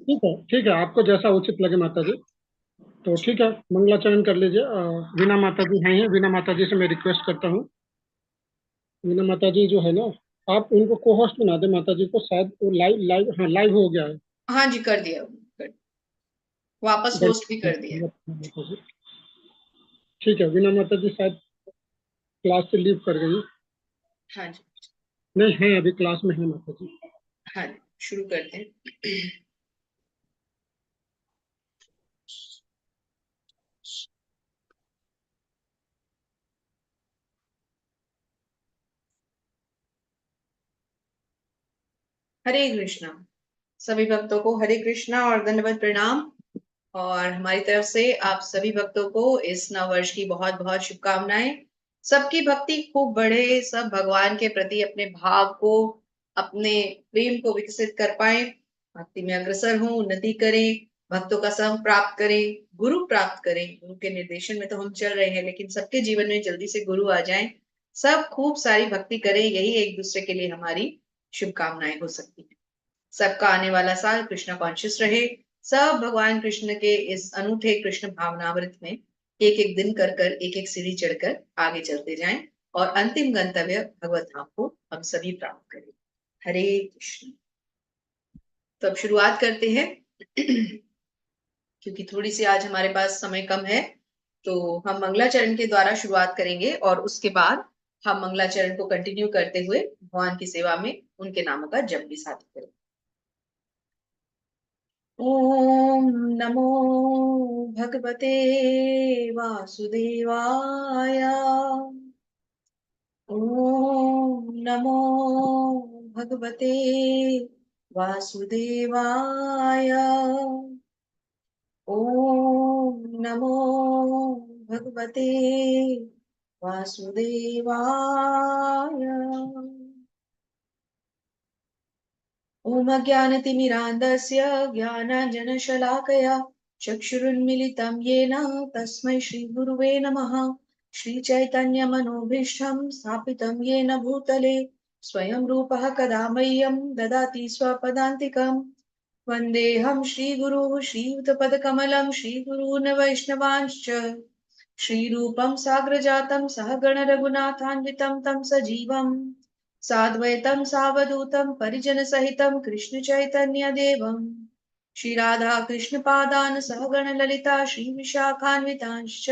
ठीक है, आपको जैसा उचित लगे माता जी। तो ठीक है, मंगलाचरण कर लीजिए। वीणा माता जी हैं, वीणा माता जी से मैं रिक्वेस्ट करता हूँ। वीणा माता जी जो है ना, आप उनको को होस्ट बना दे माता जी को, शायद वो लाइव लाइव, हाँ लाइव हो गया है। हाँ जी, कर दिया, वापस होस्ट भी कर दिया। माता जी, ठीक है, वीणा माता जी शायद क्लास से लीव कर गई। हाँ जी। नहीं है, अभी क्लास में है माता जी। हाँ जी, शुरू करते हैं। हरे कृष्णा। सभी भक्तों को हरे कृष्णा और दंडवत प्रणाम। और हमारी तरफ से आप सभी भक्तों को इस नव वर्ष की बहुत बहुत शुभकामनाएं। सबकी भक्ति खूब बढ़े, सब भगवान के प्रति अपने भाव को, अपने प्रेम को विकसित कर पाए, भक्ति में अग्रसर हों, उन्नति करें, भक्तों का संग प्राप्त करें, गुरु प्राप्त करें। गुरु के निर्देशन में तो हम चल रहे हैं, लेकिन सबके जीवन में जल्दी से गुरु आ जाएं, सब खूब सारी भक्ति करें, यही एक दूसरे के लिए हमारी शुभकामनाएं हो सकती है। सबका आने वाला साल कृष्ण कॉन्शियस रहे। सब भगवान कृष्ण के इस अनूठे कृष्ण भावनामृत में एक एक दिन कर कर, एक एक सीढ़ी चढ़कर आगे चलते जाएं और अंतिम गंतव्य भगवत धाम को हम सभी प्राप्त करें। हरे कृष्ण। तो अब शुरुआत करते हैं। क्योंकि थोड़ी सी आज हमारे पास समय कम है, तो हम मंगलाचरण के द्वारा शुरुआत करेंगे और उसके बाद हम मंगलाचरण को कंटिन्यू करते हुए भगवान की सेवा में उनके नामों का जप भी साथ करेंगे। ओम नमो भगवते वासुदेवाय। ओम नमो भगवते वासुदेवाय। ओम नमो भगवते वासुदेवाय। ओम ज्ञानतिमिरान्धस्य ज्ञानाञ्जनशलाकया चक्षुरुन्मिलितं येन तस्मै श्रीगुरुवे नमः। श्रीचैतन्यमनोभीष्टं स्थापितं येन भूतले स्वयं रूपः कदा मह्यं ददाति स्वपदान्तिकम्। वन्देऽहं श्रीगुरुः श्रीयुतपदकमलं श्रीगुरून् वैष्णवांश्च श्रीरूपं साग्रजातं सहगण रघुनाथान्वितं तं सजीवम् साद्वैतं सावधूतं परिजनसहितं कृष्ण चैतन्य देवम् श्री राधा कृष्ण पादान सहगण ललिता श्री विशाखान्वितांश्च।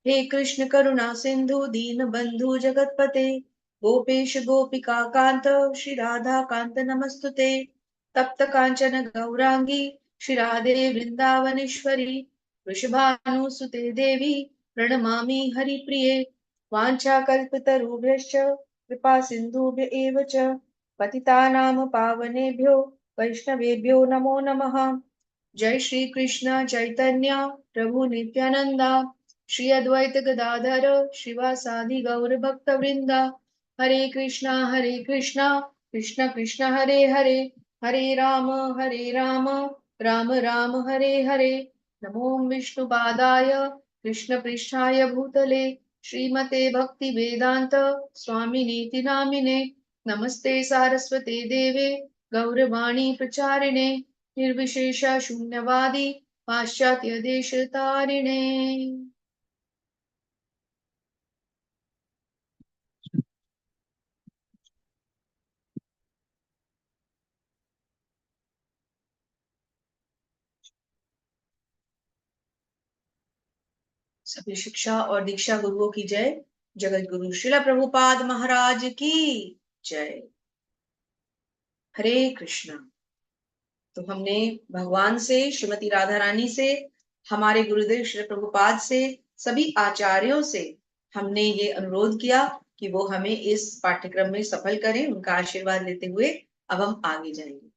हे कृष्ण करुणा सिंधु दीन बंधु जगतपते गोपेश गोपिका कांत श्री राधा कांत नमस्तुते। तप्त कांचन गौरांगी श्री राधे वृंदावनेश्वरी वृषभानुसुते देवी प्रणमामि हरिप्रिये। वाञ्छाकल्पतरुभ्यश्च कृपा सिन्धुभ्य एव च पतितानां पावनेभ्यो वैष्णवेभ्यो नमो नमः। जय श्री कृष्ण चैतन्य प्रभु नित्यानंदा श्री अद्वैत गदाधर श्रीवासादि गौर भक्त वृंदा। हरे कृष्णा कृष्ण कृष्ण हरे हरे, हरे राम राम राम हरे हरे। नमो विष्णुपादाय कृष्ण पृष्ठाय भूतले श्रीमते भक्ति वेदांत स्वामिनीति नामिने। नमस्ते सारस्वते देवे गौरवाणी प्रचारिणे निर्विशेष शून्यवादी पाश्चात्य देश तारिणे। सभी शिक्षा और दीक्षा गुरुओं की जय। जगत गुरु श्रील प्रभुपाद महाराज की जय। हरे कृष्णा। तो हमने भगवान से, श्रीमती राधा रानी से, हमारे गुरुदेव श्री प्रभुपाद से, सभी आचार्यों से हमने ये अनुरोध किया कि वो हमें इस पाठ्यक्रम में सफल करें, उनका आशीर्वाद लेते हुए अब हम आगे जाएंगे।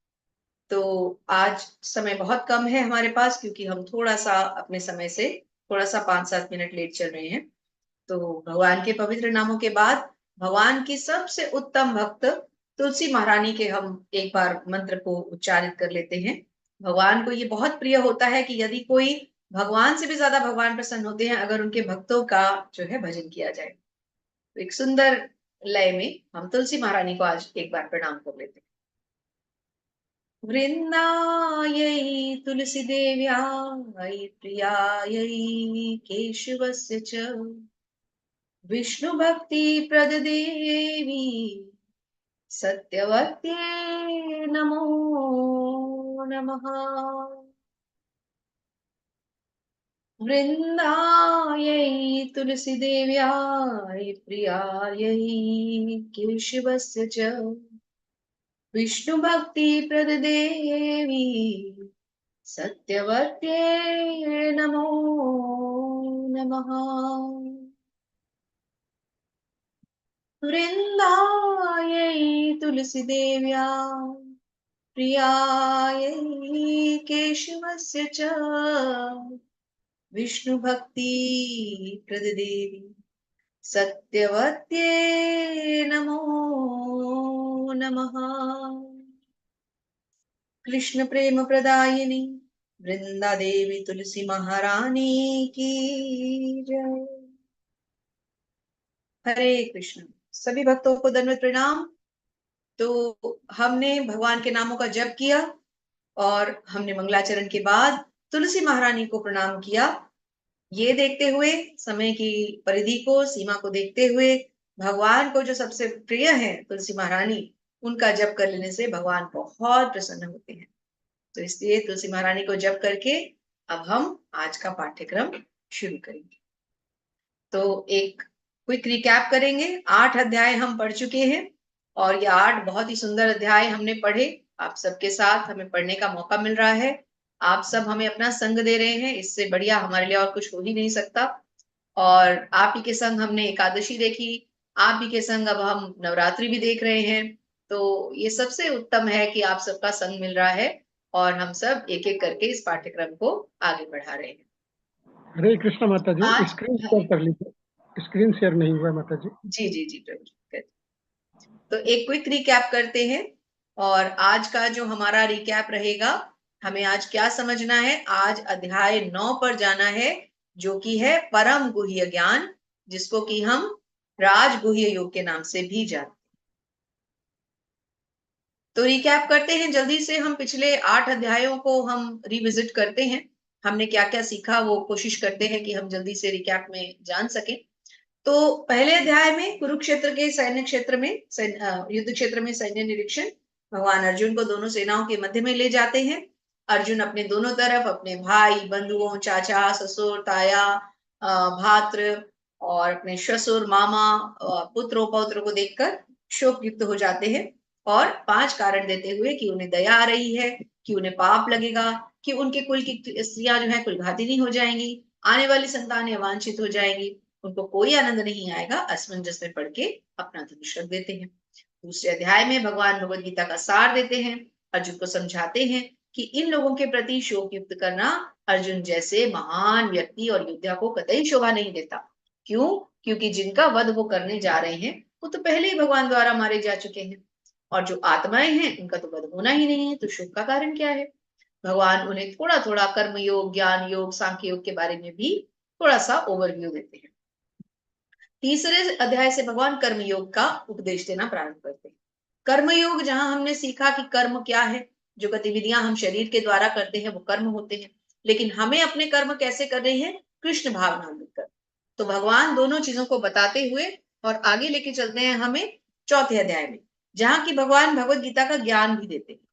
तो आज समय बहुत कम है हमारे पास, क्योंकि हम थोड़ा सा अपने समय से थोड़ा सा 5-7 मिनट लेट चल रहे हैं। तो भगवान के पवित्र नामों के बाद भगवान की सबसे उत्तम भक्त तुलसी महारानी के हम एक बार मंत्र को उच्चारित कर लेते हैं। भगवान को ये बहुत प्रिय होता है कि यदि कोई भगवान से भी ज्यादा भगवान प्रसन्न होते हैं अगर उनके भक्तों का जो है भजन किया जाए। तो एक सुंदर लय में हम तुलसी महारानी को आज एक बार प्रणाम कर लेते हैं। वृंदाय तुलसीदेव्याय प्रियायै केशवस्य च विष्णुभक्तिप्रददेवी सत्यवत्यै नमो नमः। वृन्दायै तुलसीदेव्याय प्रियायै केशवस्य च विष्णुभक्तिप्रददेवी सत्यवत्यै नमो नमः। वृन्दायै तुलसीदेव्याय प्रियायै केशवस्य च विष्णुभक्तिप्रददेवी सत्यवत्यै नमो नमः। कृष्ण प्रेम प्रदायिनी वृंदा देवी तुलसी महारानी की जय। हरे कृष्ण। सभी भक्तों को दंडवत प्रणाम। तो हमने भगवान के नामों का जप किया और हमने मंगलाचरण के बाद तुलसी महारानी को प्रणाम किया। ये देखते हुए, समय की परिधि को, सीमा को देखते हुए, भगवान को जो सबसे प्रिय है तुलसी महारानी, उनका जप कर लेने से भगवान बहुत प्रसन्न होते हैं। तो इसलिए तुलसी महारानी को जप करके अब हम आज का पाठ्यक्रम शुरू करेंगे। तो एक क्विक रिकैप करेंगे। 8 अध्याय हम पढ़ चुके हैं और ये 8 बहुत ही सुंदर अध्याय हमने पढ़े। आप सबके साथ हमें पढ़ने का मौका मिल रहा है। आप सब हमें अपना संग दे रहे हैं, इससे बढ़िया हमारे लिए और कुछ हो ही नहीं सकता। और आप ही के संग हमने एकादशी देखी, आप ही के संग अब हम नवरात्रि भी देख रहे हैं। तो ये सबसे उत्तम है कि आप सबका संग मिल रहा है और हम सब एक एक करके इस पाठ्यक्रम को आगे बढ़ा रहे हैं। हरे कृष्ण माता जी, आज स्क्रीन शेयर कर लीजिए। स्क्रीन शेयर नहीं हुआ माता जी। जी जी जी प्रभु। तो एक क्विक रिकैप करते हैं और आज का जो हमारा रिकैप रहेगा, हमें आज क्या समझना है। आज अध्याय 9 पर जाना है, जो कि है परम गुह्य ज्ञान, जिसको कि हम राज गुह्य योग के नाम से भी जानते हैं। तो रिकैप करते हैं जल्दी से। हम पिछले 8 अध्यायों को हम रिविजिट करते हैं। हमने क्या क्या सीखा वो कोशिश करते हैं कि हम जल्दी से रिकैप में जान सकें। तो पहले अध्याय में कुरुक्षेत्र के सैन्य क्षेत्र में युद्ध क्षेत्र में सैन्य निरीक्षण, भगवान अर्जुन को दोनों सेनाओं के मध्य में ले जाते हैं। अर्जुन अपने दोनों तरफ अपने भाई बंधुओं, चाचा ससुर ताया, भात्र और अपने ससुर मामा, पुत्रों पौत्रों को देखकर शोक युक्त हो जाते हैं और 5 कारण देते हुए कि उन्हें दया आ रही है, कि उन्हें पाप लगेगा, कि उनके कुल की स्त्रियां जो है कुलघातिनी हो जाएंगी, आने वाली संतानें अवांछित हो जाएंगी, उनको कोई आनंद नहीं आएगा। असमंजस में पड़ के अपना धनुष रख देते हैं। दूसरे अध्याय में भगवान भगवद गीता का सार देते हैं, अर्जुन को समझाते हैं कि इन लोगों के प्रति शोक युक्त करना अर्जुन जैसे महान व्यक्ति और योद्धा को कतई शोभा नहीं देता। क्यों? क्योंकि जिनका वध वो करने जा रहे हैं वो तो पहले ही भगवान द्वारा मारे जा चुके हैं, और जो आत्माएं हैं उनका तो वध होना ही नहीं है, तो शोक का कारण क्या है। भगवान उन्हें थोड़ा थोड़ा कर्म योग, ज्ञान योग, सांख्य योग के बारे में भी थोड़ा सा ओवरव्यू देते हैं। तीसरे अध्याय से भगवान कर्मयोग का उपदेश देना प्रारंभ करते हैं। कर्मयोग, जहां हमने सीखा कि कर्म क्या है, जो गतिविधियां हम शरीर के द्वारा करते हैं वो कर्म होते हैं, लेकिन हमें अपने कर्म कैसे करने हैं, कृष्ण भावनामृत कर। तो भगवान दोनों चीजों को बताते हुए और आगे लेके चलते हैं हमें चौथे अध्याय में, जहां की भगवान भगवत गीता का ज्ञान भी देते हैं,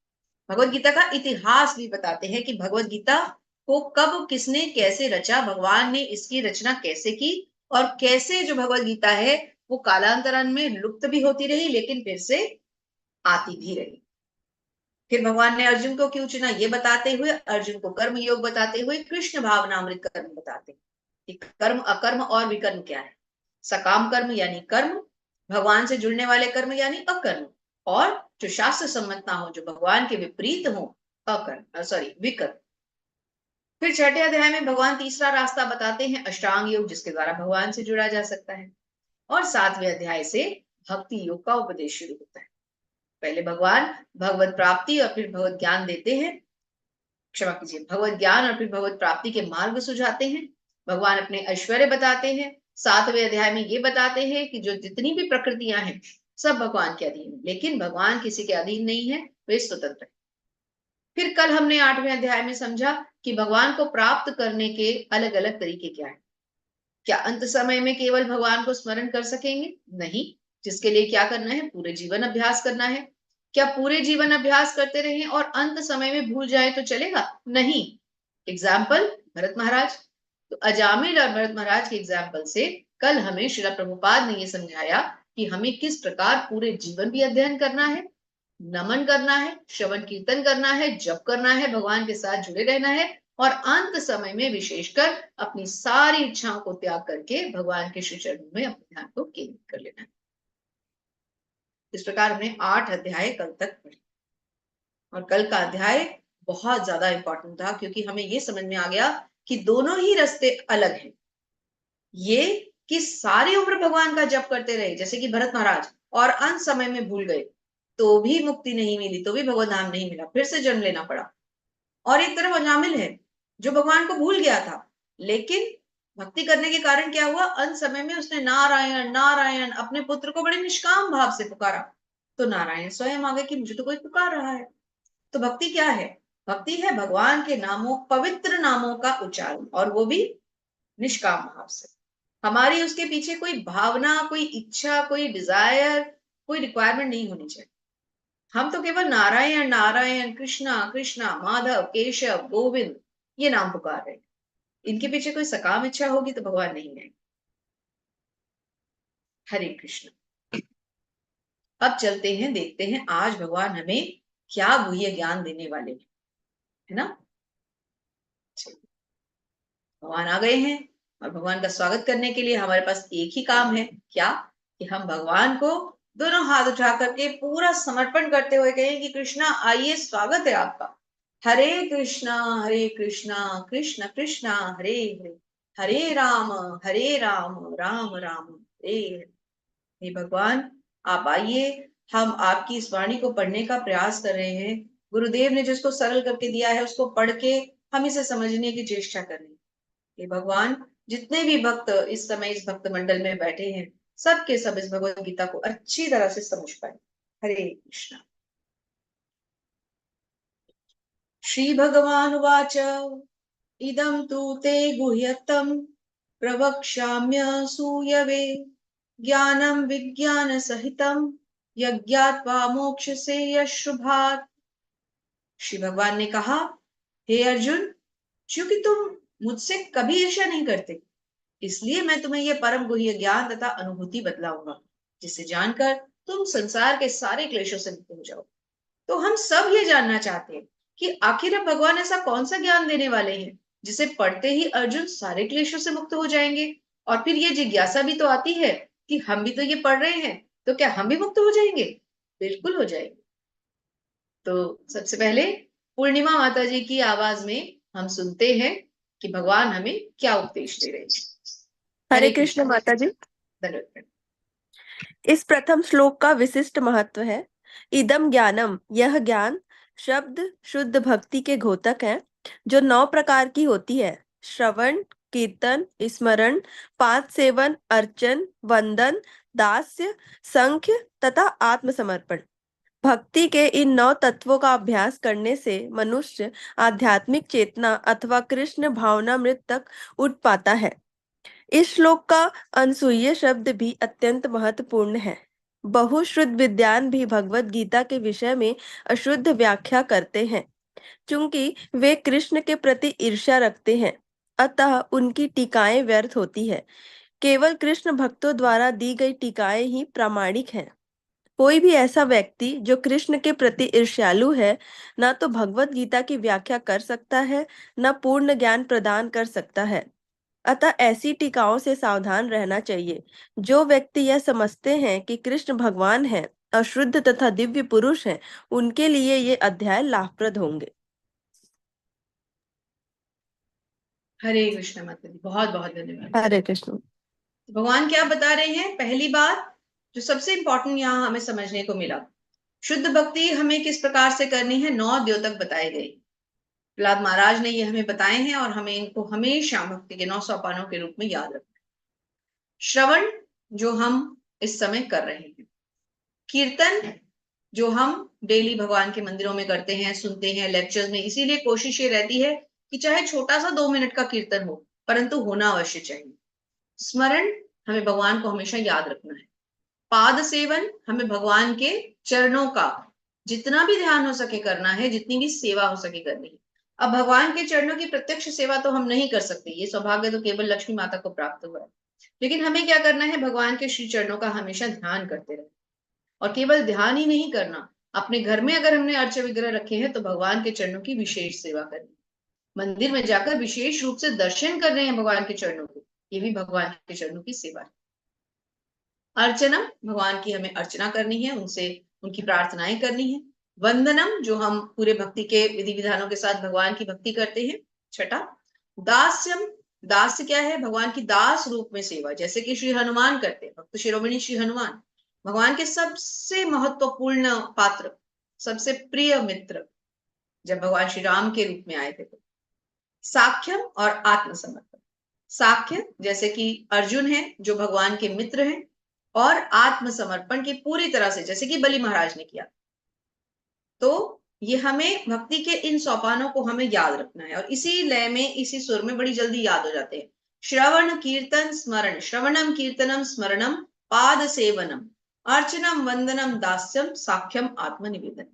भगवत गीता का इतिहास भी बताते हैं कि भगवत गीता को कब किसने कैसे रचा, भगवान ने इसकी रचना कैसे की, और कैसे जो भगवत गीता है वो कालांतरण में लुप्त भी होती रही लेकिन फिर से आती भी रही। फिर भगवान ने अर्जुन को क्यों चुना ये बताते हुए, अर्जुन को कर्म योग बताते हुए कृष्ण भावनामृत कर्म बताते हैं कि कर्म, अकर्म और विकर्म क्या है। सकाम कर्म यानी कर्म, भगवान से जुड़ने वाले कर्म यानी अकर्म, और जो शास्त्र सम्मत ना हो, जो भगवान के विपरीत हो, अकर्म सॉरी विकर्म। फिर छठे अध्याय में भगवान तीसरा रास्ता बताते हैं, अष्टांग योग, जिसके द्वारा भगवान से जुड़ा जा सकता है। और 7वें अध्याय से भक्ति योग का उपदेश शुरू होता है। पहले भगवान भगवत प्राप्ति और फिर भगवत ज्ञान देते हैं, क्षमा कीजिए, भगवत ज्ञान और फिर भगवत प्राप्ति के मार्ग सुझाते हैं। भगवान अपने ऐश्वर्य बताते हैं। 7वें अध्याय में ये बताते हैं कि जो जितनी भी प्रकृतियां हैं सब भगवान के अधीन है, लेकिन भगवान किसी के अधीन नहीं है, वे स्वतंत्र है। फिर कल हमने 8वें अध्याय में समझा कि भगवान को प्राप्त करने के अलग अलग तरीके क्या है। क्या अंत समय में केवल भगवान को स्मरण कर सकेंगे? नहीं। जिसके लिए क्या करना है? पूरे जीवन अभ्यास करना है। क्या पूरे जीवन अभ्यास करते रहें और अंत समय में भूल जाए तो चलेगा? नहीं। एग्जाम्पल भरत महाराज। तो अजामिल और भरत महाराज के एग्जाम्पल से कल हमें श्रील प्रभुपाद ने यह समझाया कि हमें किस प्रकार पूरे जीवन भी अध्ययन करना है, नमन करना है, श्रवण कीर्तन करना है, जप करना है, भगवान के साथ जुड़े रहना है और अंत समय में विशेषकर अपनी सारी इच्छाओं को त्याग करके भगवान के श्री चरणों में अपने ध्यान को केंद्रित कर लेना है। इस प्रकार हमने 8 अध्याय कल तक पढ़े और कल का अध्याय बहुत ज्यादा इंपॉर्टेंट था क्योंकि हमें यह समझ में आ गया कि दोनों ही रास्ते अलग हैं। ये कि सारी उम्र भगवान का जप करते रहे जैसे कि भरत महाराज और अंत समय में भूल गए तो भी मुक्ति नहीं मिली, तो भी भगवत धाम नहीं मिला, फिर से जन्म लेना पड़ा। और एक तरफ अजामिल है जो भगवान को भूल गया था, लेकिन भक्ति करने के कारण क्या हुआ? अंत समय में उसने नारायण नारायण अपने पुत्र को बड़े निष्काम भाव से पुकारा, तो नारायण स्वयं आ गए कि मुझे तो कोई पुकार रहा है। तो भक्ति क्या है? भक्ति है भगवान के नामों, पवित्र नामों का उच्चारण, और वो भी निष्काम भाव से। हमारी उसके पीछे कोई भावना, कोई इच्छा, कोई डिजायर, कोई रिक्वायरमेंट नहीं होनी चाहिए। हम तो केवल नारायण नारायण, कृष्णा कृष्णा, माधव, केशव, गोविंद ये नाम पुकार रहे हैं। इनके पीछे कोई सकाम इच्छा होगी तो भगवान नहीं आएंगे। हरे कृष्ण। अब चलते हैं, देखते हैं आज भगवान हमें क्या गुह्य ज्ञान देने वाले हैं, है ना। भगवान आ गए हैं और भगवान का स्वागत करने के लिए हमारे पास एक ही काम है, क्या? कि हम भगवान को दोनों हाथ उठा करके पूरा समर्पण करते हुए कहें कि कृष्णा आइए, स्वागत है आपका। हरे कृष्णा कृष्ण कृष्णा हरे हरे, हरे राम राम राम हरे हरे। हे भगवान आप आइए, हम आपकी इस वाणी को पढ़ने का प्रयास कर रहे हैं। गुरुदेव ने जिसको सरल करके दिया है उसको पढ़ के हम इसे समझने की चेष्टा कर रहे हैं। हे भगवान जितने भी भक्त इस समय इस भक्त मंडल में बैठे हैं, सबके सब इस भगवत गीता को अच्छी तरह से समझ पाए। हरे कृष्णा। श्री भगवान वाच इदं तु ते गुह्यतम प्रवक्ष्याम्य सूयवे ज्ञानम विज्ञान सहितम यज्ञात्वा मोक्ष से यशुभात। श्री भगवान ने कहा, हे अर्जुन, क्योंकि तुम मुझसे कभी ईर्ष्या नहीं करते, इसलिए मैं तुम्हें यह परम गुह्य ज्ञान तथा अनुभूति बतलाऊंगा, जिसे जानकर तुम संसार के सारे क्लेशों से मुक्त हो जाओ। तो हम सब ये जानना चाहते हैं कि आखिर अब भगवान ऐसा कौन सा ज्ञान देने वाले हैं जिसे पढ़ते ही अर्जुन सारे क्लेशों से मुक्त हो जाएंगे। और फिर ये जिज्ञासा भी तो आती है कि हम भी तो ये पढ़ रहे हैं, तो क्या हम भी मुक्त हो जाएंगे? बिल्कुल हो जाएंगे। तो सबसे पहले पूर्णिमा माता जी की आवाज में हम सुनते हैं कि भगवान हमें क्या उपदेश दे रहे हैं। हरे हरे कृष्ण कृष्ण। माता जी। धन्यवाद। इस प्रथम श्लोक का विशिष्ट महत्व है। इदम ज्ञानम, यह ज्ञान शब्द शुद्ध भक्ति के घोतक है, जो 9 प्रकार की होती है: श्रवण, कीर्तन, स्मरण, पाद सेवन, अर्चन, वंदन, दास्य, संख्य तथा आत्मसमर्पण। भक्ति के इन 9 तत्वों का अभ्यास करने से मनुष्य आध्यात्मिक चेतना अथवा कृष्ण भावनामृत तक उठ पाता है। इस श्लोक का अनसूय शब्द भी अत्यंत महत्वपूर्ण है। बहुश्रुत विद्वान भी भगवत गीता के विषय में अशुद्ध व्याख्या करते हैं, क्योंकि वे कृष्ण के प्रति ईर्ष्या रखते हैं, अतः उनकी टीकाएं व्यर्थ होती है। केवल कृष्ण भक्तों द्वारा दी गई टीकाएं ही प्रामाणिक हैं। कोई भी ऐसा व्यक्ति जो कृष्ण के प्रति ईर्ष्यालु है, न तो भगवत गीता की व्याख्या कर सकता है, न पूर्ण ज्ञान प्रदान कर सकता है। अतः ऐसी टीकाओं से सावधान रहना चाहिए। जो व्यक्ति यह समझते हैं कि कृष्ण भगवान है, अशुद्ध तथा दिव्य पुरुष हैं, उनके लिए ये अध्याय लाभप्रद होंगे। हरे कृष्ण माता जी, बहुत बहुत धन्यवाद। हरे कृष्ण। भगवान क्या बता रहे हैं? पहली बात जो सबसे इंपॉर्टेंट यहाँ हमें समझने को मिला, शुद्ध भक्ति हमें किस प्रकार से करनी है, 9 द्योतक बताए गए। प्रहलाद महाराज ने ये हमें बताए हैं और हमें इनको हमेशा भक्ति के 9 सोपानों के रूप में याद रखना है। श्रवण जो हम इस समय कर रहे हैं, कीर्तन जो हम डेली भगवान के मंदिरों में करते हैं, सुनते हैं लेक्चर्स में। इसीलिए कोशिश ये रहती है कि चाहे छोटा सा 2 मिनट का कीर्तन हो, परंतु होना अवश्य चाहिए। स्मरण, हमें भगवान को हमेशा याद रखना है। पाद सेवन, हमें भगवान के चरणों का जितना भी ध्यान हो सके करना है, जितनी भी सेवा हो सके करनी है। अब भगवान के चरणों की प्रत्यक्ष सेवा तो हम नहीं कर सकते, ये सौभाग्य तो केवल लक्ष्मी माता को प्राप्त हुआ है। लेकिन हमें क्या करना है, भगवान के श्री चरणों का हमेशा ध्यान करते रहे। और केवल ध्यान ही नहीं करना, अपने घर में अगर हमने अर्च विग्रह रखे हैं तो भगवान के चरणों की विशेष सेवा करनी। मंदिर में जाकर विशेष रूप से दर्शन कर रहे हैं भगवान के चरणों को, ये भी भगवान के चरणों की सेवा है। अर्चनम, भगवान की हमें अर्चना करनी है, उनसे उनकी प्रार्थनाएं करनी है। वंदनम, जो हम पूरे भक्ति के विधि विधानों के साथ भगवान की भक्ति करते हैं। छठा, दास्यम, दास्य क्या है, भगवान की दास रूप में सेवा, जैसे कि श्री हनुमान करते हैं। भक्त शिरोमणि श्री हनुमान भगवान के सबसे महत्वपूर्ण पात्र, सबसे प्रिय मित्र, जब भगवान श्री राम के रूप में आए थे तो। साख्यम और आत्मसमर्पण, साख्य जैसे कि अर्जुन है जो भगवान के मित्र हैं, और आत्मसमर्पण की पूरी तरह से जैसे कि बलि महाराज ने किया। तो ये हमें भक्ति के इन सोपानों को हमें याद रखना है, और इसी लय में, इसी सुर में बड़ी जल्दी याद हो जाते हैं। श्रवण कीर्तन स्मरण, श्रवणम कीर्तनम स्मरणम पाद सेवनम अर्चनम वंदनम दास्यम साख्यम आत्मनिवेदन।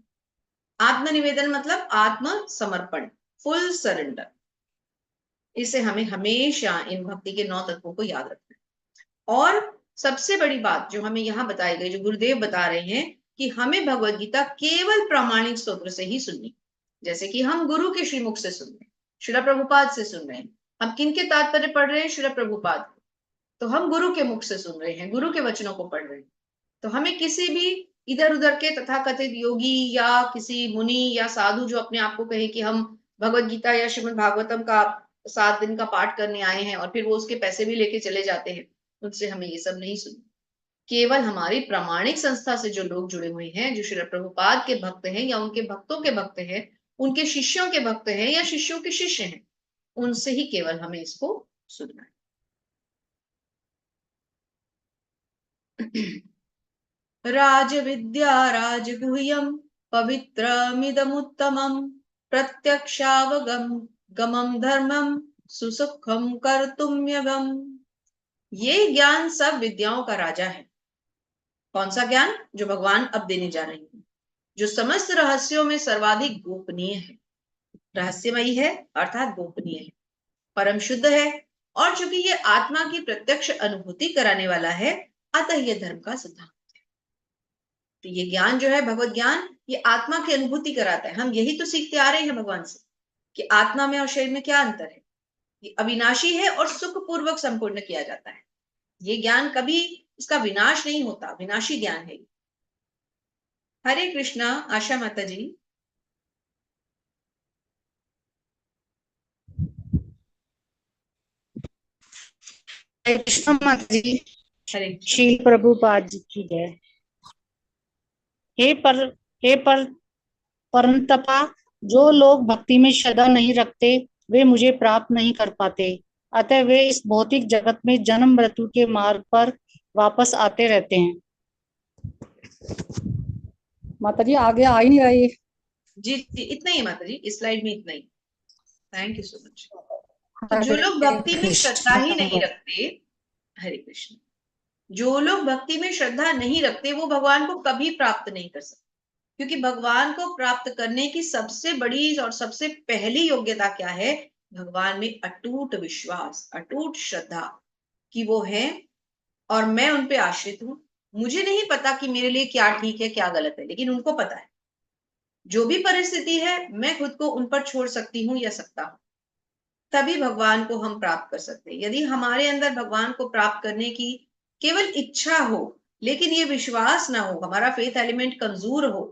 आत्मनिवेदन मतलब आत्म समर्पण, फुल सरेंडर। इसे हमें हमेशा इन भक्ति के 9 तत्वों को याद रखना है। और सबसे बड़ी बात जो हमें यहाँ बताई गई, जो गुरुदेव बता रहे हैं, कि हमें भगवत गीता केवल प्रामाणिक स्तोत्र से ही सुननी। जैसे कि हम गुरु के श्रीमुख से सुन रहे हैं, श्रील प्रभुपाद से सुन रहे हैं। हम किनके तात्पर्य पढ़ रहे हैं, श्रील प्रभुपाद, तो हम गुरु के मुख से सुन रहे हैं, गुरु के वचनों को पढ़ रहे हैं। तो हमें किसी भी इधर उधर के तथाकथित योगी या किसी मुनि या साधु जो अपने आप को कहे कि हम भगवत गीता या श्रीमद् भागवतम का 7 दिन का पाठ करने आए हैं, और फिर वो उसके पैसे भी लेके चले जाते हैं, उनसे हमें ये सब नहीं सुनना। केवल हमारी प्रामाणिक संस्था से जो लोग जुड़े हुए हैं, जो श्रील प्रभुपाद के भक्त हैं या उनके भक्तों के भक्त हैं, उनके शिष्यों के भक्त हैं या शिष्यों के शिष्य हैं, उनसे ही केवल हमें इसको सुनना है। राजविद्या राजगुह्यम पवित्रमिदमुत्तमं प्रत्यक्षावगमं धर्मं सुसुखं कर्तुम्यगम। ये ज्ञान सब विद्याओं का राजा है। कौन सा ज्ञान, जो भगवान अब देने जा रहे हैं, जो समस्त रहस्यों में सर्वाधिक गोपनीय है, रहस्यमयी है अर्थात गोपनीय है, परम शुद्ध है, और चूंकि ये आत्मा की प्रत्यक्ष अनुभूति कराने वाला है, अतः यह धर्म का सिद्धांत। तो ये ज्ञान जो है, भगवत ज्ञान, ये आत्मा की अनुभूति कराता है। हम यही तो सीखते आ रहे हैं भगवान से, कि आत्मा में और शरीर में क्या अंतर है। ये अविनाशी है और सुख पूर्वक संपूर्ण किया जाता है। ये ज्ञान कभी इसका विनाश नहीं होता, विनाशी ज्ञान है। हरे कृष्णा। आशा माता जी। हरे कृष्ण माता जी। हरे कृष्णा। श्री प्रभुपाद जी की जय। हे पर परंतपा, जो लोग भक्ति में श्रद्धा नहीं रखते वे मुझे प्राप्त नहीं कर पाते, अतः वे इस भौतिक जगत में जन्म मृत्यु के मार्ग पर वापस आते रहते हैं। माता जी आगे आ ही नहीं रही। जी जी, इतना ही माता जी, इस स्लाइड में इतना ही। Thank you so much. तो जो लोग भक्ति में श्रद्धा ही नहीं रखते, हरे कृष्ण, जो लोग भक्ति में श्रद्धा नहीं रखते वो भगवान को कभी प्राप्त नहीं कर सकते। क्योंकि भगवान को प्राप्त करने की सबसे बड़ी और सबसे पहली योग्यता क्या है, भगवान में अटूट विश्वास, अटूट श्रद्धा, कि वो है और मैं उन पे आश्रित हूं। मुझे नहीं पता कि मेरे लिए क्या ठीक है क्या गलत है, लेकिन उनको पता है। जो भी परिस्थिति है मैं खुद को उन पर छोड़ सकती हूँ या सकता हूँ, तभी भगवान को हम प्राप्त कर सकते हैं। यदि हमारे अंदर भगवान को प्राप्त करने की केवल इच्छा हो, लेकिन ये विश्वास ना हो, हमारा फेथ एलिमेंट कमजोर हो,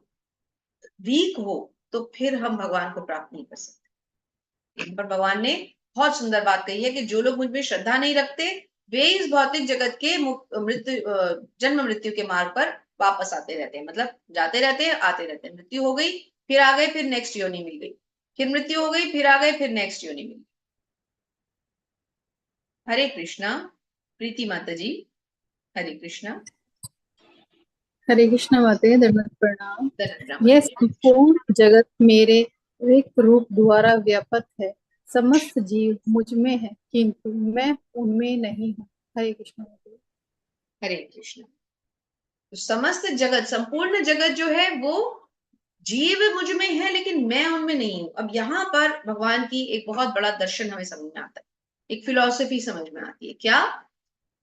वीक हो, तो फिर हम भगवान को प्राप्त नहीं कर सकते। पर भगवान ने बहुत सुंदर बात कही है कि जो लोग मुझ में श्रद्धा नहीं रखते वे इस भौतिक जगत के जन्म मृत्यु के मार्ग पर वापस आते रहते हैं। मतलब जाते रहते हैं, आते रहते हैं। मृत्यु हो गई, फिर आ गए, फिर नेक्स्ट योनि मिल गई, फिर मृत्यु हो गई, फिर आ गए, फिर नेक्स्ट योनि मिल गई। हरे कृष्णा। प्रीति माता जी। हरे कृष्णा। हरे कृष्ण माते, दंडवत प्रणाम। धन्यवाद। यह संपूर्ण जगत मेरे एक रूप द्वारा व्यापक है। समस्त जीव मुझ में है, किंतु मैं उनमें नहीं हूँ। हरे कृष्ण माते। हरे कृष्ण। तो समस्त जगत, संपूर्ण जगत जो है वो जीव मुझ में है, लेकिन मैं उनमें नहीं हूं। अब यहाँ पर भगवान की एक बहुत बड़ा दर्शन हमें समझ में आता है, एक फिलॉसफी समझ में आती है। क्या?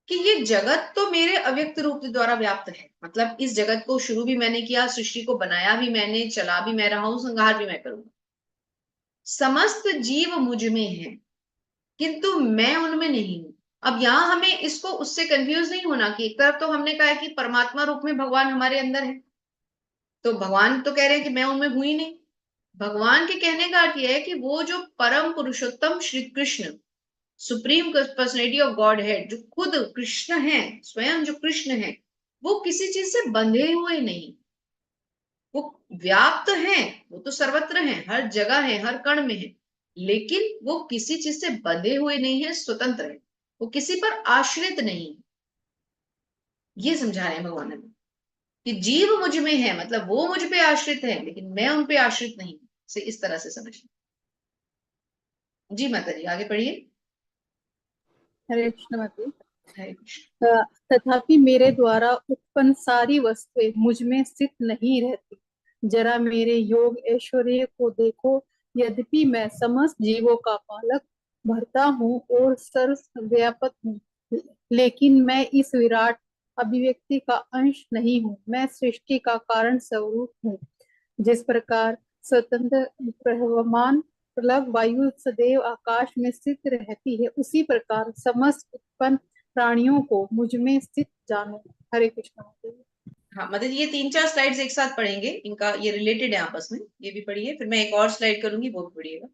कि ये जगत तो मेरे अव्यक्त रूप द्वारा व्याप्त है। मतलब इस जगत को शुरू भी मैंने किया, सृष्टि को बनाया भी मैंने, चला भी मैं रहा हूं, संहार भी मैं करूंगा। समस्त जीव मुझ में है, किंतु मैं उनमें नहीं हूं। अब यहाँ हमें इसको उससे कंफ्यूज नहीं होना कि एक तरफ तो हमने कहा है कि परमात्मा रूप में भगवान हमारे अंदर है, तो भगवान तो कह रहे हैं कि मैं उनमें हूं ही नहीं। भगवान के कहने का अर्थ यह है कि वो जो परम पुरुषोत्तम Shri Krishna, supreme personality of God है, जो खुद कृष्ण है, स्वयं जो कृष्ण है, वो किसी चीज से बंधे हुए नहीं। वो व्याप्त है, वो तो सर्वत्र है, हर जगह है, हर कण में है, लेकिन वो किसी चीज से बंधे हुए नहीं है, स्वतंत्र है। वो किसी पर आश्रित नहीं है। ये समझा रहे हैं भगवान हमें कि जीव मुझ में है, मतलब वो मुझ पे आश्रित है, लेकिन मैं उन पे आश्रित नहीं। से इस तरह से समझना। जी माता जी, आगे पढ़िए। हरे कृष्ण माते। हरे कृष्ण। तथापि मेरे द्वारा उत्पन्न सारी वस्तुएं मुझ में स्थित नहीं रहती। जरा मेरे योग ऐश्वर्य को देखो। यद्यपि मैं समस्त जीवों का पालक, भरता हूँ और सर्वव्यापक हूँ, लेकिन मैं इस विराट अभिव्यक्ति का अंश नहीं हूँ। मैं सृष्टि का कारण स्वरूप हूँ। जिस प्रकार स्वतंत्र प्रवहमान प्रलव वायु सदैव आकाश में स्थित रहती है, उसी प्रकार समस्त उत्पन्न प्राणियों को मुझ में स्थित जानो। हरे कृष्ण। हाँ मतलब ये 3-4 स्लाइड्स एक साथ पढ़ेंगे, इनका ये रिलेटेड है आपस में, ये भी पढ़िए, फिर मैं एक और स्लाइड करूंगी, वो भी पढ़िएगा।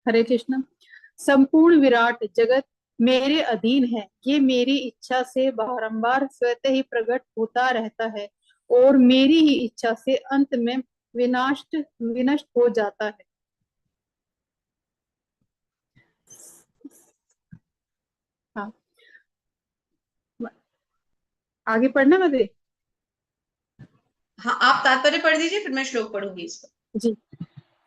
हरे कृष्ण। संपूर्ण विराट जगत मेरे अधीन है। ये मेरी इच्छा से बारंबार स्वतः ही प्रकट होता रहता है और मेरी ही इच्छा से अंत में विनष्ट हो जाता है। हाँ, आगे पढ़ना मत। हाँ आप तात्पर्य पढ़ दीजिए, फिर मैं श्लोक पढ़ूंगी इसका। जी।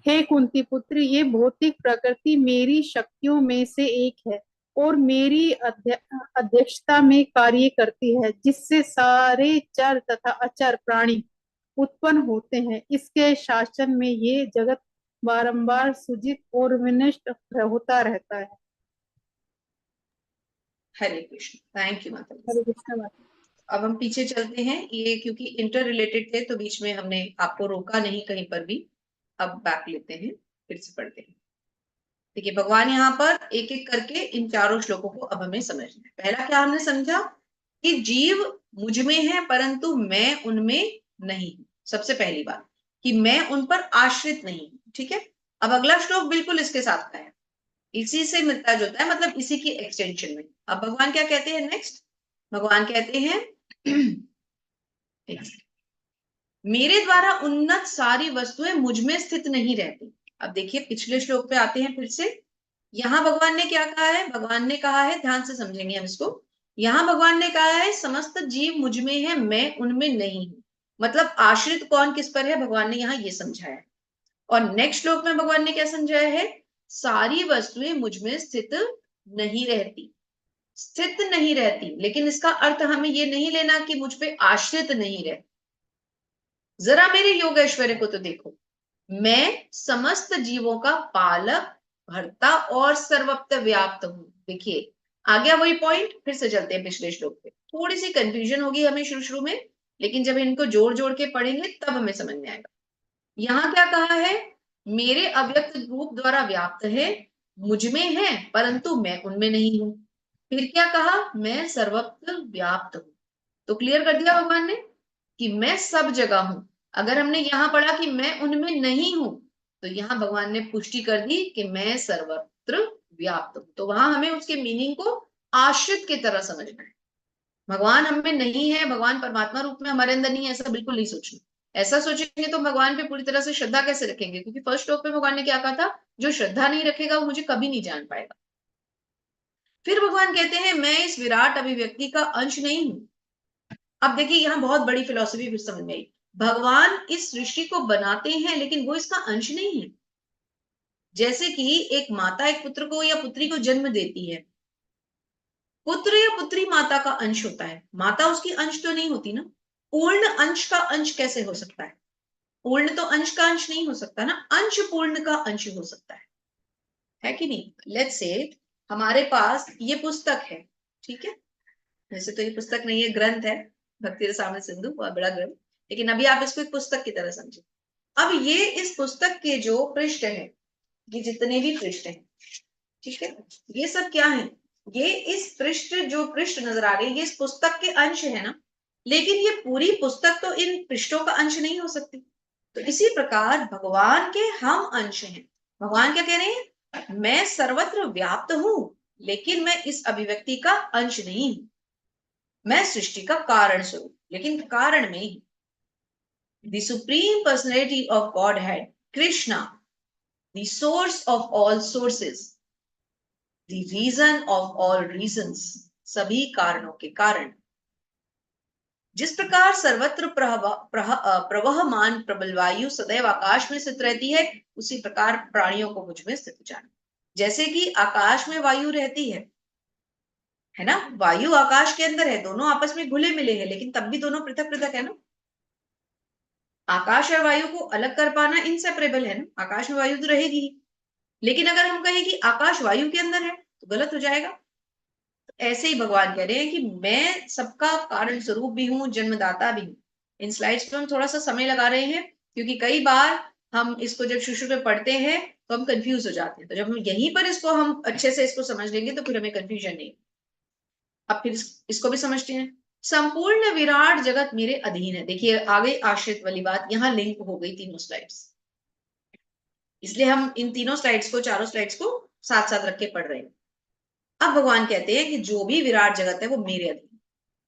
हे कुंती पुत्र, ये भौतिक प्रकृति मेरी शक्तियों में से एक है और मेरी अध्यक्षता में कार्य करती है, जिससे सारे चर तथा अचर प्राणी उत्पन्न होते हैं। इसके शासन में ये जगत बारंबार सृजित और विनष्ट होता रहता है। हरे कृष्ण। थैंक यू माता जी। हरे कृष्ण माता। अब हम पीछे चलते हैं, ये क्योंकि इंटर रिलेटेड थे तो बीच में हमने आपको रोका नहीं कहीं पर भी। अब बैक लेते हैं, फिर से पढ़ते हैं। देखिए भगवान यहाँ पर एक एक करके इन चारों श्लोकों को अब हमें समझना है। पहला क्या हमने समझा कि जीव मुझ में है, परंतु मैं उनमें नहीं हूं। सबसे पहली बात कि मैं उन पर आश्रित नहीं हूं। ठीक है। अब अगला श्लोक बिल्कुल इसके साथ का है, इसी से मिलता जुलता है, मतलब इसी की एक्सटेंशन में। अब भगवान क्या कहते हैं नेक्स्ट? भगवान कहते हैं मेरे द्वारा उन्नत सारी वस्तुएं मुझ में स्थित नहीं रहती। अब देखिए पिछले श्लोक पे आते हैं फिर से। यहां भगवान ने क्या कहा है? भगवान ने कहा है, ध्यान से समझेंगे हम इसको। यहां भगवान ने कहा है समस्त जीव मुझ में है, मैं उनमें नहीं हूं। मतलब आश्रित कौन किस पर है, भगवान ने यहाँ ये समझाया है। और नेक्स्ट श्लोक में भगवान ने क्या समझाया है? सारी वस्तुएं मुझ में स्थित नहीं रहती। स्थित नहीं रहती, लेकिन इसका अर्थ हमें ये नहीं लेना कि मुझ पे आश्रित नहीं रहती। जरा मेरे योग ऐश्वर्य को तो देखो। मैं समस्त जीवों का पालक, भर्ता और सर्वत्र व्याप्त हूं। देखिए आ गया वही पॉइंट, फिर से चलते हैं पिछले श्लोक पे। थोड़ी सी कंफ्यूजन होगी हमें शुरू शुरू में, लेकिन जब इनको जोड़ जोड़ के पढ़ेंगे तब हमें समझ में आएगा। यहाँ क्या कहा है? मेरे अव्यक्त रूप द्वारा व्याप्त है, मुझ में है, परंतु मैं उनमें नहीं हूं। फिर क्या कहा? मैं सर्वत्र व्याप्त हूं। तो क्लियर कर दिया भगवान ने कि मैं सब जगह हूं। अगर हमने यहां पढ़ा कि मैं उनमें नहीं हूं, तो यहां भगवान ने पुष्टि कर दी कि मैं सर्वत्र व्याप्त हूं। तो वहां हमें उसके मीनिंग को आश्रित की तरह समझना है। भगवान हम में नहीं है, भगवान परमात्मा रूप में हमारे अंदर नहीं है, ऐसा बिल्कुल नहीं सोचना। ऐसा सोचेंगे तो भगवान पे पूरी तरह से श्रद्धा कैसे रखेंगे? क्योंकि फर्स्ट श्लोक में भगवान ने क्या कहा था, जो श्रद्धा नहीं रखेगा वो मुझे कभी नहीं जान पाएगा। फिर भगवान कहते हैं मैं इस विराट अभिव्यक्ति का अंश नहीं हूं। अब देखिए यहाँ बहुत बड़ी फिलॉसफी फिर समझ में आई। भगवान इस सृष्टि को बनाते हैं लेकिन वो इसका अंश नहीं है। जैसे कि एक माता एक पुत्र को या पुत्री को जन्म देती है, पुत्र या पुत्री माता का अंश होता है, माता उसकी अंश तो नहीं होती ना। पूर्ण अंश का अंश कैसे हो सकता है? पूर्ण तो अंश का अंश नहीं हो सकता ना, अंश पूर्ण का अंश हो सकता है कि नहीं? लेट्स से हमारे पास ये पुस्तक है, ठीक है, वैसे तो ये पुस्तक नहीं है, ग्रंथ है, भक्ति रसामृत सिंधु, बहुत बड़ा ग्रंथ, लेकिन अभी आप इसको एक पुस्तक की तरह समझे। अब ये इस पुस्तक के जो पृष्ठ है, ये जितने भी पृष्ठ हैं, ठीक है, ये सब क्या है? ये इस पृष्ठ, जो पृष्ठ नजर आ रही है, ये इस पुस्तक के अंश है ना, लेकिन ये पूरी पुस्तक तो इन पृष्ठों का अंश नहीं हो सकती। तो इसी प्रकार भगवान के हम अंश हैं। भगवान क्या कह रहे हैं? मैं सर्वत्र व्याप्त हूं, लेकिन मैं इस अभिव्यक्ति का अंश नहीं हूं। मैं सृष्टि का कारण स्वरूप, लेकिन कारण में ही। The supreme personality of Godhead Krishna, the source of all sources, the reason of all reasons, सभी कारणों के कारण। जिस प्रकार सर्वत्र प्रवहमान प्रबल वायु सदैव आकाश में स्थित रहती है, उसी प्रकार प्राणियों को मुझ में स्थित जाना। जैसे कि आकाश में वायु रहती है ना, वायु आकाश के अंदर है, दोनों आपस में घुले मिले हैं, लेकिन तब भी दोनों पृथक पृथक है ना। आकाश और वायु को अलग कर पाना इनसेपरेबल है ना, आकाश में वायु तो रहेगी ही। लेकिन अगर हम कहें कि आकाश वायु के अंदर है तो गलत हो जाएगा। तो ऐसे ही भगवान कह रहे हैं कि मैं सबका कारण स्वरूप भी हूँ, जन्मदाता भी हूँ। इन स्लाइड्स पे हम थोड़ा सा समय लगा रहे हैं, क्योंकि कई बार हम इसको जब शुरू में पढ़ते हैं तो हम कंफ्यूज हो जाते हैं। तो जब हम यहीं पर इसको हम अच्छे से इसको समझ लेंगे तो फिर हमें कंफ्यूजन नहीं। अब फिर इसको भी समझते हैं। संपूर्ण विराट जगत मेरे अधीन है। देखिए आगे आश्रित वाली बात यहाँ लिंक हो गई तीनों स्लाइड्स, इसलिए हम इन तीनों स्लाइड्स को, चारों स्लाइड्स को साथ साथ रख के पढ़ रहे हैं। अब भगवान कहते हैं कि जो भी विराट जगत है वो मेरे अधीन,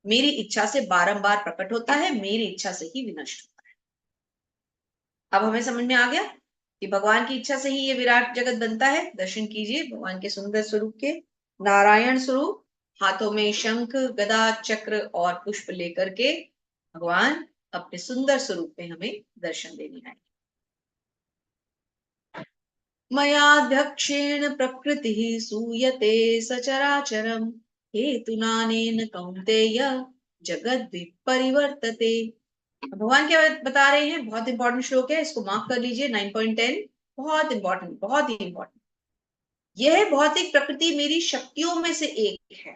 मेरी इच्छा से बारंबार प्रकट होता है, मेरी इच्छा से ही विनष्ट होता है। अब हमें समझ में आ गया कि भगवान की इच्छा से ही ये विराट जगत बनता है। दर्शन कीजिए भगवान के सुंदर स्वरूप के, नारायण स्वरूप, हाथों में शंख गदा चक्र और पुष्प लेकर के भगवान अपने सुंदर स्वरूप में हमें दर्शन देने आए। मयाध्यक्षेण प्रकृतिः सूयते सचराचरम् हेतुनानेन कौन्तेय जगद परिवर्तते। भगवान क्या बता रहे हैं? बहुत इंपॉर्टेंट श्लोक है, इसको मार्क कर लीजिए, 9.10, बहुत इंपॉर्टेंट, बहुत ही इंपॉर्टेंट। यह भौतिक प्रकृति मेरी शक्तियों में से एक है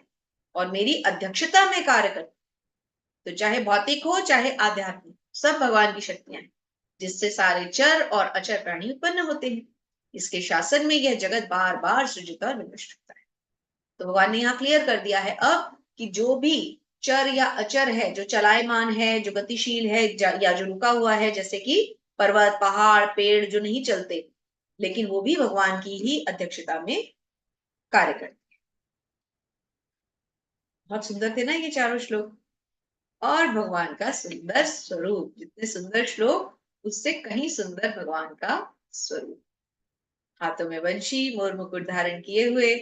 और मेरी अध्यक्षता में कार्य करती। तो चाहे भौतिक हो चाहे आध्यात्मिक, सब भगवान की शक्तियां हैं, जिससे सारे चर और अचर प्राणी उत्पन्न होते हैं। इसके शासन में यह जगत बार बार सृजित और विनष्ट होता है। तो भगवान ने यहाँ क्लियर कर दिया है अब कि जो भी चर या अचर है, जो चलायमान है, जो गतिशील है या जो रुका हुआ है, जैसे कि पर्वत पहाड़ पेड़ जो नहीं चलते, लेकिन वो भी भगवान की ही अध्यक्षता में कार्य करते हैं। बहुत सुंदर थे ना ये चारों श्लोक, और भगवान का सुंदर स्वरूप, जितने सुंदर श्लोक उससे कहीं सुंदर भगवान का स्वरूप। हाथों में वंशी, मोर मुकुट धारण किए हुए,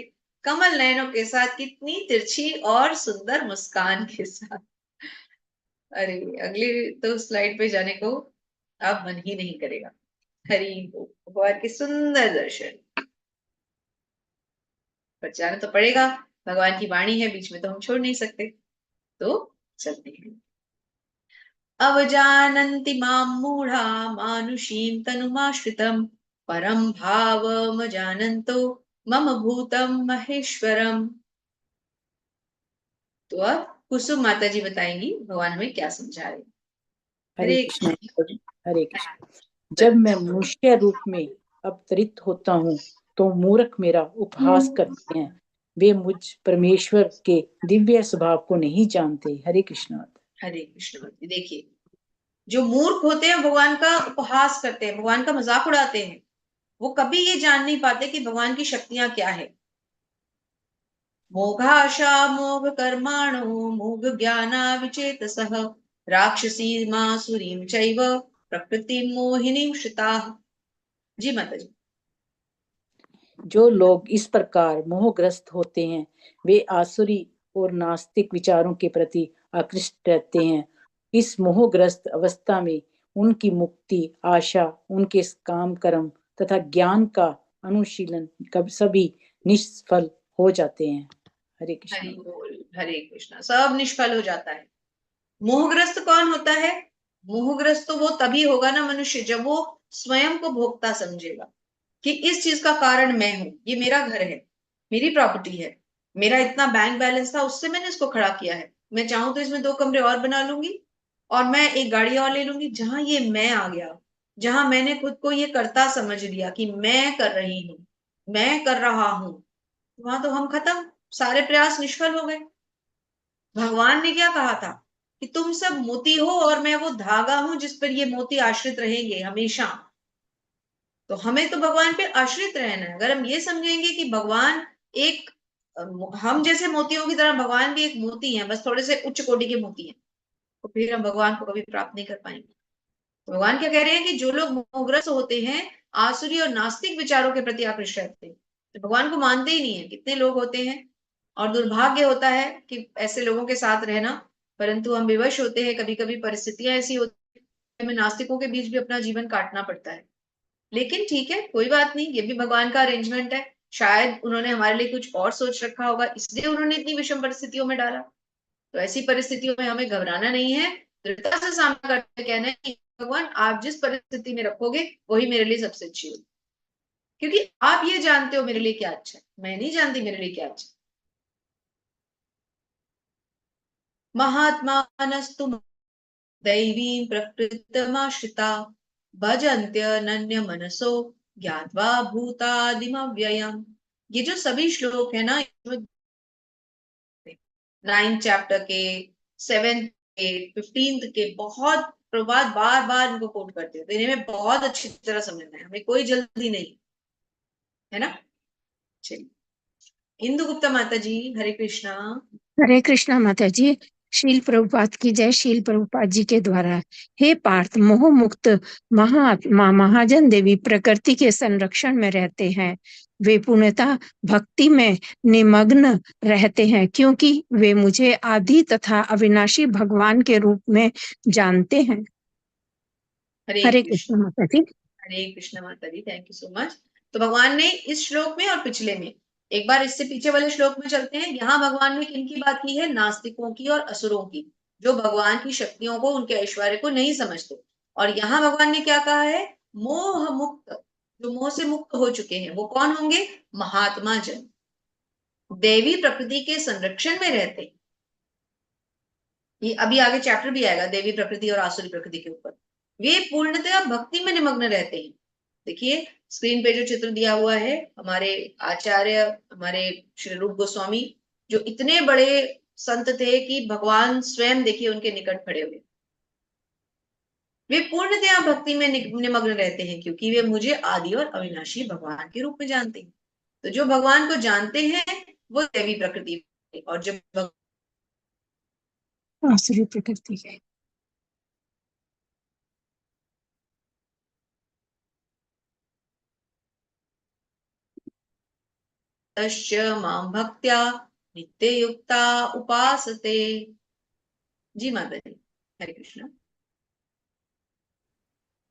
कमल नयनों के साथ, कितनी तिरछी और सुंदर मुस्कान के साथ। अरे अगली तो स्लाइड पे जाने को अब मन ही नहीं करेगा। हरि भगवान के सुंदर दर्शन, पर जाना तो पड़ेगा, भगवान की वाणी है, बीच में तो हम छोड़ नहीं सकते, तो चलते हैं। अवजानन्ति मां मूढ़ा मानुषीं तनुमाश्रितम् परम भावमजानन्तो मम भूतम महेश्वरम। तो अब कुसुम माता जी बताएंगी भगवान हमें क्या समझा रहे। हरे हरे कृष्ण। हरे कृष्ण। जब मैं मनुष्य रूप में अवतरित होता हूँ तो मूर्ख मेरा उपहास करते हैं, वे मुझ परमेश्वर के दिव्य स्वभाव को नहीं जानते। हरे कृष्ण। हरे कृष्ण। देखिए जो मूर्ख होते हैं भगवान का उपहास करते हैं, भगवान का मजाक उड़ाते हैं, वो कभी ये जान नहीं पाते कि भगवान की शक्तियां क्या है। मोघाशा मोघ कर्माणो मोघ ज्ञाना विचेतसः राक्षसीमासुरीं चैव प्रकृतिं मोहिनीं श्रिताः। जी माता जी। जो लोग इस प्रकार मोहग्रस्त होते हैं वे आसुरी और नास्तिक विचारों के प्रति आकृष्ट रहते हैं। इस मोहग्रस्त अवस्था में उनकी मुक्ति, आशा, उनके काम कर्म तथा ज्ञान का अनुशीलन सभी निष्फल हो जाते हैं। हरे कृष्ण। हरि बोल, हरे कृष्णा। सब निष्फल हो जाता है। मोहग्रस्त कौन होता है? मोहग्रस्त तो वो तभी होगा ना मनुष्य, जब वो स्वयं को भोक्ता समझेगा कि इस चीज का कारण मैं हूं, ये मेरा घर है, मेरी प्रॉपर्टी है, मेरा इतना बैंक बैलेंस था उससे मैंने इसको खड़ा किया है, मैं चाहूं तो इसमें 2 कमरे और बना लूंगी और मैं एक गाड़ी और ले लूंगी। जहां ये मैं आ गया, जहां मैंने खुद को ये कर्ता समझ लिया कि मैं कर रही हूं, मैं कर रहा हूं, वहां तो हम खत्म, सारे प्रयास निष्फल हो गए। भगवान ने क्या कहा था कि तुम सब मोती हो और मैं वो धागा हूं जिस पर ये मोती आश्रित रहेंगे हमेशा। तो हमें तो भगवान पे आश्रित रहना है। अगर हम ये समझेंगे कि भगवान एक हम जैसे मोतियों की तरह भगवान भी एक मोती है, बस थोड़े से उच्च कोटि के मोती हैं, तो फिर हम भगवान को कभी प्राप्त नहीं कर पाएंगे। तो भगवान क्या कह रहे हैं कि जो लोग मोहग्रस्त होते हैं, आसुरी और नास्तिक विचारों के प्रति आकृष्ट रहते हैं, तो भगवान को मानते ही नहीं है। कितने लोग होते हैं, और दुर्भाग्य होता है कि ऐसे लोगों के साथ रहना, परंतु हम विवश होते हैं, कभी कभी परिस्थितियां ऐसी होती है, हमें नास्तिकों के बीच भी अपना जीवन काटना पड़ता है। लेकिन ठीक है, कोई बात नहीं, ये भी भगवान का अरेंजमेंट है। शायद उन्होंने हमारे लिए कुछ और सोच रखा होगा, इसलिए उन्होंने इतनी विषम परिस्थितियों में डाला। तो ऐसी परिस्थितियों में हमें घबराना नहीं है, दृढ़ता से सामना करके कहना है कि भगवान आप जिस परिस्थिति में रखोगे वही मेरे लिए सबसे अच्छी होगी, क्योंकि आप ये जानते हो मेरे लिए क्या अच्छा है, मैं नहीं जानती मेरे लिए क्या अच्छा है। महात्मानस्तु दैवीं प्रकृतमाश्रिता भजन्त्यनन्य मनसो ज्ञात्वा भूतादिमव्ययम्। ये जो सभी श्लोक है ना, 9th चैप्टर के, 7th के, 15th के, बहुत प्रभात बार बार इनको कोट करते हैं, तो इन्हें बहुत अच्छी तरह समझना है, हमें कोई जल्दी नहीं है ना। चलिए, इंदु गुप्ता माता जी, हरे कृष्णा। हरे कृष्णा माता जी। शील प्रभुपाद की जय। शील प्रभुपाद जी के द्वारा, हे पार्थ, मोह मुक्त महात्मा महाजन देवी प्रकृति के संरक्षण में रहते हैं। वे पूर्णतः भक्ति में निमग्न रहते हैं क्योंकि वे मुझे आदि तथा अविनाशी भगवान के रूप में जानते हैं। हरे हरे कृष्ण, कृष्ण माता जी। हरे कृष्ण माता जी, थैंक यू सो मच। तो भगवान ने इस श्लोक में और पिछले में, एक बार इससे पीछे वाले श्लोक में चलते हैं। यहाँ भगवान ने किनकी बात की है? नास्तिकों की और असुरों की, जो भगवान की शक्तियों को, उनके ऐश्वर्य को नहीं समझते। और यहाँ भगवान ने क्या कहा है? मोह मुक्त, जो मोह से मुक्त हो चुके हैं, वो कौन होंगे? महात्मा जन, देवी प्रकृति के संरक्षण में रहते हैं। ये अभी आगे चैप्टर भी आएगा देवी प्रकृति और आसुरी प्रकृति के ऊपर। वे पूर्णतया भक्ति में निमग्न रहते हैं। देखिए स्क्रीन पे जो चित्र दिया हुआ है, हमारे आचार्य, हमारे श्री रूप गोस्वामी, जो इतने बड़े संत थे कि भगवान स्वयं देखिए उनके निकट खड़े हुए। वे पूर्णतया भक्ति में निमग्न रहते हैं क्योंकि वे मुझे आदि और अविनाशी भगवान के रूप में जानते हैं। तो जो भगवान को जानते हैं वो देवी प्रकृति, और जब आसुरी प्रकृति है। मां भक्त्या नित्ययुक्ता उपासते। जी माता जी, हरे कृष्ण।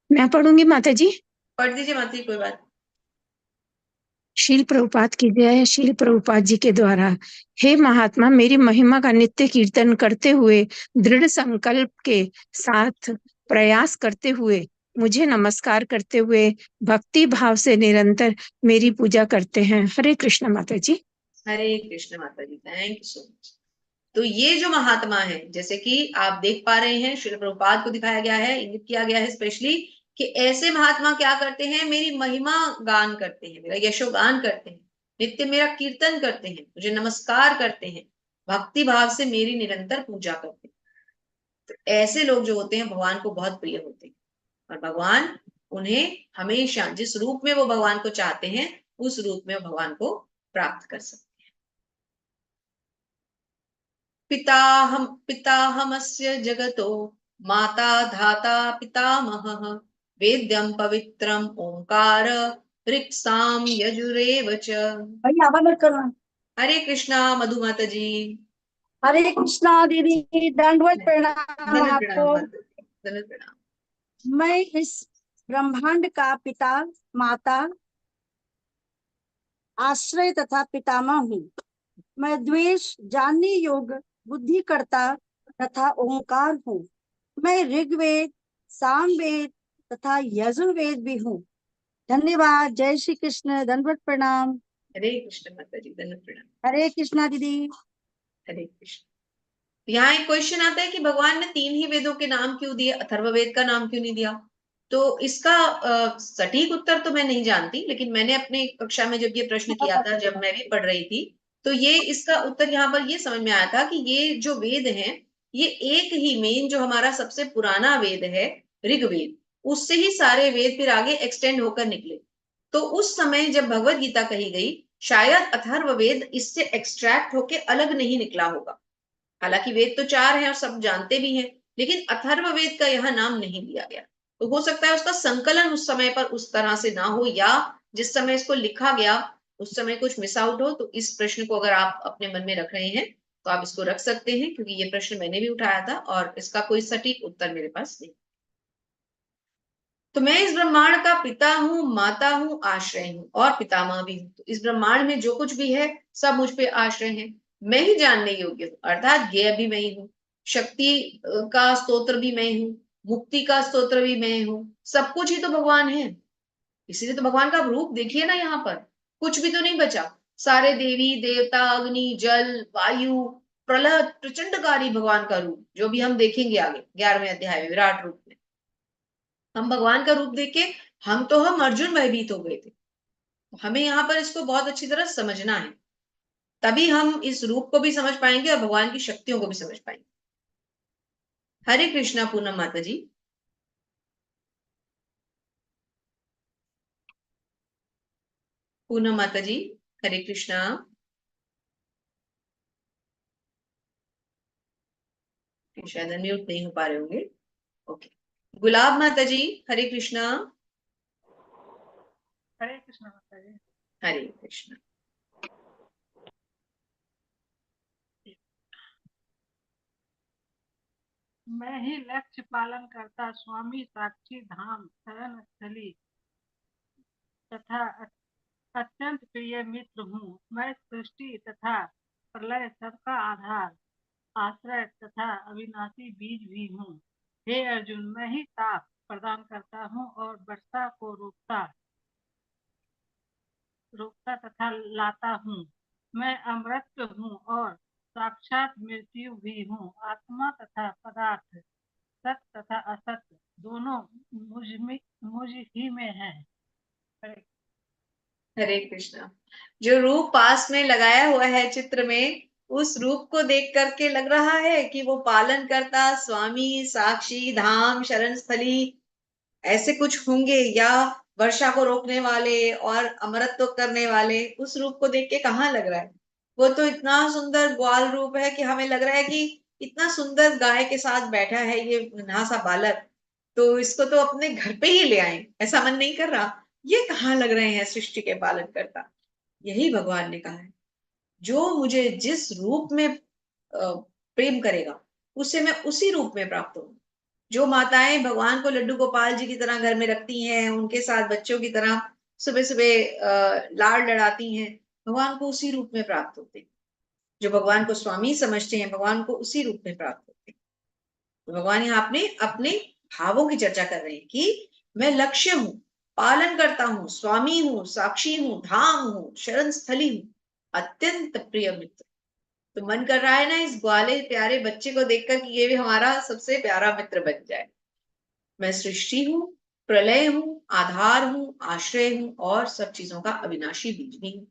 मैं पढ़ूंगी माता जी। पढ़ दीजिए माता जी, कोई बात। शील प्रभुपाद की जय। शील प्रभुपाद जी के द्वारा, हे महात्मा, मेरी महिमा का नित्य कीर्तन करते हुए, दृढ़ संकल्प के साथ प्रयास करते हुए, मुझे नमस्कार करते हुए, भक्ति भाव से निरंतर मेरी पूजा करते हैं। हरे कृष्ण माता जी। हरे कृष्ण माता जी, थैंक यू सो मच। तो ये जो महात्मा है, जैसे कि आप देख पा रहे हैं, श्रील प्रभुपाद को दिखाया गया है, इंगित किया गया है स्पेशली, कि ऐसे महात्मा क्या करते हैं? मेरी महिमा गान करते हैं, मेरा यशोगान करते हैं, नित्य मेरा कीर्तन करते हैं, मुझे नमस्कार करते हैं, भक्ति भाव से मेरी निरंतर पूजा करते हैं। तो ऐसे लोग जो होते हैं भगवान को बहुत प्रिय होते हैं, और भगवान उन्हें हमेशा जिस रूप में वो भगवान को चाहते हैं उस रूप में भगवान को प्राप्त कर सकते हैं। पिताहमस्य जगतो माता धाता पितामहः वेद्यं पवित्रम ओंकार ऋक्साम यजुरेव च। भाई आवाज मत करना। हरे कृष्णा मधु माता जी। हरे कृष्णा दीदी, दंडवत प्रणाम धन्य आपको। प्रणाम माता जी, धन्य प्रणाम। मैं इस ब्रह्मांड का पिता, माता, आश्रय तथा पितामह हूँ। मैं द्वेष जानने योग्य बुद्धिकर्ता तथा ओंकार हूँ। मैं ऋग्वेद, सामवेद तथा यजुर्वेद भी हूँ। धन्यवाद। जय श्री कृष्ण। दंडवत प्रणाम। हरे कृष्ण माता जी, धन्य प्रणाम। हरे कृष्णा दीदी। हरे कृष्ण। यहाँ एक क्वेश्चन आता है कि भगवान ने 3 ही वेदों के नाम क्यों दिए, अथर्ववेद का नाम क्यों नहीं दिया? तो इसका सटीक उत्तर तो मैं नहीं जानती, लेकिन मैंने अपने कक्षा में जब ये प्रश्न किया था, जब मैं भी पढ़ रही थी, तो ये इसका उत्तर यहाँ पर ये समझ में आया था कि ये जो वेद हैं, ये एक ही मेन जो हमारा सबसे पुराना वेद है ऋग्वेद, उससे ही सारे वेद फिर आगे एक्सटेंड होकर निकले। तो उस समय जब भगवत गीता कही गई, शायद अथर्ववेद इससे एक्सट्रैक्ट होके अलग नहीं निकला होगा। हालांकि वेद तो 4 हैं और सब जानते भी हैं, लेकिन अथर्ववेद का यहाँ नाम नहीं दिया गया। तो हो सकता है उसका संकलन उस समय पर उस तरह से ना हो, या जिस समय इसको लिखा गया उस समय कुछ मिस आउट हो। तो इस प्रश्न को अगर आप अपने मन में रख रहे हैं तो आप इसको रख सकते हैं, क्योंकि ये प्रश्न मैंने भी उठाया था और इसका कोई सटीक उत्तर मेरे पास नहीं। तो मैं इस ब्रह्मांड का पिता हूँ, माता हूँ, आश्रय हूँ और पितामह भी हूँ। तो इस ब्रह्मांड में जो कुछ भी है सब मुझ पे आश्रय है। मैं ही जानने योग्य हूँ, अर्थात ज्ञेय भी मैं ही हूँ। शक्ति का स्तोत्र भी मैं हूँ, मुक्ति का स्तोत्र भी मैं हूँ। सब कुछ ही तो भगवान है। इसीलिए तो भगवान का रूप देखिए ना, यहाँ पर कुछ भी तो नहीं बचा। सारे देवी देवता, अग्नि, जल, वायु, प्रलय, प्रचंडकारी भगवान का रूप, जो भी हम देखेंगे आगे 11वें अध्याय में विराट रूप में, हम भगवान का रूप देख के हम अर्जुन भयभीत हो गए थे। हमें यहाँ पर इसको बहुत अच्छी तरह समझना है, तभी हम इस रूप को भी समझ पाएंगे और भगवान की शक्तियों को भी समझ पाएंगे। हरे कृष्णा पूनम माता जी। पूनम माता जी, हरे कृष्णा। शायद अनम्यूट नहीं हो पा रहे होंगे। ओके। गुलाब माता जी, हरे कृष्णा। हरे कृष्ण माता जी। हरे कृष्णा। मैं ही लक्ष्य पालन करता स्वामी साक्षी धाम शरण स्थली तथा अत्यंत प्रिय मित्र हूँ। मैं सृष्टि तथा प्रलय सबका आधार, आश्रय तथा अविनाशी बीज भी हूँ। हे अर्जुन, मैं ही ताप प्रदान करता हूँ और वर्षा को रोकता तथा लाता हूँ। मैं अमृत हूँ और साक्षात मृत्यु भी हूँ। आत्मा तथा पदार्थ, सत्य तथा असत्य दोनों मुझ ही में है। हरे कृष्णा। जो रूप पास में लगाया हुआ है चित्र में, उस रूप को देख करके लग रहा है कि वो पालन करता स्वामी साक्षी धाम शरण स्थली ऐसे कुछ होंगे, या वर्षा को रोकने वाले और अमरत्व करने वाले। उस रूप को देख के कहाँ लग रहा है? वो तो इतना सुंदर ग्वाल रूप है कि हमें लग रहा है कि इतना सुंदर गाय के साथ बैठा है ये नन्हा सा बालक, तो इसको तो अपने घर पे ही ले आए, ऐसा मन नहीं कर रहा। ये कहाँ लग रहे हैं सृष्टि के पालन करता? यही भगवान ने कहा है, जो मुझे जिस रूप में प्रेम करेगा उसे मैं उसी रूप में प्राप्त हूँ। जो माताएं भगवान को लड्डू गोपाल जी की तरह घर में रखती हैं, उनके साथ बच्चों की तरह सुबह सुबह लाड़ लड़ाती हैं, भगवान को उसी रूप में प्राप्त होते हैं। जो भगवान को स्वामी समझते हैं, भगवान को उसी रूप में प्राप्त होते हैं। तो भगवान यहाँ अपने भावों की चर्चा कर रहे हैं कि मैं लक्ष्य हूँ, पालन करता हूँ, स्वामी हूँ, साक्षी हूँ, धाम हूँ, शरण स्थली हूँ, अत्यंत प्रिय मित्र। तो मन कर रहा है ना इस ग्वाले प्यारे बच्चे को देखकर कि ये भी हमारा सबसे प्यारा मित्र बन जाए। मैं सृष्टि हूँ, प्रलय हूँ, आधार हूँ, आश्रय हूँ और सब चीजों का अविनाशी बीज भी हूँ।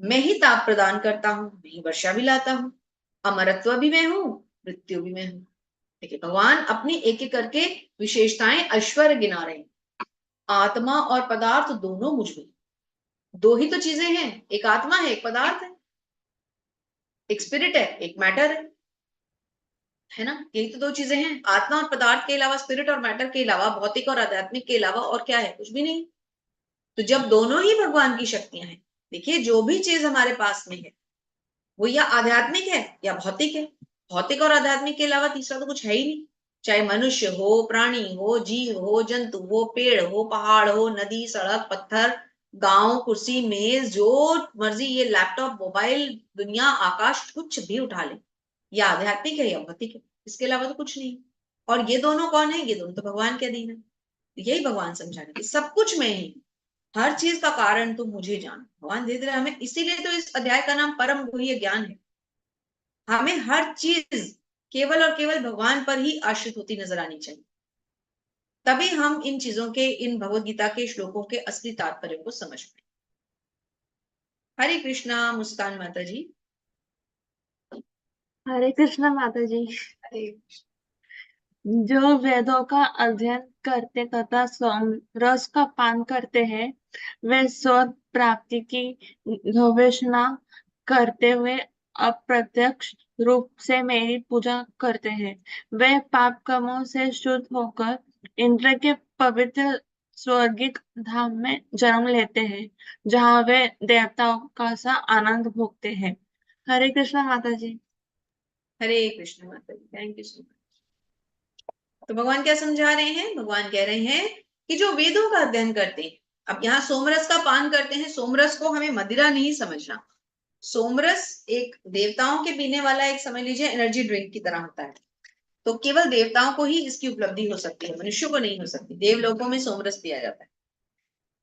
मैं ही ताप प्रदान करता हूँ, मैं ही वर्षा भी लाता हूँ, अमरत्व भी मैं हूँ, मृत्यु भी मैं हूँ। देखिए भगवान अपनी एक एक करके विशेषताएं ऐश्वर्य गिना रहे हैं। आत्मा और पदार्थ दोनों मुझ में। दो ही तो चीजें हैं, एक आत्मा है, एक पदार्थ है, एक स्पिरिट है, एक मैटर है। है ना। यही तो दो चीजें हैं, आत्मा और पदार्थ के अलावा, स्पिरिट और मैटर के अलावा, भौतिक और आध्यात्मिक के अलावा और क्या है, कुछ भी नहीं। तो जब दोनों ही भगवान की शक्तियां हैं, देखिए जो भी चीज हमारे पास में है वो या आध्यात्मिक है या भौतिक है। भौतिक और आध्यात्मिक के अलावा तीसरा तो कुछ है ही नहीं। चाहे मनुष्य हो, प्राणी हो, जीव हो, जंतु हो, पेड़ हो, पहाड़ हो, नदी, सड़क, पत्थर, गांव, कुर्सी, मेज, जो मर्जी, ये लैपटॉप, मोबाइल, दुनिया, आकाश, कुछ भी उठा ले, या आध्यात्मिक है या भौतिक है, इसके अलावा तो कुछ नहीं। और ये दोनों कौन है? ये दोनों तो भगवान के अधीन है। यही भगवान समझा रहे कि सब कुछ में ही, हर चीज का कारण तो मुझे जान। भगवान धीरे धीरे हमें, इसीलिए तो इस अध्याय का नाम परम गुह्य ज्ञान है। हमें हर चीज केवल और केवल भगवान पर ही आश्रित होती नजर आनी चाहिए, तभी हम इन चीजों के, इन भगवत गीता के श्लोकों के असली तात्पर्य को समझ पाए। हरे कृष्णा। मुस्कान माता जी। हरे कृष्णा माता जी। हरे जो वेदों का अध्ययन करते तथा रस का पान करते हैं, वे स्वर्ग प्राप्ति की घोषणा करते हुए अप्रत्यक्ष रूप से मेरी पूजा करते हैं। वे पाप कर्मों से शुद्ध होकर इंद्र के पवित्र स्वर्गिक धाम में जन्म लेते हैं, जहाँ वे देवताओं का सा आनंद भोगते हैं। हरे कृष्णा माता जी। हरे कृष्ण माता जी। Thank you so much. तो भगवान क्या समझा रहे हैं? भगवान कह रहे हैं कि जो वेदों का अध्ययन करते हैं, अब यहाँ सोमरस का पान करते हैं, सोमरस को हमें मदिरा नहीं समझना। सोमरस एक देवताओं के पीने वाला, एक समझ लीजिए एनर्जी ड्रिंक की तरह होता है। तो केवल देवताओं को ही इसकी उपलब्धि हो सकती है, मनुष्य को नहीं हो सकती। देवलोकों में सोमरस पिया जाता है।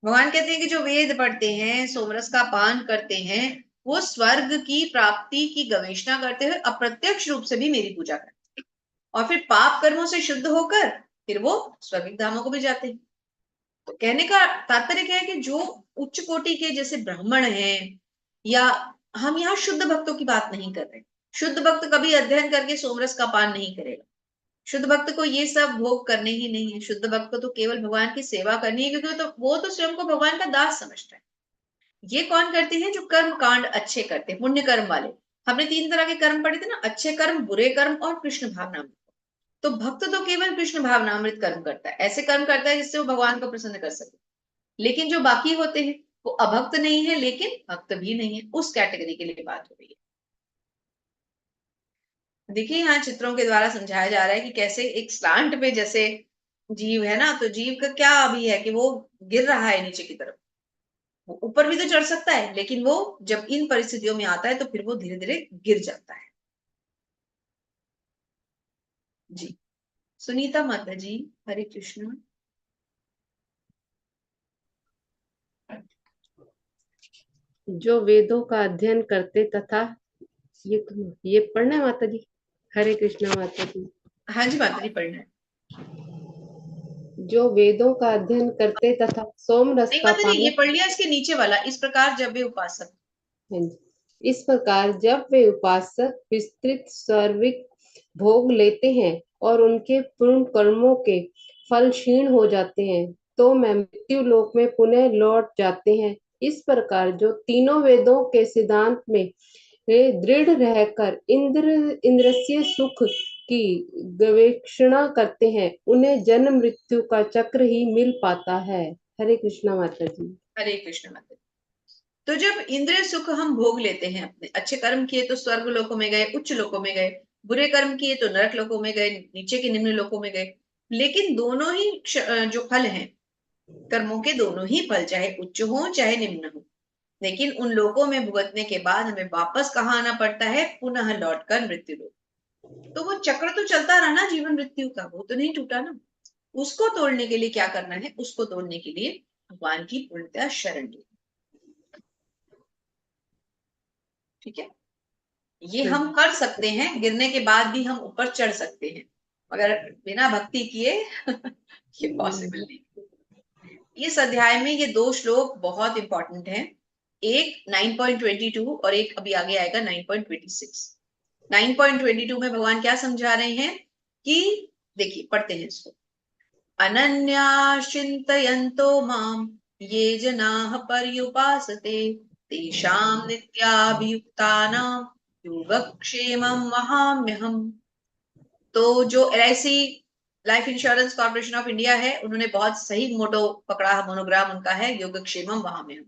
भगवान कहते हैं कि जो वेद पढ़ते हैं, सोमरस का पान करते हैं, वो स्वर्ग की प्राप्ति की गवेषणा करते हुए अप्रत्यक्ष रूप से भी मेरी पूजा करते हैं, और फिर पाप कर्मों से शुद्ध होकर फिर वो स्वर्गिक धामों को भी जाते हैं। तो कहने का तात्पर्य क्या है कि जो उच्च कोटि के जैसे ब्राह्मण हैं, या हम यहाँ शुद्ध भक्तों की बात नहीं कर रहे। शुद्ध भक्त कभी अध्ययन करके सोमरस का पान नहीं करेगा। शुद्ध भक्त को ये सब भोग करने ही नहीं है। शुद्ध भक्त को तो केवल भगवान की सेवा करनी है, क्योंकि वो तो स्वयं को भगवान का दास समझता है। ये कौन करते हैं? जो कर्म कांड अच्छे करते हैं, पुण्य कर्म वाले। हमने 3 तरह के कर्म पढ़े थे ना, अच्छे कर्म, बुरे कर्म और कृष्ण भावनामृत। तो भक्त तो केवल कृष्ण भावनामृत कर्म करता है, ऐसे कर्म करता है जिससे वो भगवान को प्रसन्न कर सके। लेकिन जो बाकी होते हैं वो अभक्त नहीं है लेकिन भक्त भी नहीं है, उस कैटेगरी के लिए बात हो रही है। देखिए यहाँ चित्रों के द्वारा समझाया जा रहा है कि कैसे एक स्लांट पे जैसे जीव है ना, तो जीव का क्या अभी है कि वो गिर रहा है नीचे की तरफ। वो ऊपर भी तो चढ़ सकता है, लेकिन वो जब इन परिस्थितियों में आता है तो फिर वो धीरे धीरे गिर जाता है। जी। सुनीता माता जी। हरे कृष्ण। जो वेदों का अध्ययन करते तथा ये पढ़ना है माता जी। हरे कृष्णा माता जी। हाँ जी माता जी, पढ़ना है। जो वेदों का अध्ययन करते तथा सोम रस नहीं का माता जी, ये पढ़ लिया, इसके नीचे वाला, इस प्रकार जब वे उपासक। इस प्रकार जब वे उपासक विस्तृत सर्विक भोग लेते हैं और उनके पूर्ण कर्मों के फल क्षीण हो जाते हैं, तो मैं मृत्यु लोक में पुनः लौट जाते हैं। इस प्रकार जो तीनों वेदों के सिद्धांत में दृढ़ रहकर इंद्रिय सुख की गवेषणा करते हैं, उन्हें जन्म मृत्यु का चक्र ही मिल पाता है। हरे कृष्णा माता जी। हरे कृष्ण माता जी। तो जब इंद्रिय सुख हम भोग लेते हैं, अपने अच्छे कर्म किए तो स्वर्ग लोकों में गए, उच्च लोकों में गए, बुरे कर्म किए तो नरक लोकों में गए, नीचे के निम्न लोकों में गए। लेकिन दोनों ही जो फल हैं, कर्मों के दोनों ही फल, चाहे उच्च हो चाहे निम्न हो, लेकिन उन लोकों में भुगतने के बाद हमें वापस कहाँ आना पड़ता है? पुनः लौटकर मृत्यु लोक। तो वो चक्र तो चलता रहा ना जीवन मृत्यु का, वो तो नहीं टूटा ना। उसको तोड़ने के लिए क्या करना है? उसको तोड़ने के लिए भगवान की पूर्णतः शरण ली। ठीक है, ये हम कर सकते हैं, गिरने के बाद भी हम ऊपर चढ़ सकते हैं, मगर बिना भक्ति किए ये पॉसिबल नहीं। इस अध्याय में ये 2 श्लोक बहुत इंपॉर्टेंट हैं, एक 9.22 और एक अभी आगे आएगा 9.26। 9.22 में भगवान क्या समझा रहे हैं कि देखिए, पढ़ते हैं इसको। अनन्या चिन्तयन्तो माम ये जनाः पर्युपासते तेषां नित्याभियुक्तानां योगक्षेमं वहाम्यहम्। तो जो LIC life insurance corporation of India है, उन्होंने बहुत सही मोटो पकड़ा, मोनोग्राम उनका है योगक्षेमम वहाम्यहम्।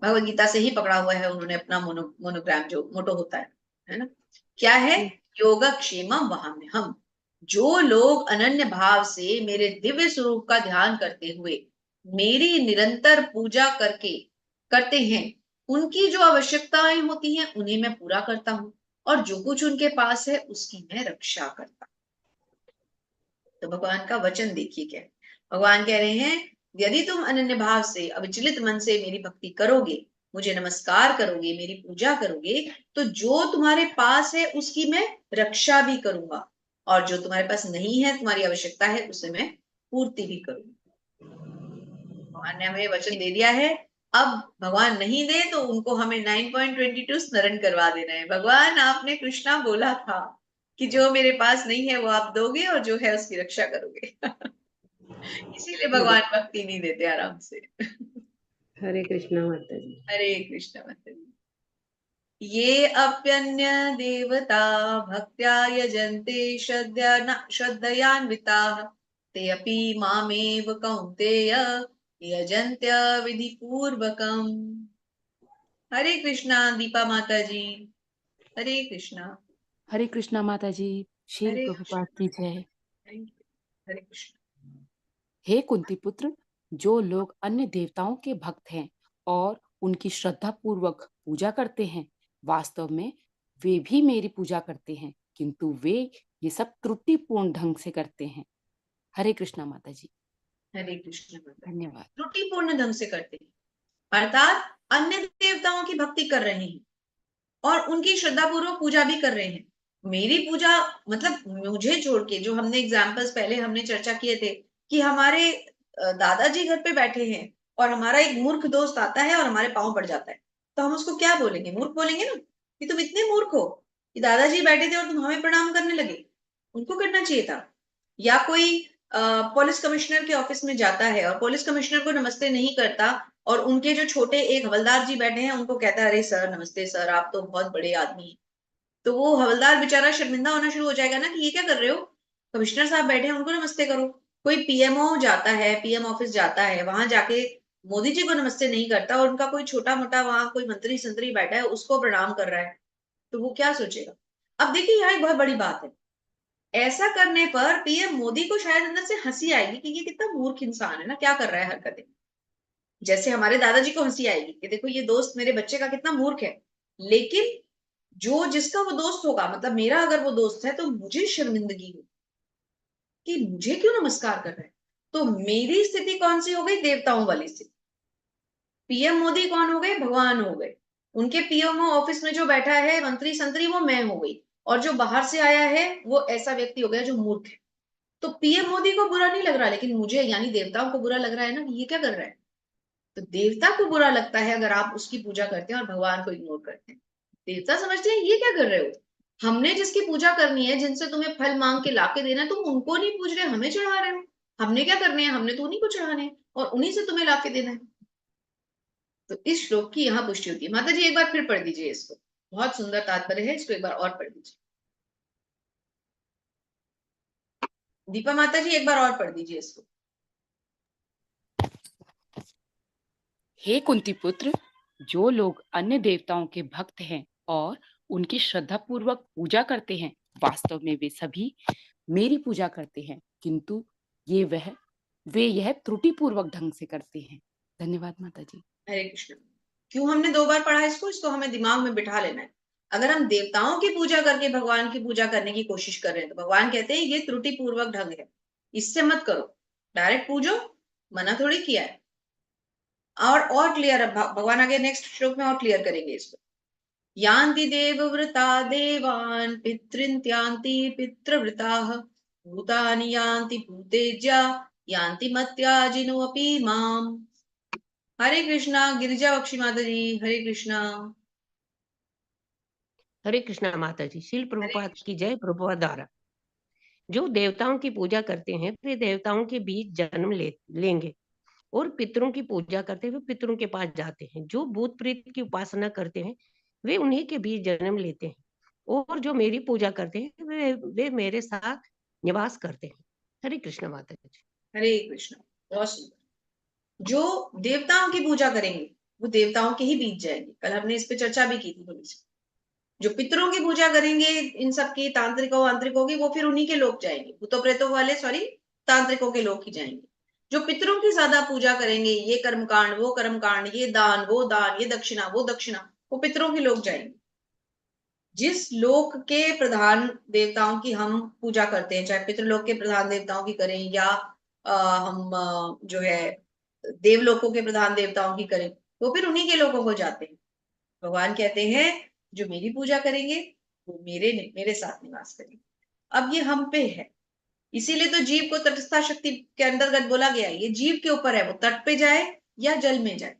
भगवत गीता से ही पकड़ा हुआ है उन्होंने अपना मोनोग्राम, जो मोटो होता है ना, क्या है? योगक्षेमम वहाम्यहम्। जो लोग अनन्य भाव से मेरे दिव्य स्वरूप का ध्यान करते हुए मेरी निरंतर पूजा करते हैं, उनकी जो आवश्यकताएं होती हैं उन्हें मैं पूरा करता हूँ, और जो कुछ उनके पास है उसकी मैं रक्षा करता हूँ। तो भगवान का वचन देखिए क्या है। भगवान कह रहे हैं, यदि तुम अनन्य भाव से अविचलित मन से मेरी भक्ति करोगे, मुझे नमस्कार करोगे, मेरी पूजा करोगे, तो जो तुम्हारे पास है उसकी मैं रक्षा भी करूंगा, और जो तुम्हारे पास नहीं है, तुम्हारी आवश्यकता है, उसे मैं पूर्ति भी करूंगा। भगवान ने हमें वचन दे दिया है। अब भगवान नहीं दे तो उनको हमें 9.22 स्मरण करवा देना है। भगवान, आपने कृष्णा बोला था कि जो मेरे पास नहीं है वो आप दोगे, और जो है उसकी रक्षा करोगे। इसीलिए भगवान भक्ति नहीं देते आराम से। हरे कृष्णा माता जी। हरे कृष्ण माता जी। ये अप्यन्य देवता भक्त्या यजन्ते श्रद्धयान्विताः ते अपि मामेव कौन्तेय यजन्त्य विधिपूर्वकम्। हरे कृष्णा दीपा माता जी। हरे कृष्णा। हरे कृष्णा माता जी। श्रील हरे प्रभुपाद की जय। Thank you. हरे कृष्ण। हे कुंती पुत्र, जो लोग अन्य देवताओं के भक्त हैं और उनकी श्रद्धा पूर्वक पूजा करते हैं, वास्तव में वे भी मेरी पूजा करते हैं, किंतु वे ये सब त्रुटिपूर्ण ढंग से करते हैं। हरे कृष्णा माता जी। हरे कृष्ण माता। धन्यवाद। त्रुटिपूर्ण ढंग से करते हैं, अर्थात अन्य देवताओं की भक्ति कर रहे हैं और उनकी श्रद्धा पूर्वक पूजा भी कर रहे हैं। मेरी पूजा मतलब मुझे छोड़ के, जो हमने एग्जाम्पल्स पहले हमने चर्चा किए थे कि हमारे दादाजी घर पे बैठे हैं और हमारा एक मूर्ख दोस्त आता है और हमारे पांव पड़ जाता है, तो हम उसको क्या बोलेंगे? मूर्ख बोलेंगे ना, कि तुम इतने मूर्ख हो कि दादाजी बैठे थे और तुम हमें प्रणाम करने लगे। उनको करना चाहिए था। या कोई पुलिस कमिश्नर के ऑफिस में जाता है और पुलिस कमिश्नर को नमस्ते नहीं करता, और उनके जो छोटे एक हवलदार जी बैठे हैं उनको कहता है, अरे सर नमस्ते सर, आप तो बहुत बड़े आदमी हैं। तो वो हवलदार बेचारा शर्मिंदा होना शुरू हो जाएगा ना कि ये क्या कर रहे हो, कमिश्नर साहब बैठे हैं उनको नमस्ते करो। कोई पीएमओ जाता है, पीएम ऑफिस जाता है, वहां जाके मोदी जी को नमस्ते नहीं करता और उनका कोई छोटा मोटा वहां कोई मंत्री संतरी बैठा है उसको प्रणाम कर रहा है, तो वो क्या सोचेगा? अब देखिए यहाँ एक बहुत बड़ी बात है। ऐसा करने पर पीएम मोदी को शायद अंदर से हंसी आएगी कि ये कितना मूर्ख इंसान है ना, क्या कर रहा है हरकतें। जैसे हमारे दादाजी को हंसी आएगी कि देखो ये दोस्त मेरे बच्चे का कितना मूर्ख है, लेकिन जो जिसका वो दोस्त होगा, मतलब मेरा अगर वो दोस्त है, तो मुझे शर्मिंदगी हो कि मुझे क्यों नमस्कार कर रहा है। तो मेरी स्थिति कौन सी हो गई? देवताओं वाली स्थिति। पीएम मोदी कौन हो गए? भगवान हो गए। उनके पीएमओ ऑफिस में जो बैठा है मंत्री संतरी, वो मैं हो गई, और जो बाहर से आया है वो ऐसा व्यक्ति हो गया जो मूर्ख है। तो पीएम मोदी को बुरा नहीं लग रहा, लेकिन मुझे यानी देवताओं को बुरा लग रहा है ना, ये क्या कर रहा है। तो देवता को बुरा लगता है अगर आप उसकी पूजा करते हैं और भगवान को इग्नोर करते हैं। देवता समझते हैं ये क्या कर रहे हो, हमने जिसकी पूजा करनी है, जिनसे तुम्हें फल मांग के लाके देना है, तुम उनको नहीं पूज रहे, हमें चढ़ा रहे हो। हमने क्या करने हैं, हमने तो उन्हीं को चढ़ाने हैं और उन्हीं से तुम्हें लाके देना है। तो इस श्लोक की यहाँ पुष्टि होती है। माता जी एक बार फिर पढ़ दीजिए इसको, बहुत सुंदर तात्पर्य है, इसको एक बार और पढ़ दीजिए। दीपा माता जी एक बार और पढ़ दीजिए इसको। हे कुंती पुत्र, जो लोग अन्य देवताओं के भक्त हैं और उनकी श्रद्धा पूर्वक पूजा करते हैं, वास्तव में वे सभी मेरी पूजा करते हैं, किंतु वे यह त्रुटिपूर्वक ढंग से करते हैं। धन्यवाद माता जी। हरे कृष्ण। क्यों हमने 2 बार पढ़ा इसको हमें दिमाग में बिठा लेना है। अगर हम देवताओं की पूजा करके भगवान की पूजा करने की कोशिश कर रहे हैं, तो भगवान कहते हैं ये त्रुटिपूर्वक ढंग है, इससे मत करो, डायरेक्ट पूजो, मना थोड़ी किया है। और क्लियर भगवान आगे नेक्स्ट श्लोक में और क्लियर करेंगे इसको। यान्ति देवव्रता देवान् पितृन्त्यान्ति पितृव्रताः भूतानि यान्ति भूतेज्या यान्ति मत्याजिनो अपि माम्। हरे कृष्णा गिरिजा बख्शी माता जी। हरे कृष्णा। हरे कृष्णा माता जी। श्रील प्रभुपाद की जय। प्रभुपाद द्वारा जो देवताओं की पूजा करते हैं वे देवताओं के बीच जन्म लेंगे, और पितरों की पूजा करते हुए पितरों के पास जाते हैं। जो भूत प्रेत की उपासना करते हैं वे उन्हीं के बीच जन्म लेते हैं, और जो मेरी पूजा करते हैं वे मेरे साथ निवास करते हैं। हरे कृष्ण माता जी। हरे कृष्ण। बहुत सुंदर। जो देवताओं की पूजा करेंगे वो देवताओं के ही बीच जाएंगे। कल हमने इस पे चर्चा भी की थी थोड़ी सी। जो पितरों की पूजा करेंगे इन सब की, तांत्रिकों वांत्रिकों की, वो फिर उन्हीं के लोग जाएंगे, भूतों प्रेतों वाले, सॉरी, तांत्रिकों के लोग ही जाएंगे। जो पितरों की ज्यादा पूजा करेंगे, ये कर्मकांड वो कर्मकांड, ये दान वो दान, ये दक्षिणा वो दक्षिणा, वो पितरों के लोग जाएंगे। जिस लोक के प्रधान देवताओं की हम पूजा करते हैं, चाहे पितृलोक के प्रधान देवताओं की करें या हम जो है देवलोकों के प्रधान देवताओं की करें, तो फिर उन्हीं के लोगों को जाते हैं। भगवान कहते हैं जो मेरी पूजा करेंगे वो मेरे साथ निवास करेंगे। अब ये हम पे है, इसीलिए तो जीव को तटस्था शक्ति के अंतर्गत बोला गया है। ये जीव के ऊपर है, वो तट पे जाए या जल में जाए।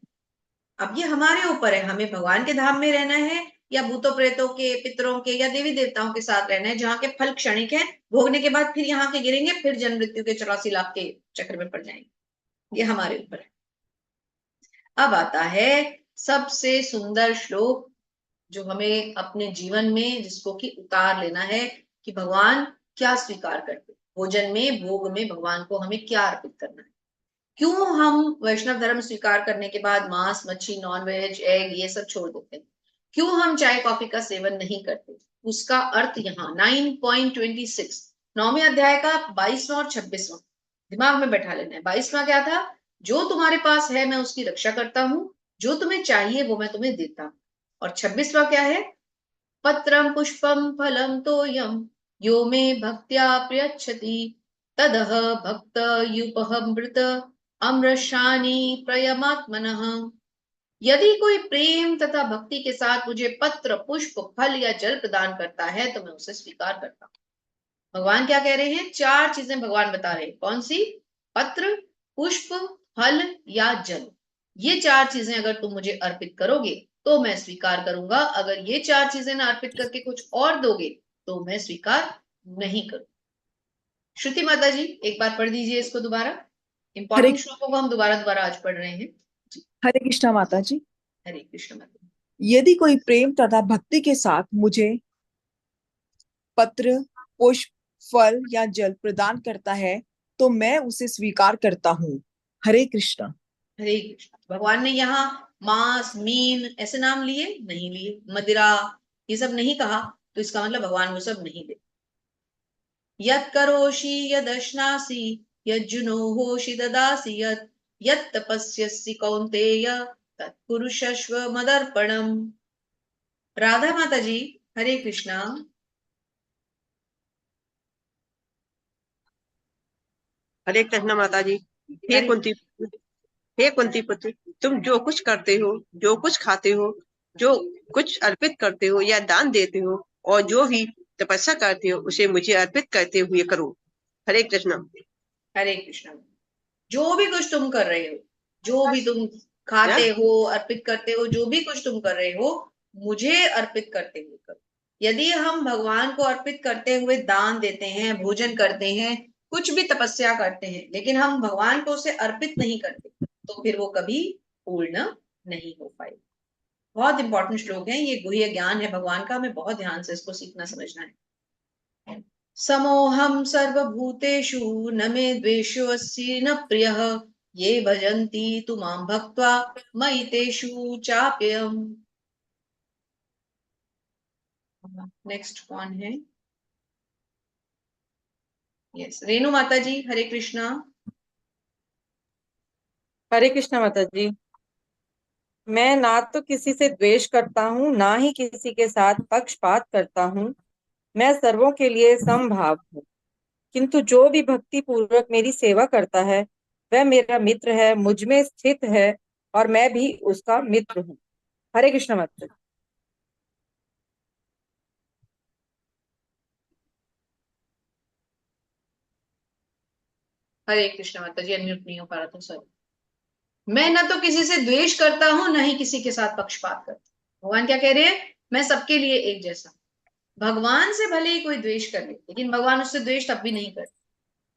अब ये हमारे ऊपर है, हमें भगवान के धाम में रहना है या भूतों प्रेतों के, पितरों के या देवी देवताओं के साथ रहना है, जहाँ के फल क्षणिक है, भोगने के बाद फिर यहाँ के गिरेंगे, फिर जन्म मृत्यु के 84 लाख के चक्र में पड़ जाएंगे। ये हमारे ऊपर है। अब आता है सबसे सुंदर श्लोक जो हमें अपने जीवन में जिसको कि उतार लेना है कि भगवान क्या स्वीकार करते, भोजन में भोग में भगवान को हमें क्या अर्पित करना है। क्यों हम वैष्णव धर्म स्वीकार करने के बाद मांस मच्छी नॉन वेज एग ये सब छोड़ देते हैं? क्यों हम चाय कॉफी का सेवन नहीं करते? उसका अर्थ यहाँ 9.26 9वें अध्याय का 22वां और 26वां दिमाग में बैठा लेना है। 22वां क्या था? जो तुम्हारे पास है मैं उसकी रक्षा करता हूं, जो तुम्हें चाहिए वो मैं तुम्हें देता हूं। और 26वां क्या है? पत्रम पुष्पम फलम तोयम यो मे भक्त्या प्रयच्छति तदह भक्त युपहमृत अमृषानि प्रयमात्मनः। यदि कोई प्रेम तथा भक्ति के साथ मुझे पत्र पुष्प फल या जल प्रदान करता है तो मैं उसे स्वीकार करता हूं। भगवान क्या कह रहे हैं? 4 चीजें भगवान बता रहे हैं। कौन सी? पत्र, पुष्प, फल या जल। ये 4 चीजें अगर तुम मुझे अर्पित करोगे तो मैं स्वीकार करूंगा। अगर ये 4 चीजें ना अर्पित करके कुछ और दोगे तो मैं स्वीकार नहीं करूंगा। श्रुति माता जी एक बार पढ़ दीजिए इसको दोबारा। इंपॉर्टेंट श्लोकों को हम दोबारा आज पढ़ रहे हैं। हरे कृष्णा माता जी। हरे कृष्ण माता जी। यदि कोई प्रेम तथा भक्ति के साथ मुझे पत्र पुष्प फल या जल प्रदान करता है तो मैं उसे स्वीकार करता हूँ। हरे कृष्णा। हरे कृष्णा। भगवान ने यहाँ मांस मीन ऐसे नाम लिए नहीं लिए, मदिरा ये सब नहीं कहा, तो इसका मतलब भगवान वो सब नहीं दे। यत् करोषि यदश्नासि यज्जुनोहोषि ददासि यत् तपस्यसि कौन्तेय तत्कुरुष्व मदर्पणम। राधा माता जी हरे कृष्णा। हरे कृष्ण माता जी। हे कुंती पुत्री, तुम जो कुछ करते हो, जो कुछ खाते हो, जो कुछ अर्पित करते हो या दान देते हो और जो भी तपस्या करते हो उसे मुझे अर्पित करते हुए करो। हरे कृष्ण। हरे कृष्ण। जो भी कुछ तुम कर रहे हो, जो भी तुम खाते हो, अर्पित करते हो, जो भी कुछ तुम कर रहे हो मुझे अर्पित करते हुए करो। यदि हम भगवान को अर्पित करते हुए दान देते हैं, भोजन करते हैं, कुछ भी तपस्या करते हैं, लेकिन हम भगवान को उसे अर्पित नहीं करते तो फिर वो कभी पूर्ण नहीं हो पाएगा। बहुत इंपॉर्टेंट श्लोक है ये, गुह्य ज्ञान है भगवान का, हमें बहुत ध्यान से इसको सीखना समझना है। समोहम सर्वभूतेषु न मे द्वेषो अस्ति न प्रियः ये भजन्ति तु मां भक्त्वा मयि तेषु चाप्ययम्। नेक्स्ट कौन है? यस, रेणु माता जी हरे कृष्णा। हरे कृष्णा माता जी। मैं ना तो किसी से द्वेष करता हूँ ना ही किसी के साथ पक्षपात करता हूँ। मैं सर्वों के लिए समभाव हूँ, किंतु जो भी भक्ति पूर्वक मेरी सेवा करता है वह मेरा मित्र है, मुझ में स्थित है और मैं भी उसका मित्र हूँ। हरे कृष्ण माता जी। हरे कृष्ण माता जी। अनम्यूट नहीं हो पा रहा था, सॉरी। मैं न तो किसी से द्वेष करता हूं न ही किसी के साथ पक्षपात करता। भगवान क्या कह रहे हैं? मैं सबके लिए एक जैसा। भगवान से भले ही कोई द्वेष कर ले लेकिन भगवान उससे द्वेष तब भी नहीं करते।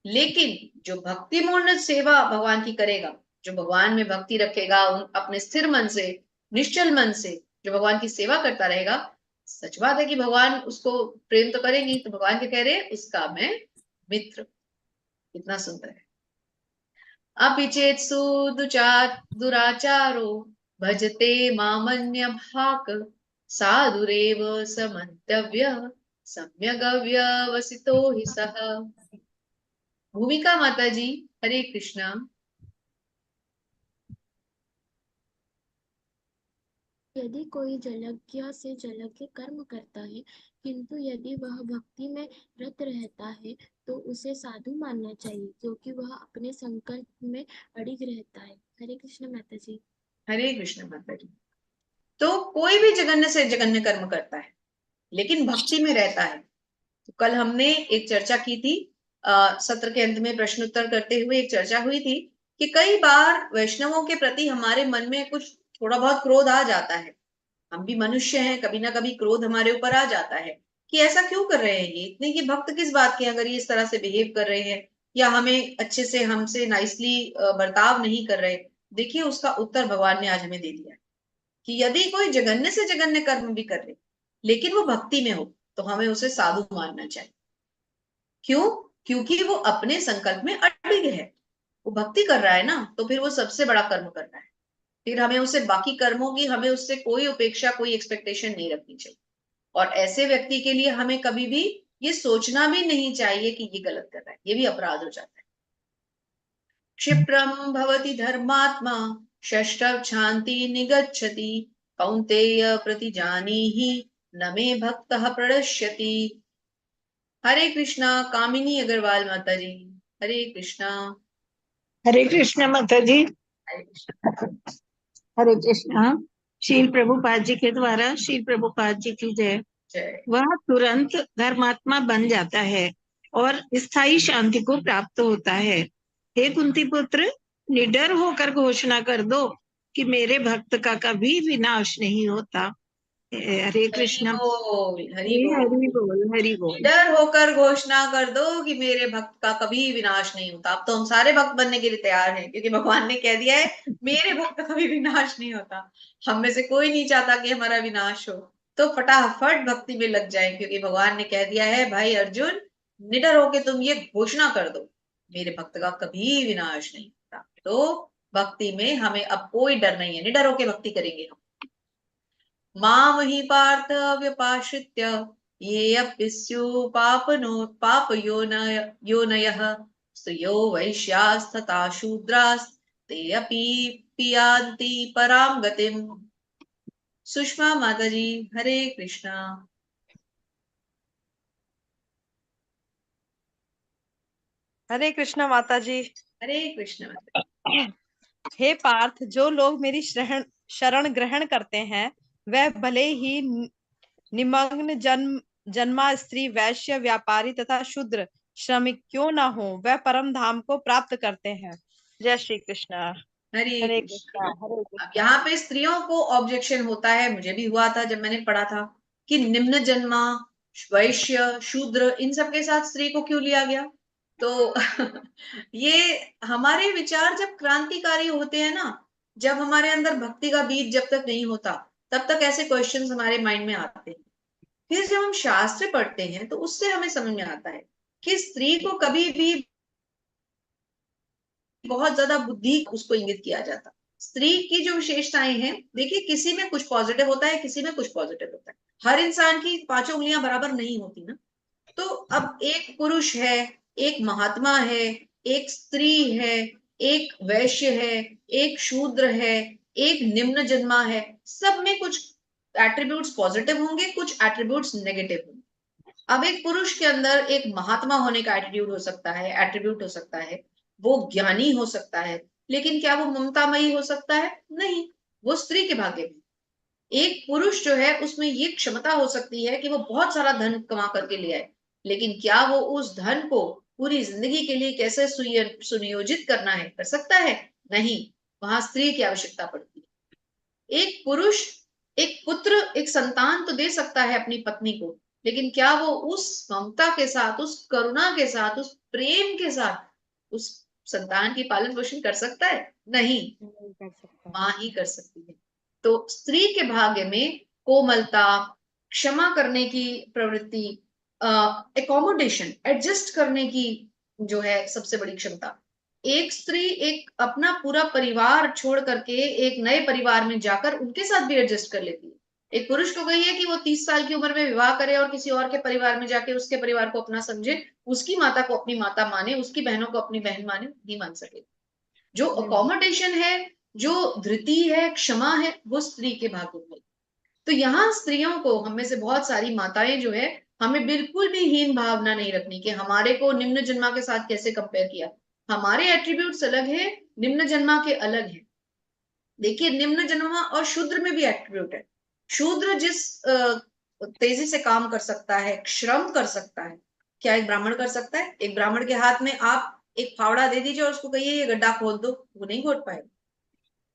लेकिन जो भक्तिपूर्ण सेवा भगवान की करेगा, जो भगवान में भक्ति रखेगा, अपने स्थिर मन से निश्चल मन से जो भगवान की सेवा करता रहेगा, सच बात है कि भगवान उसको प्रेम तो करेंगे। तो भगवान क्या कह रहे हैं? उसका मैं मित्र, कितना सुंदर है। अपि चेत्सु दुराचारो भजते मामन्य भाक साधुरेव समन्तव्य सम्यगव्यवसितो हि सः। भूमिका माता जी, हरे कृष्णा। यदि कोई जलज्ञ से जलज्ञ कर्म करता है, किंतु यदि वह भक्ति में रत रहता है, तो उसे साधु मानना चाहिए, क्योंकि वह अपने संकल्प में अड़िग रहता है। हरे कृष्ण माता जी। हरे कृष्ण माता जी। तो कोई भी जघन्य से जघन्य कर्म करता है लेकिन भक्ति में रहता है। तो कल हमने एक चर्चा की थी, सत्र के अंत में प्रश्न उत्तर करते हुए एक चर्चा हुई थी कि कई बार वैष्णवों के प्रति हमारे मन में कुछ थोड़ा बहुत क्रोध आ जाता है। हम भी मनुष्य हैं, कभी ना कभी क्रोध हमारे ऊपर आ जाता है कि ऐसा क्यों कर रहे हैं ये, इतने ये भक्त किस बात के, अगर ये इस तरह से बिहेव कर रहे हैं या हमें अच्छे से हमसे नाइसली बर्ताव नहीं कर रहे। देखिए उसका उत्तर भगवान ने आज हमें दे दिया कि यदि कोई जघन्य से जघन्य कर्म भी कर ले लेकिन वो भक्ति में हो तो हमें उसे साधु मानना चाहिए। क्यों? क्योंकि वो अपने संकल्प में अड़िग है, वो भक्ति कर रहा है ना, तो फिर वो सबसे बड़ा कर्म कर रहा है। फिर हमें उसे बाकी कर्मों की, हमें उससे कोई अपेक्षा, कोई एक्सपेक्टेशन नहीं रखनी चाहिए। और ऐसे व्यक्ति के लिए हमें कभी भी ये सोचना भी नहीं चाहिए कि ये गलत कर रहा है, ये भी अपराध हो जाता है। क्षिप्रम भवति धर्मात्मा षष्ठव शांति निगच्छति कौन्तेय प्रतिजानीहि न मे भक्तः प्रणश्यति। हरे कृष्णा। कामिनी अग्रवाल माता जी, हरे कृष्णा। हरे कृष्ण माता जी। हरे कृष्णा। हरे कृष्णा। शील प्रभुपाद जी के द्वारा शील प्रभुपाद जी की जय। वह तुरंत धर्मात्मा बन जाता है और स्थायी शांति को प्राप्त होता है। हे कुंती पुत्र, निडर होकर घोषणा कर दो कि मेरे भक्त का कभी विनाश नहीं होता। हरे कृष्ण। हरि बोल, हरि बोल, हरि बोल। निडर होकर घोषणा कर दो कि मेरे भक्त का कभी विनाश नहीं होता। अब तो हम सारे भक्त बनने के लिए तैयार हैं, क्योंकि भगवान ने कह दिया है मेरे भक्त का कभी विनाश नहीं होता। हम में से कोई नहीं चाहता कि हमारा विनाश हो, तो फटाफट भक्ति में लग जाए, क्योंकि भगवान ने कह दिया है भाई अर्जुन, निडर होकर तुम ये घोषणा कर दो मेरे भक्त का कभी विनाश नहीं होता। तो भक्ति में हमें अब कोई डर नहीं है, निडर होकर भक्ति करेंगे हम। माम ही पार्थ व्यपाश्रित्य ये अपि स्युः पापयोनयः स्त्रियो वैश्यास्तथा शूद्रास्ते अपि पियान्ति परां गतिम्। सुषमा माता जी, हरे कृष्णा। हरे कृष्ण माता जी। हरे कृष्ण माता जी। हे पार्थ, जो लोग मेरी शरण ग्रहण करते हैं वह भले ही निमग्न जन्मा स्त्री, वैश्य, व्यापारी तथा शूद्र श्रमिक क्यों ना हो, वह परम धाम को प्राप्त करते हैं। जय श्री कृष्ण। हरे कृष्णा। अब यहाँ पे स्त्रियों को ऑब्जेक्शन होता है, मुझे भी हुआ था जब मैंने पढ़ा था कि निम्न जन्मा, वैश्य, शूद्र, इन सब के साथ स्त्री को क्यों लिया गया। तो ये हमारे विचार जब क्रांतिकारी होते हैं ना, जब हमारे अंदर भक्ति का बीज जब तक नहीं होता तब तक ऐसे क्वेश्चंस हमारे माइंड में आते हैं। फिर जब हम शास्त्र पढ़ते हैं तो उससे हमें समझ में आता है कि स्त्री को कभी भी बहुत ज्यादा बुद्धि उसको इंगित किया जाता। स्त्री की जो विशेषताएं हैं, देखिए किसी में कुछ पॉजिटिव होता है, किसी में कुछ पॉजिटिव होता है। हर इंसान की पांचों उंगलियां बराबर नहीं होती ना। तो अब एक पुरुष है, एक महात्मा है, एक स्त्री है, एक वैश्य है, एक शूद्र है, एक निम्न जन्मा है, सब में कुछ एट्रीब्यूट्स पॉजिटिव होंगे, कुछ एट्रीब्यूट्स नेगेटिव होंगे। अब एक पुरुष के अंदर एक महात्मा होने का एटीट्यूड हो सकता है, एट्रीब्यूट हो सकता है, वो ज्ञानी हो सकता है, लेकिन क्या वो ममतामयी हो सकता है? नहीं, वो स्त्री के भाग्य में। एक पुरुष जो है उसमें ये क्षमता हो सकती है कि वो बहुत सारा धन कमा करके ले आए, लेकिन क्या वो उस धन को पूरी जिंदगी के लिए कैसे सुनियोजित करना है, कर सकता है? नहीं, वहां स्त्री की आवश्यकता पड़ती है। एक पुरुष एक पुत्र, एक संतान तो दे सकता है अपनी पत्नी को, लेकिन क्या वो उस ममता के साथ, उस करुणा के साथ, उस प्रेम के साथ उस संतान की पालन पोषण कर सकता है? नहीं, मां ही कर सकती है। तो स्त्री के भाग्य में कोमलता, क्षमा करने की प्रवृत्ति, एकोमोडेशन, एडजस्ट करने की जो है सबसे बड़ी क्षमता। एक स्त्री एक अपना पूरा परिवार छोड़ करके एक नए परिवार में जाकर उनके साथ भी एडजस्ट कर लेती है। एक पुरुष को गई है कि वो 30 साल की उम्र में विवाह करे और किसी और के परिवार में जाके उसके परिवार को अपना समझे, उसकी माता को अपनी माता माने, उसकी बहनों को अपनी बहन माने, नहीं मान सके। जो अकोमोडेशन है, जो धृति है, क्षमा है, वो स्त्री के भाग्य में। तो यहाँ स्त्रियों को, हम में से बहुत सारी माताएं जो है, हमें बिल्कुल भी हीन भावना नहीं रखनी कि हमारे को निम्न जन्मा के साथ कैसे कंपेयर किया। हमारे एट्रीब्यूट्स अलग है, निम्न जन्मा के अलग है। देखिए, निम्न जन्मा और शूद्र में भी एट्रीब्यूट है। शूद्र जिस तेजी से काम कर सकता है, श्रम कर सकता है, क्या एक ब्राह्मण कर सकता है? एक ब्राह्मण के हाथ में आप एक फावड़ा दे दीजिए और उसको कहिए ये गड्ढा खोद दो, वो नहीं खोद पाएगा।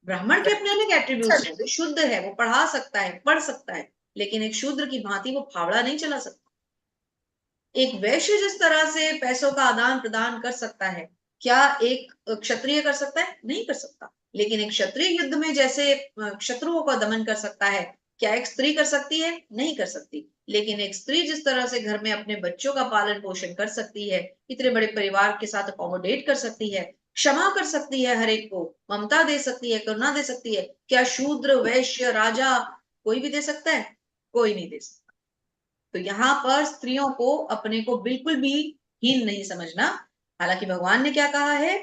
ब्राह्मण के अपने अलग एट्रीब्यूट्स हैं, वो शुद्ध है, वो पढ़ा सकता है, पढ़ सकता है, लेकिन एक शूद्र की भांति वो फावड़ा नहीं चला सकता। एक वैश्य जिस तरह से पैसों का आदान प्रदान कर सकता है, क्या एक क्षत्रिय कर सकता है? नहीं कर सकता। लेकिन एक क्षत्रिय युद्ध में जैसे शत्रुओं का दमन कर सकता है, क्या एक स्त्री कर सकती है? नहीं कर सकती। लेकिन एक स्त्री जिस तरह से घर में अपने बच्चों का पालन पोषण कर सकती है, इतने बड़े परिवार के साथ अकोमोडेट कर सकती है, क्षमा कर सकती है, हर एक को ममता दे सकती है, करुणा दे सकती है, क्या शूद्र, वैश्य, राजा कोई भी दे सकता है? कोई नहीं दे सकता। तो यहाँ पर स्त्रियों को अपने को बिल्कुल भी हीन नहीं समझना। हालांकि भगवान ने क्या कहा है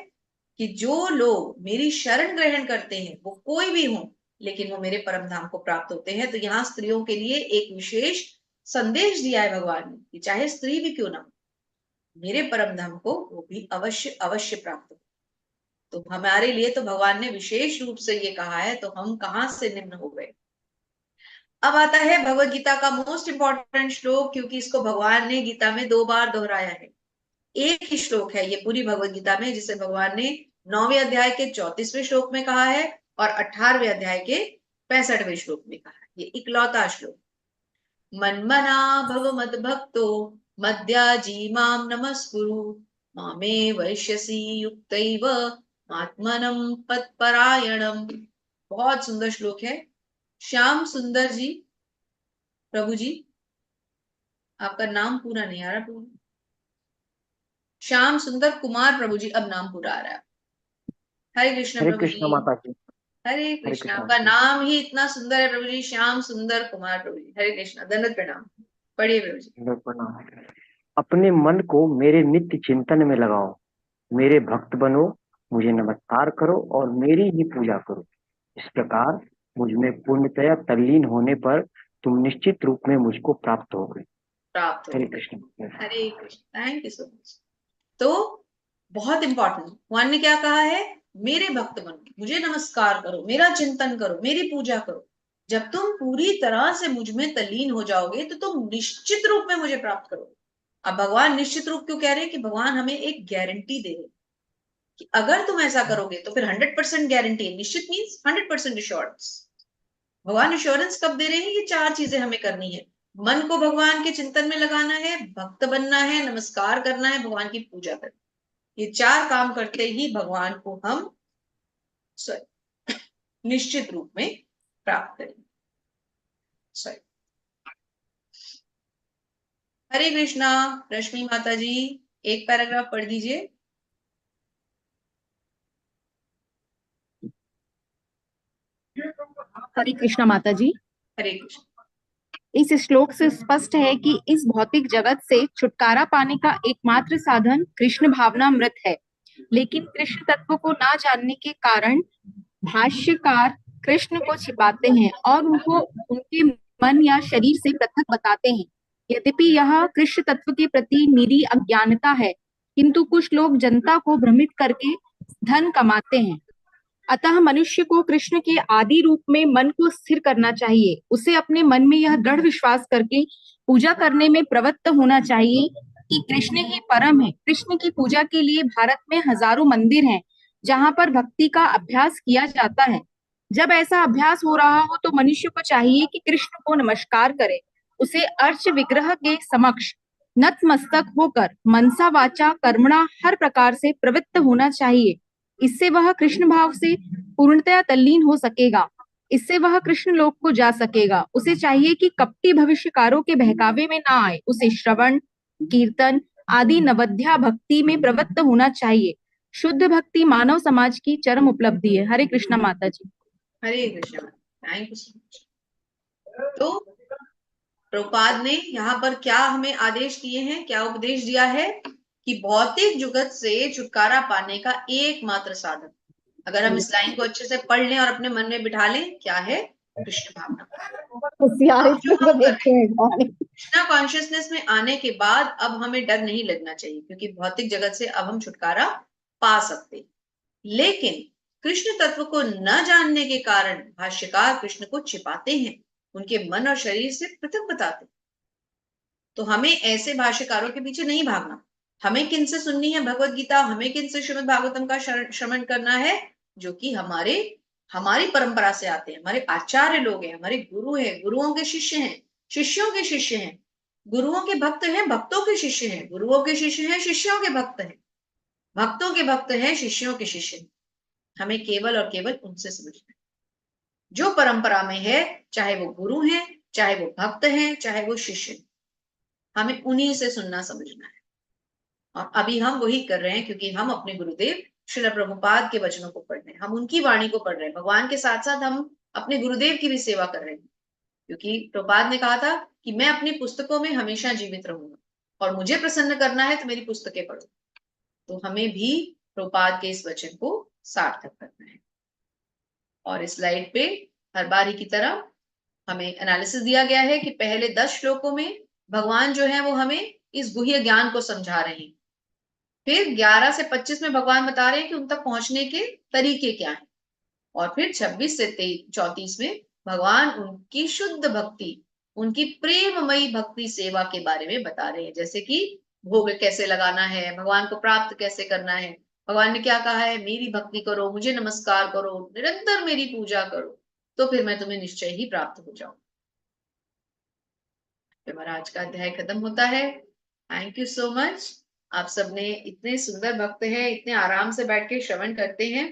कि जो लोग मेरी शरण ग्रहण करते हैं, वो कोई भी हो, लेकिन वो मेरे परम धाम को प्राप्त होते हैं। तो यहाँ स्त्रियों के लिए एक विशेष संदेश दिया है भगवान ने कि चाहे स्त्री भी क्यों ना हो, मेरे परम धाम को वो भी अवश्य अवश्य प्राप्त हो। तो हमारे लिए तो भगवान ने विशेष रूप से ये कहा है, तो हम कहाँ से निम्न हो गए। अब आता है भगवत गीता का मोस्ट इंपॉर्टेंट श्लोक, क्योंकि इसको भगवान ने गीता में 2 बार दोहराया है। एक ही श्लोक है ये पूरी भगवत गीता में, जिसे भगवान ने 9वें अध्याय के 34वें श्लोक में कहा है और 18वें अध्याय के 65वें श्लोक में कहा है। ये इकलौता श्लोक। मन्मना भव मद भक्तो मद्याजी माम नमस्कुरु मामे वैश्यसी युक्तैव आत्मनम पत्परायणम। बहुत सुंदर श्लोक है। श्याम सुंदर जी, प्रभु जी, आपका नाम पूरा नहीं आ रहा प्रभु। श्याम सुंदर कुमार प्रभु जी, अब नाम पूरा आ रहा है। हरे कृष्ण हरे प्रभु कृष्ण जी। माता जी। हरे कृष्ण, कृष्ण आपका नाम ही इतना सुंदर है प्रभु जी, श्याम सुंदर कुमार प्रभु जी। हरे कृष्ण, दंडवत प्रणाम। पढ़िए प्रभु जी। प्रणाम। अपने मन को मेरे नित्य चिंतन में लगाओ, मेरे भक्त बनो, मुझे नमस्कार करो और मेरी ही पूजा करो। इस प्रकार मुझ में पूर्णतया तल्लीन होने पर तुम निश्चित रूप में मुझको प्राप्त हो गए। प्राप्त हो हरे गए। Krishna. Hare Krishna, thank you so much. तो बहुत इंपॉर्टेंट, भगवान ने क्या कहा है? मेरे भक्त बनो, मुझे नमस्कार करो, मेरा चिंतन करो, मेरी पूजा करो। जब तुम पूरी तरह से मुझ में तल्लीन हो जाओगे तो तुम निश्चित रूप में मुझे प्राप्त करोगे। अब भगवान निश्चित रूप क्यों कह रहे हैं? कि भगवान हमें एक गारंटी दे रहे कि अगर तुम ऐसा करोगे तो फिर 100% गारंटी। निश्चित मीन्स 100% एश्योरेंस। भगवान एश्योरेंस कब दे रहे हैं? ये 4 चीजें हमें करनी है। मन को भगवान के चिंतन में लगाना है, भक्त बनना है, नमस्कार करना है, भगवान की पूजा करना है। ये 4 काम करते ही भगवान को हम निश्चित रूप में प्राप्त करेंगे। हरे कृष्णा। रश्मि माता जी, एक पैराग्राफ पढ़ दीजिए। हरे कृष्णा माता जी। हरे कृष्ण। इस श्लोक से स्पष्ट है कि इस भौतिक जगत से छुटकारा पाने का एकमात्र साधन कृष्ण भावनामृत है, लेकिन कृष्ण तत्व को ना जानने के कारण भाष्यकार कृष्ण को छिपाते हैं और उनको उनके मन या शरीर से पृथक बताते हैं। यद्यपि यह कृष्ण तत्व के प्रति निरी अज्ञानता है, किंतु कुछ लोग जनता को भ्रमित करके धन कमाते हैं। अतः मनुष्य को कृष्ण के आदि रूप में मन को स्थिर करना चाहिए। उसे अपने मन में यह दृढ़ विश्वास करके पूजा करने में प्रवृत्त होना चाहिए कि कृष्ण ही परम है। कृष्ण की पूजा के लिए भारत में हजारों मंदिर हैं, जहाँ पर भक्ति का अभ्यास किया जाता है। जब ऐसा अभ्यास हो रहा हो तो मनुष्य को चाहिए कि कृष्ण को नमस्कार करे, उसे अर्च विग्रह के समक्ष नतमस्तक होकर मनसा वाचा कर्मणा हर प्रकार से प्रवृत्त होना चाहिए। इससे वह कृष्ण भाव से पूर्णतया तल्लीन हो सकेगा, इससे वह कृष्ण लोक को जा सकेगा। उसे चाहिए कि कपटी भविष्यकारों के बहकावे में ना आए, उसे श्रवण, कीर्तन आदि नवद्या भक्ति में प्रवृत्त होना चाहिए। शुद्ध भक्ति मानव समाज की चरम उपलब्धि है। हरे कृष्णा माता जी। Hare Krishna, thank you so much. तो प्रभुपाद ने यहाँ पर क्या हमें आदेश दिए हैं, क्या उपदेश दिया है कि भौतिक जुगत से छुटकारा पाने का एकमात्र साधन, अगर हम इस लाइन को अच्छे से पढ़ लें और अपने मन में बिठा लें, क्या है? कृष्ण भावना। अब जो हम कर रहे हैं, कृष्णा कॉन्शियसनेस में आने के बाद अब हमें डर नहीं लगना चाहिए, क्योंकि भौतिक जगत से अब हम छुटकारा पा सकते। लेकिन कृष्ण तत्व को न जानने के कारण भाष्यकार कृष्ण को छिपाते हैं, उनके मन और शरीर से पृथक बताते। तो हमें ऐसे भाष्यकारों के पीछे नहीं भागना। हमें किन से सुननी है भगवत गीता, हमें किन से श्रीमद् भागवतम का श्रवण करना है? जो कि हमारी परंपरा से आते हैं, हमारे आचार्य लोग हैं, हमारे गुरु हैं, गुरुओं के शिष्य हैं, शिष्यों के शिष्य हैं, गुरुओं के भक्त हैं, भक्तों के शिष्य हैं, गुरुओं के शिष्य हैं, शिष्यों के भक्त हैं, भक्तों के भक्त हैं, शिष्यों के शिष्य हैं। हमें केवल और केवल उनसे समझना है जो परंपरा में है, चाहे वो गुरु हैं, चाहे वो भक्त हैं, चाहे वो शिष्य हैं। हमें उन्हीं से सुनना समझना है। और अभी हम वही कर रहे हैं, क्योंकि हम अपने गुरुदेव श्रील प्रभुपाद के वचनों को पढ़ रहे हैं, हम उनकी वाणी को पढ़ रहे हैं। भगवान के साथ साथ हम अपने गुरुदेव की भी सेवा कर रहे हैं, क्योंकि प्रभुपाद ने कहा था कि मैं अपनी पुस्तकों में हमेशा जीवित रहूंगा और मुझे प्रसन्न करना है तो मेरी पुस्तकें पढ़ो। तो हमें भी प्रभुपाद के इस वचन को सार्थक करना है। और इस स्लाइड पे हर बारी की तरह हमें एनालिसिस दिया गया है कि पहले 10 श्लोकों में भगवान जो है वो हमें इस गुह्य ज्ञान को समझा रहे हैं। फिर 11 से 25 में भगवान बता रहे हैं कि उन तक पहुंचने के तरीके क्या हैं। और फिर 26 से 34 में भगवान उनकी शुद्ध भक्ति, उनकी प्रेममयी भक्ति सेवा के बारे में बता रहे हैं, जैसे कि भोग कैसे लगाना है, भगवान को प्राप्त कैसे करना है। भगवान ने क्या कहा है? मेरी भक्ति करो, मुझे नमस्कार करो, निरंतर मेरी पूजा करो, तो फिर मैं तुम्हें निश्चय ही प्राप्त हो जाऊं। हमारा आज का अध्याय खत्म होता है। Thank you so much. आप सबने इतने सुंदर भक्त हैं, इतने आराम से बैठ के श्रवण करते हैं,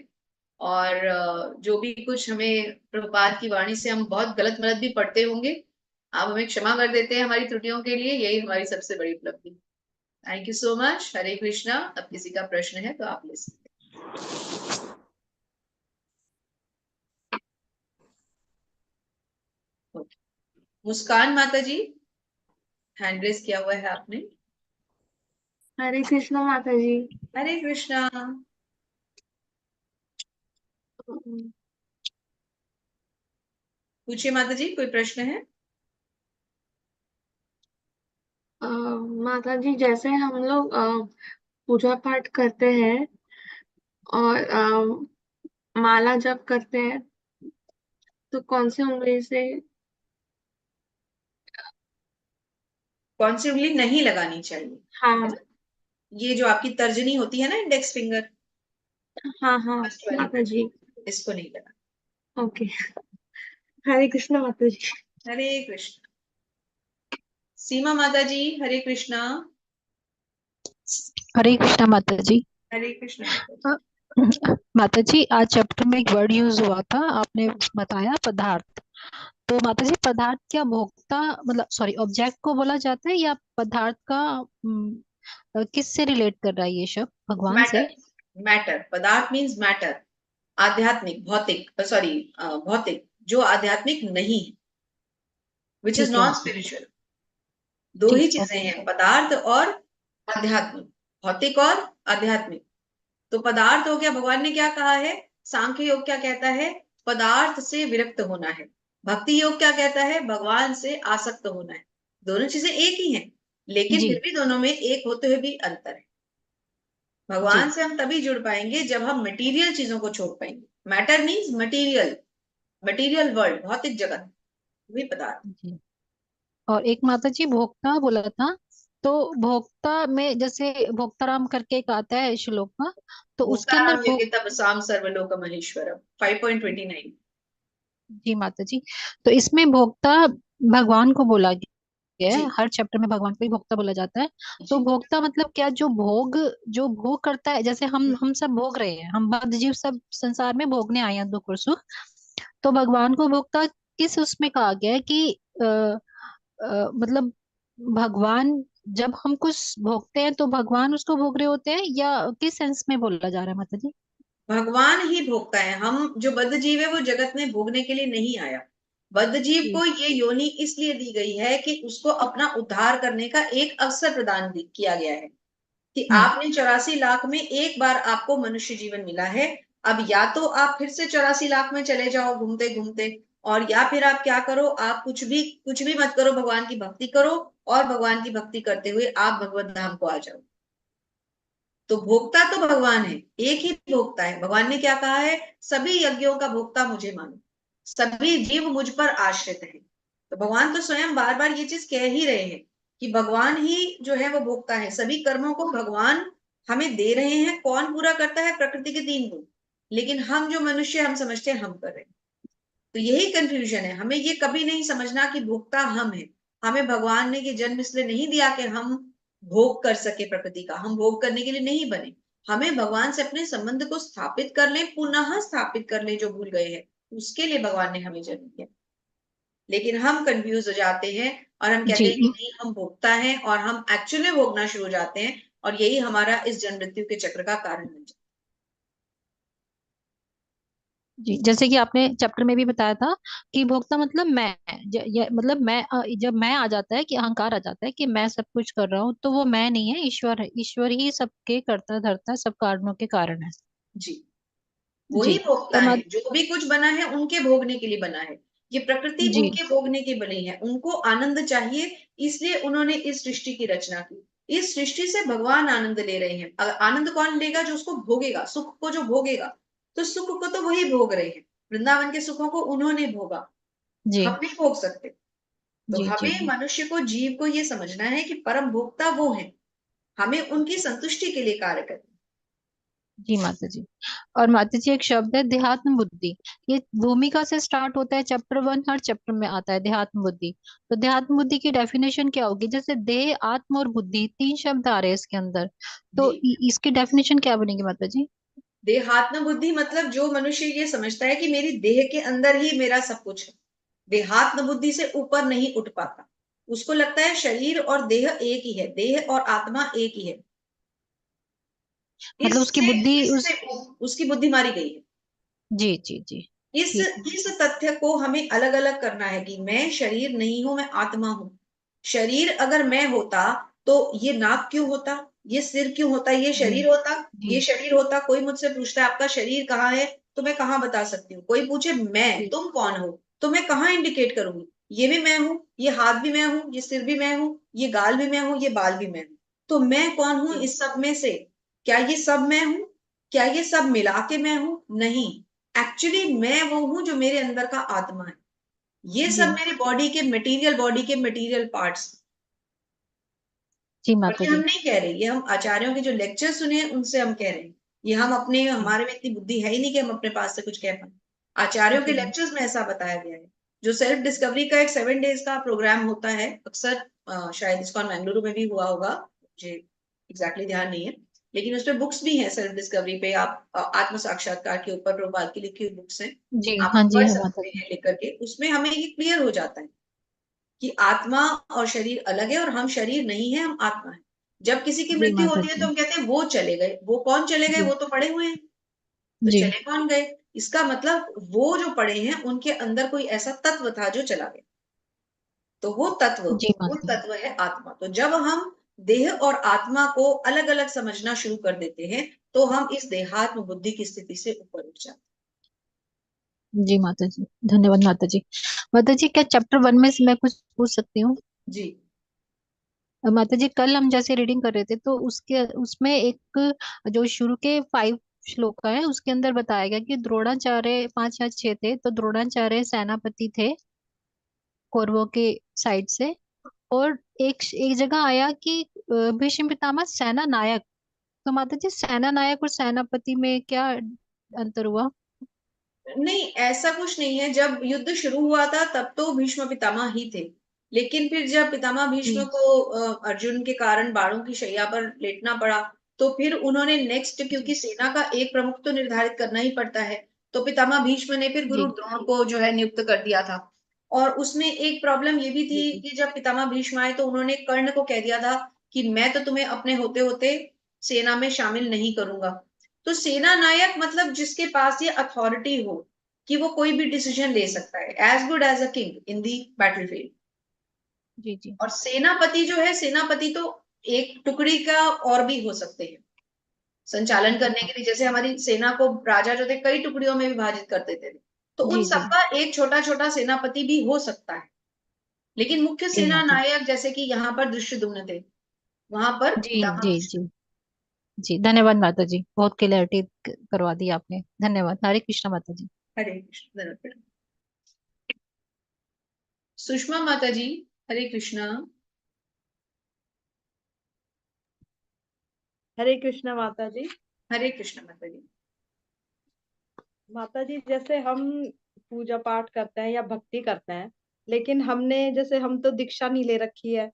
और जो भी कुछ हमें प्रभुपाद की वाणी से हम बहुत गलत मलत भी पढ़ते होंगे, आप हमें क्षमा कर देते हैं हमारी त्रुटियों के लिए, यही हमारी सबसे बड़ी उपलब्धि। Thank you so much. Hare Krishna. अब किसी का प्रश्न है तो आप ले सकते हैं। मुस्कान माता जी, हैंड रेज किया हुआ है आपने। हरे कृष्णा माता जी। हरे कृष्णा। पूछिए माता जी, कोई प्रश्न है? माता जी, जैसे हम लोग पूजा पाठ करते हैं और माला जप करते हैं, तो कौन सी उंगली से, कौन सी उंगली नहीं लगानी चाहिए? हाँ, ये जो आपकी तर्जनी होती है ना, इंडेक्स फिंगर, हाँ हाँ माता जी, इसको नहीं लगाना। ओके। हरे कृष्णा माता जी। हरे कृष्ण। सीमा माता जी, हरे कृष्णा। हरे कृष्णा माता जी। हरे कृष्ण। माता जी, आज चैप्टर में एक वर्ड यूज हुआ था, आपने बताया पदार्थ। तो माता जी, पदार्थ क्या भोक्ता मतलब सॉरी ऑब्जेक्ट को बोला जाता है, या पदार्थ का किस से रिलेट कर रहा है ये शब्द? भगवान से? मैटर। पदार्थ मीन्स मैटर, आध्यात्मिक, भौतिक, सॉरी भौतिक, जो आध्यात्मिक नहीं है, विच इज नॉन स्पिरिचुअल। दो ही चीजें हैं, पदार्थ और आध्यात्मिक, भौतिक और आध्यात्मिक। तो पदार्थ हो गया, भगवान ने क्या कहा है? सांख्य योग क्या कहता है? पदार्थ से विरक्त होना है। भक्ति योग क्या कहता है? भगवान से आसक्त होना है। दोनों चीजें एक ही हैं, लेकिन फिर भी दोनों में एक होते हुए भी अंतर है। भगवान से हम तभी जुड़ पाएंगे जब हम मटेरियल चीजों को छोड़ पाएंगे। Matter means material, material world, भौतिक जगत, वही पदार्थ। और एक माता जी भोक्ता बोला था, तो भोक्ता में जैसे भोक्ताराम करके एक आता है श्लोक का, तो उसके अंदर तब साम सर्वलोक महेश्वरम 5.29। जी माता जी, तो इसमें भोक्ता भगवान को बोला गया है, हर चैप्टर में भगवान को ही भोक्ता बोला जाता है। तो भोक्ता मतलब क्या? जो भोग करता है, जैसे हम सब भोग रहे हैं, हम बद्ध जीव सब संसार में भोगने आए हैं दुख और सुख। तो भगवान को भोक्ता किस उसमें कहा गया है कि मतलब भगवान जब हम कुछ भोगते हैं तो भगवान उसको भोग रहे होते हैं, या किस सेंस में बोला जा रहा है माता जी? भगवान ही भोगता है। हम जो बद्ध जीव है वो जगत में भोगने के लिए नहीं आया। बद्ध जीव जी को ये योनि इसलिए दी गई है कि उसको अपना उद्धार करने का एक अवसर प्रदान किया गया है कि आपने 84 लाख में एक बार आपको मनुष्य जीवन मिला है। अब या तो आप फिर से 84 लाख में चले जाओ घूमते घूमते, और या फिर आप क्या करो, आप कुछ भी मत करो, भगवान की भक्ति करो, और भगवान की भक्ति करते हुए आप भगवत धाम को आ जाओ। तो भोक्ता तो भगवान है, एक ही भोक्ता है। भगवान ने क्या कहा है, सभी यज्ञों का भोक्ता मुझे मानो, सभी जीव मुझ पर आश्रित है। तो भगवान तो स्वयं बार बार ये चीज कह ही रहे हैं कि भगवान ही जो है वो भोक्ता है। सभी कर्मों को भगवान हमें दे रहे हैं। कौन पूरा करता है? प्रकृति के 3 गुण। लेकिन हम जो मनुष्य हम समझते हैं हम कर रहे हैं। तो यही कंफ्यूजन है। हमें ये कभी नहीं समझना कि भोक्ता हम हैं। हमें भगवान ने ये जन्म इसलिए नहीं दिया कि हम भोग कर सके प्रकृति का। हम भोग करने के लिए नहीं बने। हमें भगवान से अपने संबंध को स्थापित कर लें, पुनः स्थापित कर लें जो भूल गए हैं, उसके लिए भगवान ने हमें जन्म दिया। लेकिन हम कंफ्यूज हो जाते हैं और हम कहते जी हैं कि नहीं हम भोगता है, और हम एक्चुअली भोगना शुरू हो जाते हैं, और यही हमारा इस जन्म मृत्यु के चक्र का कारण बन जाता जी, जैसे कि आपने चैप्टर में भी बताया था कि भोक्ता मतलब मैं, मतलब मैं, जब मैं आ जाता है कि अहंकार आ जाता है कि मैं सब कुछ कर रहा हूँ, तो वो मैं नहीं है, ईश्वर है। ईश्वर ही सबके करता धरता सब कारणों के कारण है। जी, वही जी। भोगता और है। जो भी कुछ बना है उनके भोगने के लिए बना है। ये प्रकृति जी उनके भोगने की बनी है। उनको आनंद चाहिए, इसलिए उन्होंने इस सृष्टि की रचना की। इस सृष्टि से भगवान आनंद ले रहे हैं। आनंद कौन लेगा? जो उसको भोगेगा, सुख को जो भोगेगा। तो सुख को तो वही भोग रहे हैं। वृंदावन के सुखों को उन्होंने भोगा, जी हम नहीं भोग सकते। तो जी जी हमें जी मनुष्य को, जीव को ये समझना है कि परम भोक्ता वो है। हमें उनकी संतुष्टि के लिए कार्य करना। जी माता जी। और माता जी एक शब्द है देहात्म बुद्धि। ये भूमिका से स्टार्ट होता है, चैप्टर 1 हर चैप्टर में आता है देहात्म बुद्धि। तो देहात्म बुद्धि की डेफिनेशन क्या होगी? जैसे देह, आत्म और बुद्धि 3 शब्द आ रहे हैं इसके अंदर, तो जी, इसकी डेफिनेशन क्या बनेगी माता जी? देहात्म बुद्धि मतलब जो मनुष्य ये समझता है कि मेरी देह के अंदर ही मेरा सब कुछ है। देहात्म बुद्धि से ऊपर नहीं उठ पाता। उसको लगता है शरीर और देह एक ही है, देह और आत्मा एक ही है। मतलब उसकी इससे बुद्धि इससे उसकी बुद्धि मारी गई है। जी जी जी। इस ठीक है। इस तथ्य को हमें अलग अलग करना है कि मैं शरीर नहीं हूं, मैं आत्मा हूं। शरीर अगर मैं होता तो ये नाक क्यों होता, ये सिर क्यों होता, ये जी शरीर होता। जी ये शरीर होता। कोई मुझसे पूछता है आपका शरीर कहाँ है, तो मैं कहाँ बता सकती हूँ। कोई पूछे मैं, जी तुम कौन हो, तो मैं कहाँ इंडिकेट करूंगी? ये भी मैं हूँ, ये हाथ भी मैं हूँ, ये सिर भी मैं हूँ, ये गाल भी मैं हूँ, ये बाल भी मैं हूँ। तो मैं कौन हूँ जी इस सब में से? क्या ये सब मैं हूँ? क्या ये सब मिला के मैं हूँ? नहीं। एक्चुअली मैं वो हूं जो मेरे अंदर का आत्मा है। ये जी सब मेरे बॉडी के मटेरियल पार्ट्स। जी और माता ये हम जी। नहीं कह रहे, ये हम आचार्यों के जो लेक्चर सुने हैं उनसे हम कह रहे हैं। ये हम अपने, हमारे में इतनी बुद्धि है ही नहीं कि हम अपने पास से कुछ कह पाए। आचार्यों के जी लेक्चर्स में ऐसा बताया गया है। जो सेल्फ डिस्कवरी का एक 7 डेज का प्रोग्राम होता है अक्सर, शायद इसको बेंगलुरु में भी हुआ होगा, मुझे एग्जैक्टली ध्यान नहीं है। लेकिन उसपे बुक्स भी हैं सेल्फ डिस्कवरी पे। आप आत्म साक्षात्कार के ऊपर प्रभुपाद की लिखी हुई बुक्स हैं, जी आप हाँ जी पढ़ है माता सकते जी। हैं लिख करके। उसमें हमें ये क्लियर हो जाता है कि आत्मा और शरीर अलग है, और हम शरीर नहीं है, हम आत्मा है। जब किसी की जी मृत्यु माता होती है तो जी। हम कहते हैं वो चले गए। वो कौन चले गए? जी वो तो पड़े हुए हैं। तो जी चले कौन गए? इसका मतलब वो जो पड़े हैं उनके अंदर कोई ऐसा तत्व था जो चला गया। तो जी वो माता जी। तत्व है आत्मा। तो जब हम देह और आत्मा को अलग अलग समझना शुरू कर देते हैं तो हम इस देहात्म बुद्धि की स्थिति से ऊपर उठ जाते जी माता जी, धन्यवाद माता जी। माता जी क्या चैप्टर 1 में से मैं कुछ पूछ सकती हूँ? हैं। जी, माता जी कल हम जैसे रीडिंग कर रहे थे तो उसके उसमें एक जो शुरू के 5 श्लोक है उसके अंदर बताया गया कि द्रोणाचार्य 5 या 6 थे, तो द्रोणाचार्य सेनापति थे कौरवों के साइड से। और एक जगह आया कि भीष्म पितामह सेना नायक। तो माता जी सेना नायक और सेनापति में क्या अंतर हुआ? नहीं ऐसा कुछ नहीं है। जब युद्ध शुरू हुआ था तब तो भीष्म पितामह ही थे। लेकिन फिर जब पितामह भीष्म जी को अर्जुन के कारण बाणों की शैया पर लेटना पड़ा, तो फिर उन्होंने नेक्स्ट, जी क्योंकि सेना का एक प्रमुख तो निर्धारित करना ही पड़ता है, तो पितामह भीष्म ने फिर गुरु जी द्रोण को जो है नियुक्त कर दिया था। और उसमें एक प्रॉब्लम ये भी जी थी जी कि जब पितामह भीष्म आए तो उन्होंने कर्ण को कह दिया था कि मैं तो तुम्हें अपने होते होते सेना में शामिल नहीं करूंगा। तो सेना नायक मतलब जिसके पास ये अथॉरिटी हो कि वो कोई भी डिसीजन ले सकता है, as good as a king in the battlefield. जी जी और सेनापति जो है, सेनापति तो एक टुकड़ी का और भी हो सकते हैं संचालन करने के लिए। जैसे हमारी सेना को राजा जो थे कई टुकड़ियों में विभाजित कर देते थे, तो उन जी जी सबका एक छोटा छोटा सेनापति भी हो सकता है। लेकिन मुख्य जी सेना माता नायक जैसे कि यहाँ पर दृष्टद्युम्न थे, वहां पर जी पितामह जी भीष्म। जी जी। धन्यवाद माता जी, बहुत क्लैरिटी करवा दी आपने, धन्यवाद। हरे कृष्णा माता जी। हरे कृष्ण। धन्यवाद। सुषमा माता जी, हरे कृष्णा। हरे कृष्ण माता जी। हरे कृष्ण माता जी। माता जी जैसे हम पूजा पाठ करते हैं या भक्ति करते हैं, लेकिन हमने जैसे हम तो दीक्षा नहीं ले रखी है,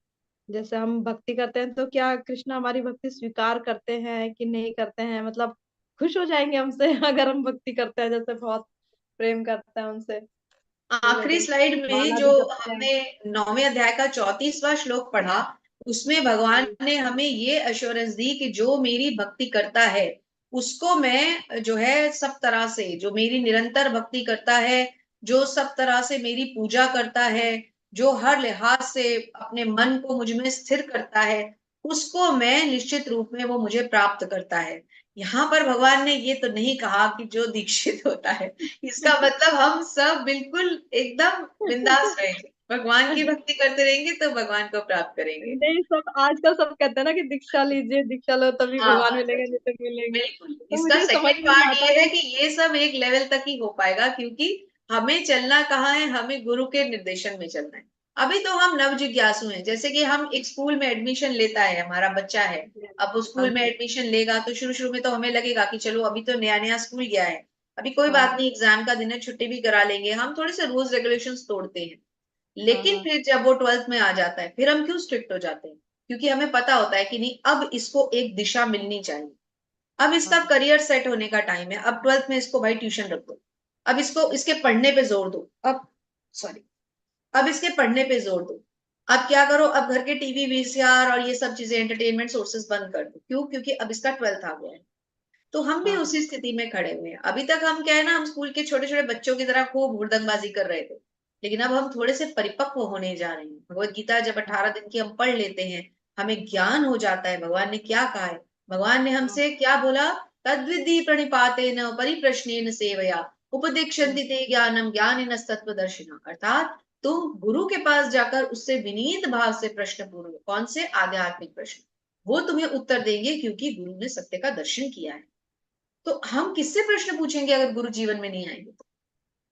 जैसे हम भक्ति करते हैं तो क्या कृष्ण हमारी भक्ति स्वीकार करते हैं कि नहीं करते हैं? मतलब खुश हो जाएंगे हमसे अगर हम भक्ति करते हैं, जैसे बहुत प्रेम करते हैं उनसे, पूरे आखिरी दिन स्लाइड में माला जो भी जपते हैं। हमने 9वें अध्याय का 34वां श्लोक पढ़ा, उसमें भगवान ने हमें ये अश्योरेंस दी कि जो मेरी भक्ति करता है उसको मैं जो है सब तरह से, जो मेरी निरंतर भक्ति करता है, जो सब तरह से मेरी पूजा करता है, जो हर लिहाज से अपने मन को मुझ में स्थिर करता है, उसको मैं निश्चित रूप में वो मुझे प्राप्त करता है। यहाँ पर भगवान ने ये तो नहीं कहा कि जो दीक्षित होता है। इसका मतलब हम सब बिल्कुल एकदम बिंदास रहेंगे, भगवान की भक्ति करते रहेंगे तो भगवान को प्राप्त करेंगे। नहीं, सब आजकल सब कहते हैं ना कि दीक्षा लीजिए, दीक्षा लो तभी हाँ भगवान माता मिलेंगे, जी, नहीं तो मिलेंगे। बिल्कुल। तो इसका मुझे समझ सेकंड में नहीं पार्ट आता ये है कि कि ये सब एक लेवल तक ही हो पाएगा, क्योंकि हमें चलना कहाँ है, हमें गुरु के निर्देशन में चलना है। अभी तो हम नव जिज्ञासु हैं। जैसे कि हम एक स्कूल में एडमिशन लेता है, हमारा बच्चा है, अब वो हाँ स्कूल में जी, एडमिशन लेगा तो शुरू शुरू में तो हमें लगेगा कि चलो अभी तो नया नया स्कूल गया है, अभी कोई हाँ बात हाँ नहीं, एग्जाम का दिन है, छुट्टी भी करा लेंगे, हम थोड़े से रूल्स रेगुलेशंस तोड़ते हैं। हाँ लेकिन हाँ फिर जब वो 12th में आ जाता है, फिर हम क्यों स्ट्रिक्ट हो जाते हैं? क्योंकि हमें पता होता है कि नहीं, अब इसको एक दिशा मिलनी चाहिए, अब इसका हाँ करियर सेट होने का टाइम है, अब 12th में इसको भाई ट्यूशन रख दो, अब इसको इसके पढ़ने पे जोर दो, अब सॉरी अब इसके पढ़ने पे जोर दो। अब क्या करो, अब घर के टीवी वीसीआर और ये सब चीजें, एंटरटेनमेंट सोर्सेज बंद कर दो। क्यों? क्योंकि अब इसका 12th आ गया है। तो हम भी हाँ उसी स्थिति में खड़े हुए हैं। अभी तक हम क्या है ना, हम स्कूल के छोटे छोटे बच्चों की तरह खूब हुड़दंगबाजी कर रहे थे, लेकिन अब हम थोड़े से परिपक्व होने जा रहे हैं। भगवत गीता जब 18 दिन की हम पढ़ लेते हैं, हमें ज्ञान हो जाता है भगवान ने क्या कहा है। भगवान ने हाँ हमसे क्या बोला? तद्विधि प्रणिपातेन परिप्रश्नेन सेवया हाँ उपदेक्षन्ति ते ज्ञानम ज्ञानेन तत्त्वदर्शिना। अर्थात तुम गुरु के पास जाकर उससे विनीत भाव से प्रश्न पूछो। कौन से? आध्यात्मिक प्रश्न। वो तुम्हें उत्तर देंगे, क्योंकि गुरु ने सत्य का दर्शन किया है। तो हम किससे प्रश्न पूछेंगे अगर गुरु जीवन में नहीं आएंगे तो?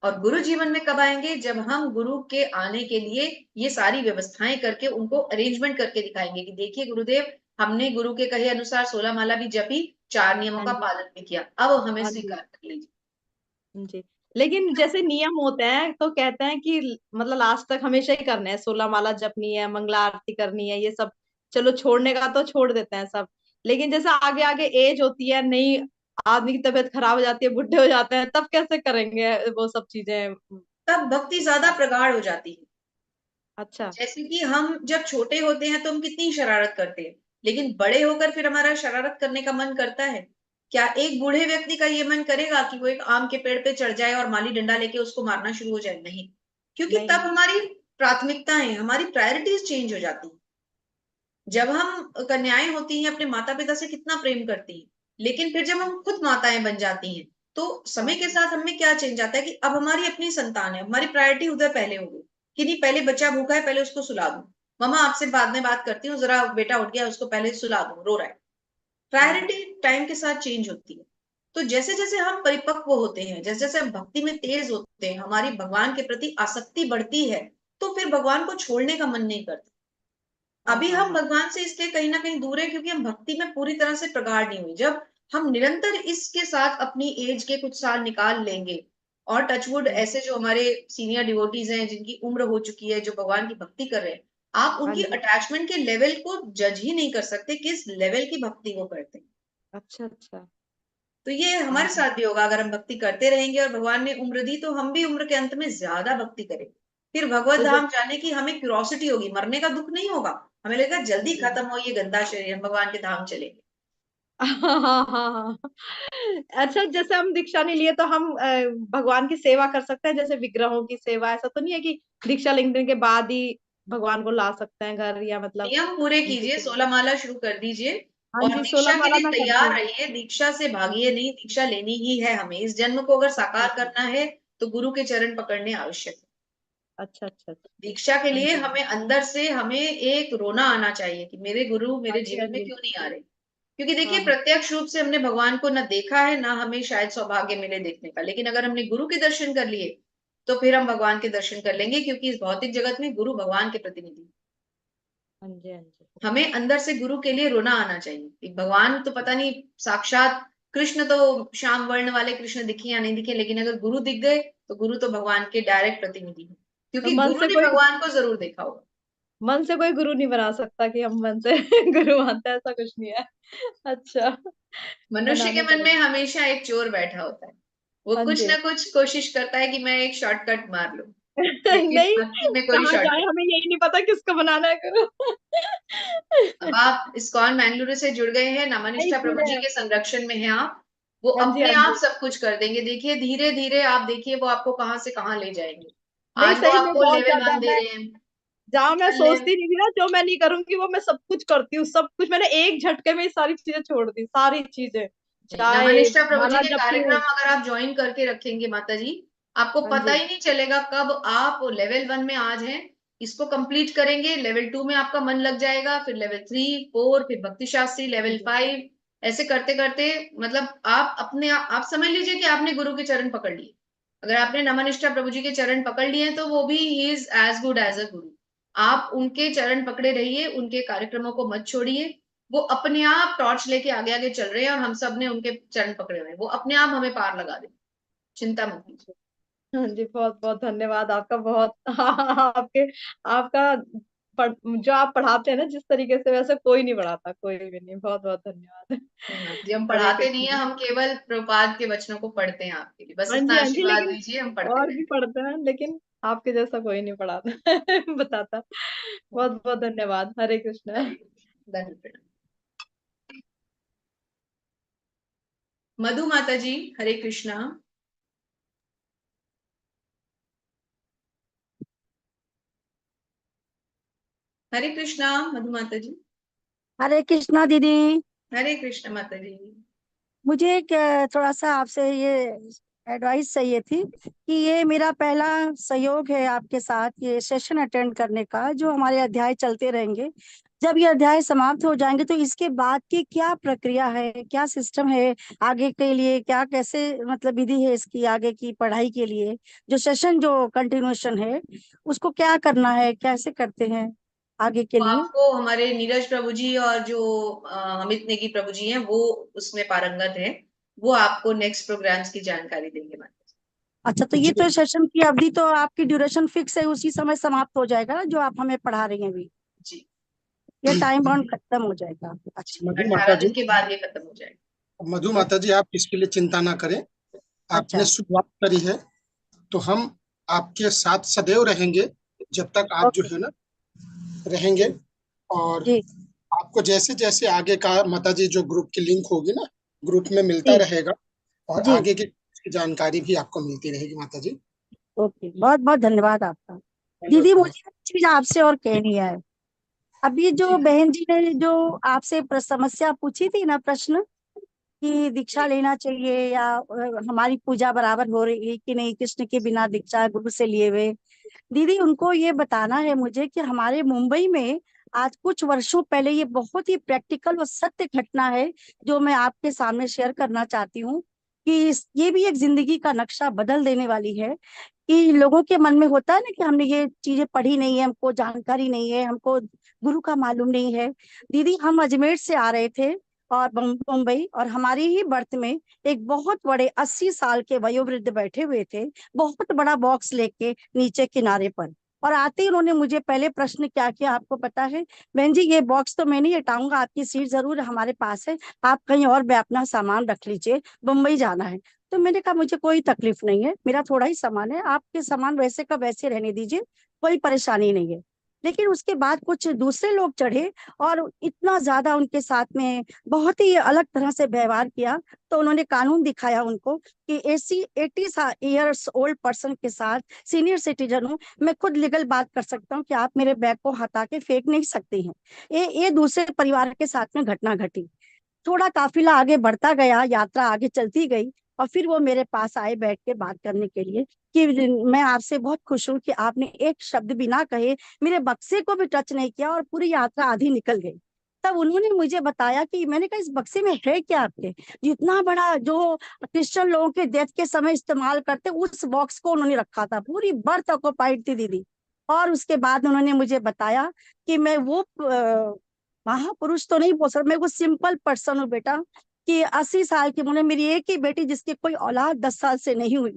और गुरु जीवन में कब आएंगे? जब हम गुरु के आने के लिए ये सारी व्यवस्थाएं करके उनको अरेंजमेंट करके दिखाएंगे कि देखिए गुरुदेव, हमने गुरु के कहे अनुसार 16 माला भी जपी, 4 नियमों हाँ का जी, पालन भी किया, अब हमें हाँ जी, स्वीकार कर लीजिए। जी। लेकिन जैसे नियम होते हैं तो कहते हैं कि मतलब लास्ट तक हमेशा ही करने हैं, 16 माला जपनी है, मंगला आरती करनी है, ये सब चलो छोड़ने का तो छोड़ देते हैं सब। लेकिन जैसे आगे आगे एज होती है, नहीं, आदमी की तबीयत खराब हो जाती है, बुढ़े हो जाते हैं, तब कैसे करेंगे वो सब चीजें? तब भक्ति ज्यादा प्रगाढ़ हो जाती है। अच्छा। जैसे कि हम जब छोटे होते हैं तो हम कितनी शरारत करते हैं, लेकिन बड़े होकर फिर हमारा शरारत करने का मन करता है क्या? एक बूढ़े व्यक्ति का ये मन करेगा कि वो एक आम के पेड़ पे चढ़ जाए और माली डंडा लेके उसको मारना शुरू हो जाए? नहीं, क्योंकि नहीं। तब हमारी प्राथमिकताएं, हमारी प्रायोरिटीज चेंज हो जाती हैं। जब हम कन्याएं होती हैं, अपने माता पिता से कितना प्रेम करती हैं, लेकिन फिर जब हम खुद माताएं बन जाती हैं, तो समय हाँ के साथ हमें क्या चेंज आता है कि अब हमारी अपनी संतान है, हमारी प्रायोरिटी उधर पहले हो गई कि नहीं, पहले बच्चा भूखा है, पहले उसको सुला दूं, मम्मा आपसे बाद में बात करती हूँ, जरा बेटा उठ गया, उसको पहले सुला दूं, रो रहा है। हाँ प्रायोरिटी टाइम के साथ चेंज होती है। तो जैसे जैसे हम परिपक्व होते हैं, जैसे जैसे हम भक्ति में तेज होते हैं, हमारी भगवान के प्रति आसक्ति बढ़ती है, तो फिर भगवान को छोड़ने का मन नहीं करता। हाँ अभी हाँ हम हाँ भगवान से इसलिए कहीं ना कहीं दूर है क्योंकि हम भक्ति में पूरी तरह से प्रगाढ़ नहीं हुए। जब हम निरंतर इसके साथ अपनी एज के कुछ साल निकाल लेंगे, और टचवुड हाँ ऐसे जो हमारे सीनियर डिवोटीज हैं जिनकी उम्र हो चुकी है, जो भगवान की भक्ति कर रहे हैं, आप हाँ उनकी जी। अटैचमेंट के लेवल को जज ही नहीं कर सकते, किस लेवल की भक्ति वो करते हैं। अच्छा अच्छा। तो ये हाँ हमारे हाँ साथ भी होगा, अगर हम भक्ति करते रहेंगे और भगवान ने उम्र दी तो हम भी उम्र के अंत में ज्यादा भक्ति करेंगे। फिर भगवत जैसे धाम जाने की हमें क्यूरोसिटी होगी, मरने का दुख नहीं होगा, हमें लगेगा जल्दी खत्म हो ये गंदा शरीर, हम भगवान के धाम चलेंगे। हाँ हाँ हाँ। अच्छा, जैसे हम दीक्षा नहीं लिए तो हम भगवान की सेवा कर सकते हैं, जैसे विग्रहों की सेवा, ऐसा तो नहीं है कि दीक्षा लेने के बाद ही भगवान को ला सकते हैं घर, या मतलब नियम पूरे उनकी कीजिए, सेवा? 16 माला शुरू कर दीजिए हाँ और जी, 16 दीक्षा के माला लिए मैं करती तैयार हूँ। रहिए, दीक्षा से भागिए नहीं, दीक्षा लेनी ही है हमें। इस जन्म को अगर साकार करना है तो गुरु के चरण पकड़ने आवश्यक है। अच्छा अच्छा अच्छा। दीक्षा के हाँ लिए जी हमें अंदर से हमें एक रोना आना चाहिए कि मेरे गुरु हाँ मेरे जी हाँ जीवन में जी। क्यों नहीं आ रहे। क्योंकि हाँ देखिए, हाँ प्रत्यक्ष रूप से हमने भगवान को न देखा है, ना हमें शायद सौभाग्य मिले देखने का, लेकिन अगर हमने गुरु के दर्शन कर लिए तो फिर हम भगवान के दर्शन कर लेंगे, क्योंकि इस भौतिक जगत में गुरु भगवान के प्रतिनिधि हैं। हाँ जी हाँ जी। हमें अंदर से गुरु के लिए रोना आना चाहिए कि भगवान तो पता नहीं, साक्षात कृष्ण तो श्याम वर्ण वाले कृष्ण दिखे या नहीं दिखे, लेकिन अगर गुरु दिख गए तो गुरु तो भगवान के डायरेक्ट प्रतिनिधि हैं, तो क्योंकि गुरु ने भगवान को जरूर देखा होगा। मन से कोई गुरु नहीं बना सकता कि हम मन से गुरु मानते हैं, ऐसा कुछ नहीं है। अच्छा, मनुष्य के बनाने मन में पड़ेगा। हमेशा एक चोर बैठा होता है, वो हाँ कुछ जी। ना कुछ कोशिश करता है कि मैं एक शॉर्टकट मार लूं, लेकिन नहीं, भक्ति में कोई कहाँ जाए शॉर्टकट। हमें यही नहीं पता किसको बनाना है गुरु। अब आप इस्कॉन बेंगलुरु से जुड़ गए हैं, नहीं, नमनिष्ठा प्रभु जुड़े जी हैं। के संरक्षण में हैं आप, वो हाँ जी अपने हाँ आप जी। सब कुछ कर देंगे। देखिए धीरे धीरे आप देखिए वो आपको कहाँ से कहाँ ले जाएंगे। नहीं, आज वो सही में आपको बहुत लेवल ज्यादा 1 दे मैं, रहे हैं, जहाँ मैं कल सोचती नहीं थी ना, जो मैं नहीं करूंगी वो मैं सब कुछ करती हूँ, सब कुछ मैंने एक झटके में ये सारी चीजें छोड़ दी, सारी चीजें, चाहे नमनिष्ठा प्रभु जी माला के जपती कार्यक्रम हूँ। अगर आप ज्वाइन करके रखेंगे माता जी, आपको हाँ पता जी। ही नहीं चलेगा कब आप लेवल 1 में आज हैं, इसको कंप्लीट करेंगे, लेवल 2 में आपका मन लग जाएगा, फिर लेवल 3 4, फिर भक्ति शास्त्री हाँ लेवल जी 5, ऐसे करते करते मतलब आप अपने आप समझ लीजिए कि आपने गुरु के चरण पकड़ लिए। अगर आपने नमनिष्ठा प्रभु जी के चरण पकड़ लिए हैं तो वो भी ही is as good as a guru. आप उनके चरण पकड़े रहिए, उनके कार्यक्रमों को मत छोड़िए, वो अपने आप टॉर्च लेके आगे आगे चल रहे हैं और हम सब ने उनके चरण पकड़े हुए हैं, वो अपने आप हमें पार लगा दे, चिंता मत कीजिए। हाँ जी, बहुत बहुत धन्यवाद आपका, बहुत आपके आपका जो आप पढ़ाते हैं ना जिस तरीके से, वैसे कोई नहीं पढ़ाता, कोई भी नहीं। बहुत बहुत धन्यवाद। जी, हम हरे पढ़ाते नहीं है, कृष्ण। हम केवल प्रभुपाद के वचनों को पढ़ते हैं आपके लिए, बस हाँ इतना जी हाँ जी, आशीर्वाद लेकिन दीजिए, हम पढ़ते और भी रहेंगे। पढ़ते हैं, लेकिन आपके जैसा कोई नहीं पढ़ाता बताता। बहुत बहुत धन्यवाद। हरे कृष्ण। धन्यवाद। मधु माता जी, हरे कृष्णा। हरे कृष्णा मधु माता जी। हरे कृष्णा दीदी। हरे कृष्ण माता जी। मुझे एक थोड़ा सा आपसे ये एडवाइस चाहिए थी कि ये मेरा पहला सहयोग है आपके साथ ये सेशन अटेंड करने का, जो हमारे अध्याय चलते रहेंगे। जब ये अध्याय समाप्त हो जाएंगे तो इसके बाद की क्या प्रक्रिया है, क्या सिस्टम है आगे के लिए, क्या कैसे मतलब विधि है इसकी आगे की पढ़ाई के लिए, जो सेशन जो कंटिन्यूएशन है उसको क्या करना है, कैसे करते हैं आगे के तो लिए? आपको हमारे नीरज प्रभु जी और जो अमित नेगी प्रभु जी हैं वो उसमें पारंगत हैं, वो आपको नेक्स्ट प्रोग्राम्स की जानकारी देंगे माता जी। अच्छा, तो ये तो सेशन की अवधि तो आपकी ड्यूरेशन फिक्स है, उसी समय समाप्त हो जाएगा ना जो आप हमें पढ़ा रही हैं अभी? जी, ये टाइम बाउंड खत्म हो जाएगा? अच्छा। मधु माता 18 जी, दिन के बाद ये खत्म हो जाएगा। मधु माता जी आप इसके लिए चिंता ना करें, आपने अच्छा शुरुआत करी है तो हम आपके साथ सदैव रहेंगे जब तक आप जो ओके है ना रहेंगे। और जी आपको जैसे जैसे आगे का माता जी जो ग्रुप की लिंक होगी ना, ग्रुप में मिलता जी रहेगा और जी। आगे की जानकारी भी आपको मिलती रहेगी माता जी। ओके, बहुत बहुत धन्यवाद आपका। दीदी मुझे एक चीज आपसे और कहनी है। अभी जो बहन जी ने जो आपसे समस्या पूछी थी ना, प्रश्न कि दीक्षा लेना चाहिए या हमारी पूजा बराबर हो रही है कि नहीं कृष्ण के बिना दीक्षा गुरु से लिए हुए, दीदी उनको ये बताना है मुझे कि हमारे मुंबई में आज कुछ वर्षों पहले ये बहुत ही प्रैक्टिकल और सत्य घटना है जो मैं आपके सामने शेयर करना चाहती हूँ कि ये भी एक जिंदगी का नक्शा बदल देने वाली है। कि लोगों के मन में होता है ना कि हमने ये चीजें पढ़ी नहीं है, हमको जानकारी नहीं है, हमको गुरु का मालूम नहीं है। दीदी हम अजमेर से आ रहे थे और मुंबई, और हमारी ही बर्थ में एक बहुत बड़े 80 साल के वयोवृद्ध बैठे हुए थे, बहुत बड़ा बॉक्स लेके नीचे किनारे पर। और आते ही उन्होंने मुझे पहले प्रश्न क्या किया आपको पता है? बहन जी ये बॉक्स तो मैं नहीं हटाऊंगा, आपकी सीट जरूर हमारे पास है, आप कहीं और भी अपना सामान रख लीजिए, मुंबई जाना है। तो मैंने कहा मुझे कोई तकलीफ नहीं है, मेरा थोड़ा ही सामान है, आपके सामान वैसे का वैसे रहने दीजिए, कोई परेशानी नहीं है। लेकिन उसके बाद कुछ दूसरे लोग चढ़े और इतना ज्यादा उनके साथ में बहुत ही अलग तरह से व्यवहार किया। तो उन्होंने कानून दिखाया उनको कि 80 ईयर्स ओल्ड पर्सन के साथ, सीनियर सिटीजन हूँ, मैं खुद लीगल बात कर सकता हूँ कि आप मेरे बैग को हटा के फेंक नहीं सकती हैं। ये दूसरे परिवार के साथ में घटना घटी। थोड़ा काफिला आगे बढ़ता गया, यात्रा आगे चलती गई, और फिर वो मेरे पास आए बैठ के बात करने के लिए कि मैं आपसे बहुत खुश हूँ कि आपने एक शब्द भी ना कहे, मेरे बक्से को भी टच नहीं किया, और पूरी यात्रा आधी निकल गई। तब उन्होंने मुझे बताया कि, मैंने कहा इस बक्से में है क्या आपके, जितना बड़ा जो क्रिश्चियन लोगों के डेथ के समय इस्तेमाल करते उस बॉक्स को उन्होंने रखा था, पूरी बर्थ ऑक्युपाइड थी दीदी। और उसके बाद उन्होंने मुझे बताया कि मैं वो महापुरुष तो नहीं बोल सकता, मैं वो सिंपल पर्सन हूँ बेटा, कि 80 साल की उम्र में मेरी एक ही बेटी जिसकी कोई औलाद 10 साल से नहीं हुई,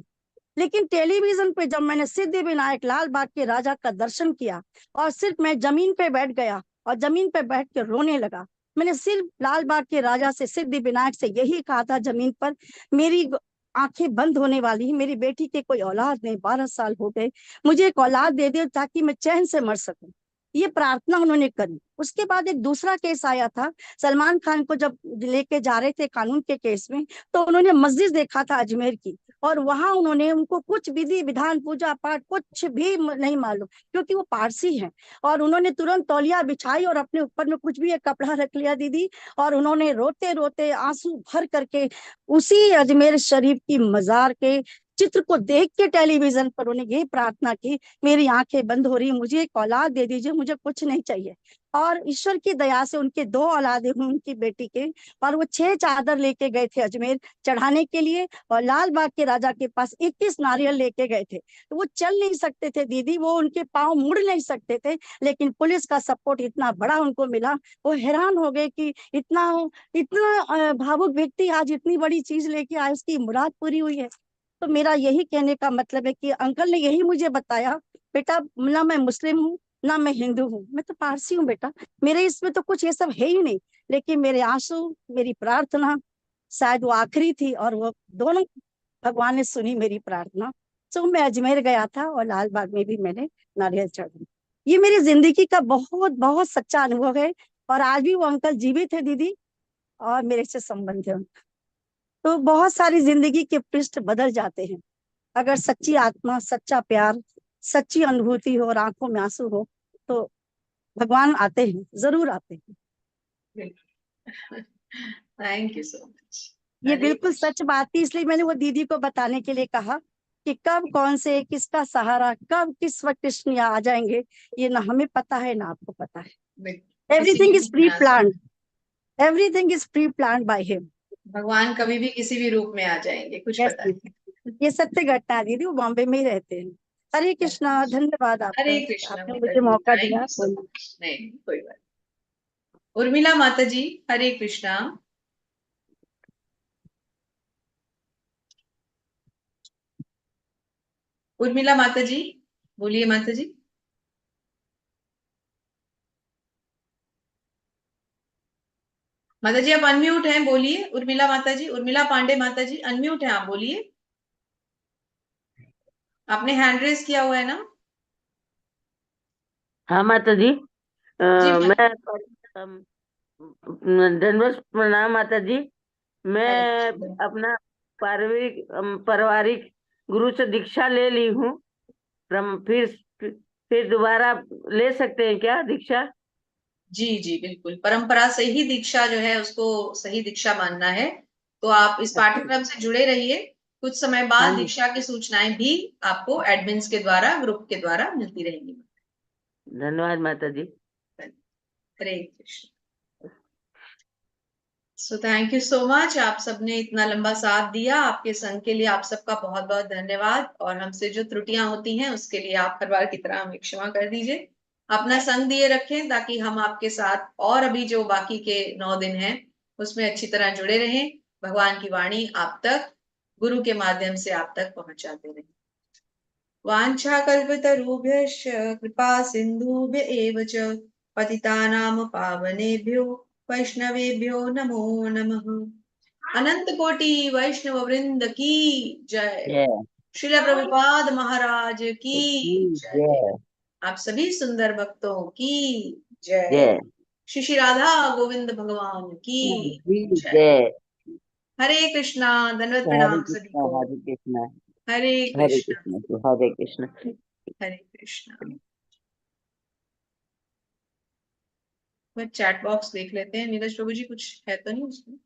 लेकिन टेलीविजन पे जब मैंने सिद्धिविनायक लाल बाग के राजा का दर्शन किया, और सिर्फ मैं जमीन पे बैठ गया और जमीन पे बैठ के रोने लगा। मैंने सिर्फ लाल बाग के राजा से, सिद्धिविनायक से यही कहा था जमीन पर, मेरी आंखें बंद होने वाली है, मेरी बेटी के कोई औलाद नहीं, 12 साल हो गए, मुझे एक औलाद दे दे ताकि मैं चैन से मर सकूं। ये प्रार्थना उन्होंने करी। उसके बाद एक दूसरा केस आया था, सलमान खान को जब लेके जा रहे थे कानून के केस में, तो उन्होंने मस्जिद देखा था अजमेर की, और वहां उन्होंने, उनको कुछ विधि विधान पूजा पाठ कुछ भी नहीं मालूम, क्योंकि वो पारसी हैं, और उन्होंने तुरंत तौलिया बिछाई और अपने ऊपर में कुछ भी एक कपड़ा रख लिया दीदी, और उन्होंने रोते रोते आंसू भर करके उसी अजमेर शरीफ की मजार के चित्र को देख के टेलीविजन पर उन्हें ये प्रार्थना की, मेरी आंखें बंद हो रही, मुझे एक औलाद दे दीजिए, मुझे कुछ नहीं चाहिए। और ईश्वर की दया से उनके 2 औलादे हुई उनकी बेटी के, और वो 6 चादर लेके गए थे अजमेर चढ़ाने के लिए, और लाल बाग के राजा के पास 21 नारियल लेके गए थे। तो वो चल नहीं सकते थे दीदी, वो उनके पांव मुड़ नहीं सकते थे, लेकिन पुलिस का सपोर्ट इतना बड़ा उनको मिला, वो हैरान हो गए कि इतना इतना भावुक व्यक्ति आज इतनी बड़ी चीज लेके आए, उसकी मुराद पूरी हुई है। तो मेरा यही कहने का मतलब है कि अंकल ने यही मुझे बताया, बेटा ना मैं मुस्लिम हूँ ना मैं हिंदू हूँ, मैं तो पारसी हूँ बेटा, मेरे इसमें तो कुछ ये सब है ही नहीं, लेकिन मेरे आंसू, मेरी प्रार्थना शायद वो आखिरी थी, और वो दोनों भगवान ने सुनी मेरी प्रार्थना। तो मैं अजमेर गया था, और लाल बाग में भी मैंने नारियल चढ़ाया। ये मेरी जिंदगी का बहुत बहुत सच्चा अनुभव है, और आज भी वो अंकल जीवित है दीदी, और मेरे से संबंध है उनका। तो बहुत सारी जिंदगी के पृष्ठ बदल जाते हैं, अगर सच्ची आत्मा, सच्चा प्यार, सच्ची अनुभूति हो और आंखों में आंसू हो, तो भगवान आते हैं, जरूर आते हैं। Thank you so much. ये बिल्कुल सच बात थी, इसलिए मैंने वो दीदी को बताने के लिए कहा कि कब कौन से किसका सहारा, कब किस वक्त कृष्ण यहाँ आ जाएंगे, ये ना हमें पता है ना आपको पता है। Everything is pre plan, everything is pre plan by him. भगवान कभी भी किसी भी रूप में आ जाएंगे, कुछ पता नहीं। ये सत्य घटना है दीदी, वो बॉम्बे में ही रहते हैं। हरे कृष्णा, धन्यवाद आपका, हरे कृष्णा आपने माता मुझे जी, मौका थैंक दिया। You so much. नहीं कोई बात। उर्मिला माता जी, हरे कृष्णा। उर्मिला माता जी, बोलिए माता जी। माता जी आप अनम्यूट हैं, बोलिए। उर्मिला माता जी, उर्मिला पांडे माता जी अनम्यूट हैं, आप बोलिए। आपने हैंड रेज किया हुआ है ना? हाँ माता जी, जी मैं धन्यवाद, प्रणाम माता जी। मैं अपना पारिवारिक गुरु से दीक्षा ले ली हूँ। फिर दोबारा ले सकते हैं क्या दीक्षा? जी जी बिल्कुल, परंपरा से ही दीक्षा जो है उसको सही दीक्षा मानना है। तो आप इस पाठ्यक्रम से जुड़े रहिए, कुछ समय बाद हाँ जी, दीक्षा की सूचनाएं भी आपको एडमिन्स के द्वारा, ग्रुप के द्वारा मिलती रहेंगी। धन्यवाद माता जी। Hare Krishna. So thank you so much, आप सबने इतना लंबा साथ दिया। आपके संग के लिए आप सबका बहुत बहुत धन्यवाद, और हमसे जो त्रुटियां होती हैं उसके लिए आप हर बार की तरह हमें क्षमा कर दीजिए। अपना संग दिए रखें ताकि हम आपके साथ और अभी जो बाकी के 9 दिन हैं उसमें अच्छी तरह जुड़े रहें, भगवान की वाणी आप तक गुरु के माध्यम से आप तक पहुंचाते रहें। वाञ्छाकल्पतरुभ्यश्च कृपा सिन्धुभ्य एव च पतितानां पावनेभ्यो वैष्णवेभ्यो नमो नमः। अनंत कोटि वैष्णव वृंद की जय। जय श्रील प्रभुपाद महाराज की जय। जय आप सभी सुंदर भक्तों की जय। जय श्री श्री राधा गोविंद भगवान की जय। जय। हरे कृष्णा, धन्यवाद, हरे प्रणाम सभी कृष्णा को। हरे कृष्णा हरे हरे कृष्णा, कृष्णा हरे कृष्णा। हरे कृष्णा। मैं चैट बॉक्स देख लेते हैं। नीरज प्रभु जी, कुछ है तो नहीं उसमें?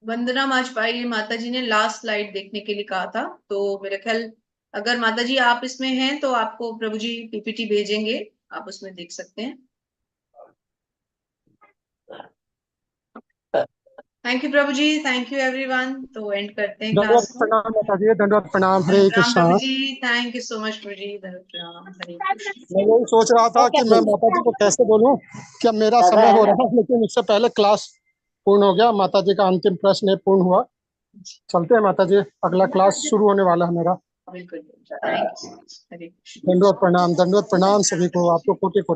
वंदना माजपाई माता जी ने लास्ट स्लाइड देखने के लिए कहा था, तो मेरे ख्याल अगर माता जी आप इसमें हैं तो आपको प्रभु जी पीपीटी भेजेंगे, आप उसमें देख सकते हैं। Thank you Prabhu ji, thank you everyone. तो एंड करते हैं दंडवत क्लास को। प्रणाम माता जी, दंडवत प्रणाम। हरे राम कृष्णा। प्रभु ji, thank you so much प्रभु जी, धन्यवाद, प्रणाम, हरे कृष्ण। मैं यही सोच रहा था कि मैं माता जी को कैसे बोलूं कि अब मेरा समय हो रहा है, लेकिन इससे पहले क्लास पूर्ण हो गया। माता जी का अंतिम प्रश्न पूर्ण हुआ। चलते हैं माता जी, अगला क्लास शुरू होने वाला है मेरा। बिल्कुल, थैंक यू, हरे कृष्ण। दंडवत प्रणाम सभी को, आपको कोटि कोटि